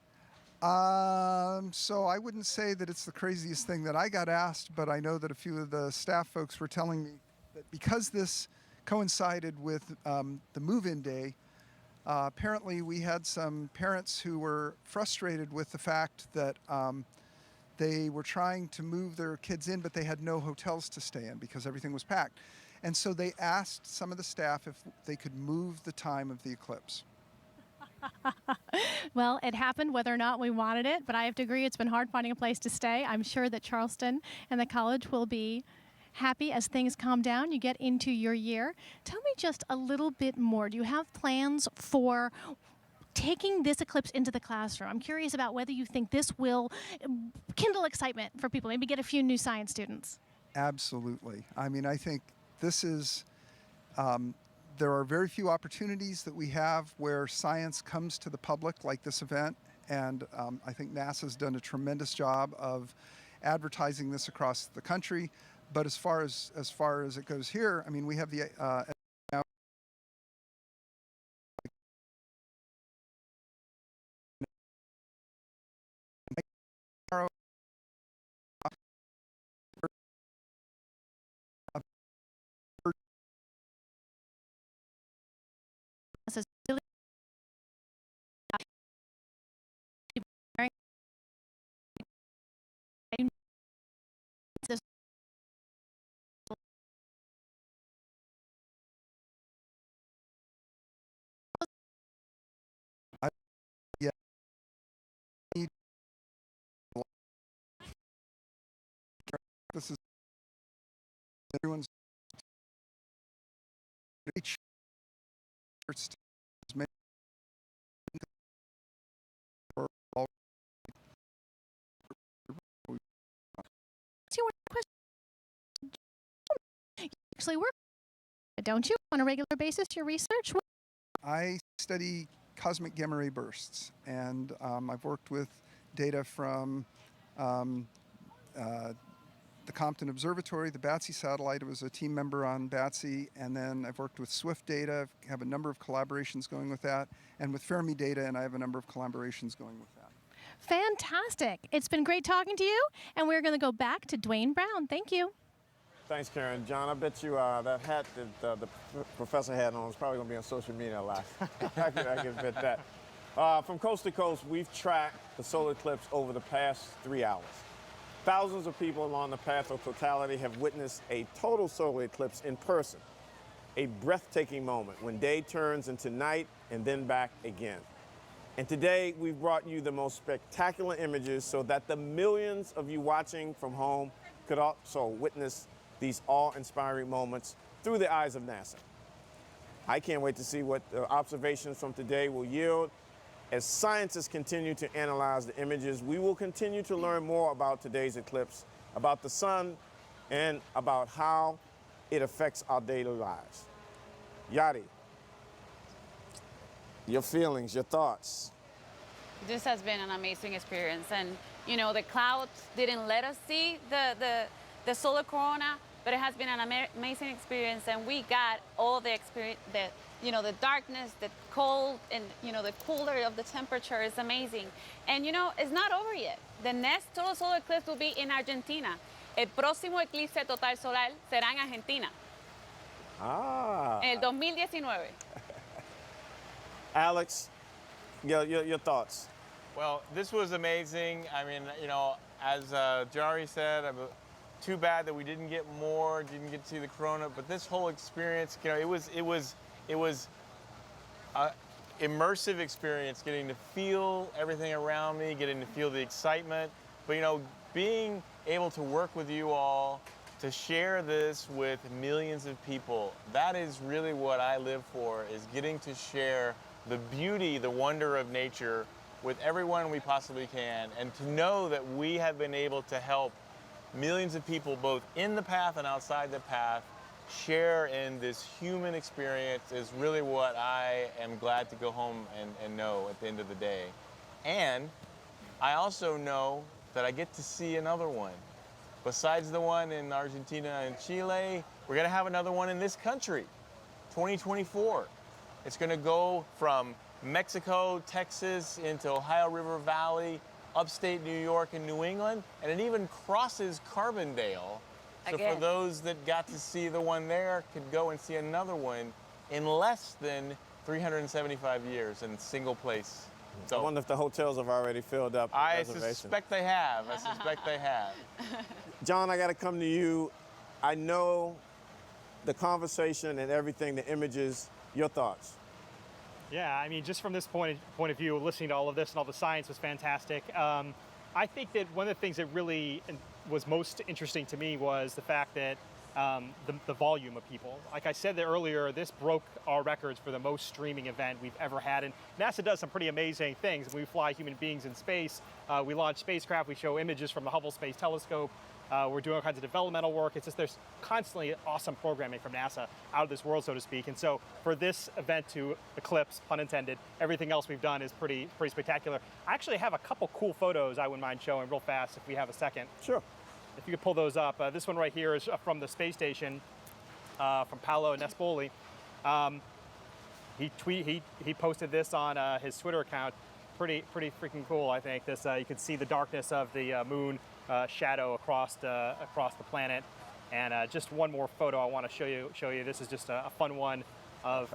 So I wouldn't say that it's the craziest thing that I got asked, but I know that a few of the staff folks were telling me that because this coincided with the move-in day, apparently we had some parents who were frustrated with the fact that they were trying to move their kids in, but they had no hotels to stay in because everything was packed. And so they asked some of the staff if they could move the time of the eclipse. Well, it happened whether or not we wanted it, but I have to agree it's been hard finding a place to stay. I'm sure that Charleston and the college will be happy as things calm down, you get into your year. Tell me just a little bit more. Do you have plans for taking this eclipse into the classroom? I'm curious about whether you think this will kindle excitement for people, maybe get a few new science students. Absolutely. I mean, I think this is, there are very few opportunities that we have where science comes to the public like this event, and I think NASA's done a tremendous job of advertising this across the country. But as far as it goes here, I mean, we have the this is everyone's You actually work, don't you, on a regular basis, your research? I study cosmic gamma ray bursts, and I've worked with data from the Compton Observatory, the BATSI satellite. I was a team member on BATSI, and then I've worked with Swift Data. I have a number of collaborations going with that, and with Fermi Data, and I have a number of collaborations going with that. Fantastic. It's been great talking to you, and we're going to go back to Dwayne Brown. Thank you. Thanks, Karen. John, I bet you that hat that the professor had on is probably going to be on social media a lot. I can bet that. From coast to coast, we've tracked the solar eclipse over the past 3 hours. Thousands of people along the path of totality have witnessed a total solar eclipse in person, a breathtaking moment when day turns into night and then back again. And today, we've brought you the most spectacular images so that the millions of you watching from home could also witness these awe-inspiring moments through the eyes of NASA. I can't wait to see what the observations from today will yield. As scientists continue to analyze the images, we will continue to learn more about today's eclipse, about the sun, and about how it affects our daily lives. Yadi, your feelings, your thoughts. This has been an amazing experience, and you know, the clouds didn't let us see the solar corona, but it has been an amazing experience, and we got all the experience, the darkness, the cold, and the cooler of the temperature is amazing. And it's not over yet. The next total solar eclipse will be in Argentina. El próximo eclipse total solar será en Argentina. En el 2019. Alex, your thoughts. Well, this was amazing. I mean, as Jari said, too bad that we didn't get more, didn't get to see the corona, but this whole experience, it was an immersive experience, getting to feel everything around me, getting to feel the excitement. But being able to work with you all, to share this with millions of people, that is really what I live for, is getting to share the beauty, the wonder of nature with everyone we possibly can, and to know that we have been able to help millions of people, both in the path and outside the path, share in this human experience is really what I am glad to go home and know at the end of the day. And I also know that I get to see another one. Besides the one in Argentina and Chile, we're going to have another one in this country, 2024. It's going to go from Mexico, Texas, into Ohio River Valley, upstate New York and New England, and it even crosses Carbondale. So Again. for those that got to see the one there, could go and see another one in less than 375 years in a single place. So I wonder if the hotels have already filled up. I suspect they have. I suspect they have. John, I got to come to you. I know the conversation and everything, the images, your thoughts. Yeah, I mean, just from this point of view, listening to all of this and all the science was fantastic. I think that one of the things that really was most interesting to me was the fact that the volume of people. Like I said earlier, this broke our records for the most streaming event we've ever had. And NASA does some pretty amazing things. We fly human beings in space. We launch spacecraft. We show images from the Hubble Space Telescope. We're doing all kinds of developmental work. It's just there's constantly awesome programming from NASA out of this world, so to speak. And so for this event to eclipse, pun intended, everything else we've done is pretty spectacular. I actually have a couple cool photos I wouldn't mind showing real fast if we have a second. Sure. If you could pull those up. This one right here is from the space station, from Paolo Nespoli. He posted this on his Twitter account. Pretty freaking cool, I think. This you can see the darkness of the moon shadow across the planet. And just one more photo I want to show you. This is just a fun one of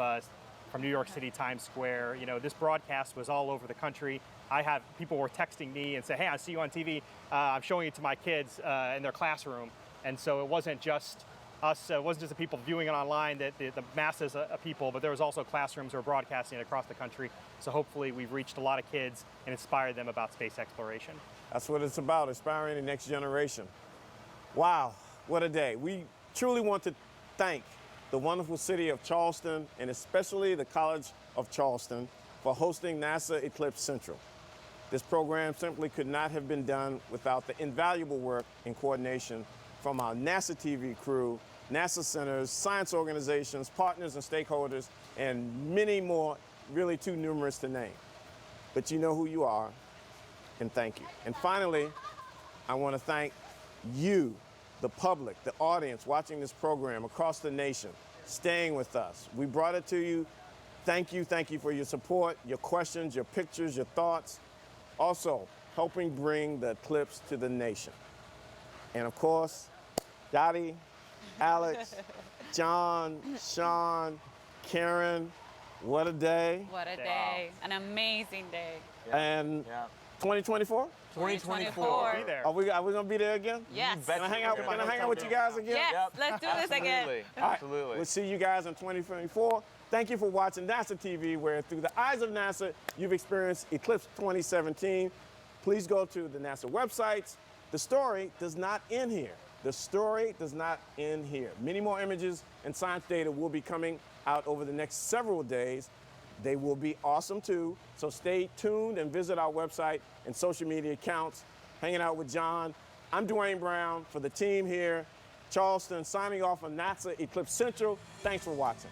from New York City Times Square. This broadcast was all over the country. People were texting me and say, "Hey, I see you on TV. I'm showing it to my kids in their classroom." And so it wasn't just us. It wasn't just the people viewing it online, the masses of people, but there was also classrooms who were broadcasting it across the country. So hopefully we've reached a lot of kids and inspired them about space exploration. That's what it's about, inspiring the next generation. Wow, what a day. We truly want to thank the wonderful city of Charleston, and especially the College of Charleston, for hosting NASA Eclipse Central. This program simply could not have been done without the invaluable work and coordination from our NASA TV crew, NASA centers, science organizations, partners and stakeholders, and many more, really too numerous to name. But you know who you are, and thank you. And finally, I want to thank you, the public, the audience watching this program across the nation, staying with us. We brought it to you. Thank you for your support, your questions, your pictures, your thoughts. Also, helping bring the eclipse to the nation. And of course, Dottie, Alex, John, Sean, Karen, what a day. What a day. An amazing day. And 2024? 2024. Be there. Are we gonna be there again? Yes. Can I hang out with you guys again? Yes, let's do this again. All right. We'll see you guys in 2024. Thank you for watching NASA TV, where through the eyes of NASA, you've experienced Eclipse 2017. Please go to the NASA websites. The story does not end here. The story does not end here. Many more images and science data will be coming out over the next several days. They will be awesome too, so stay tuned and visit our website and social media accounts. Hanging out with John. I'm Dwayne Brown for the team here. Charleston signing off on NASA Eclipse Central. Thanks for watching.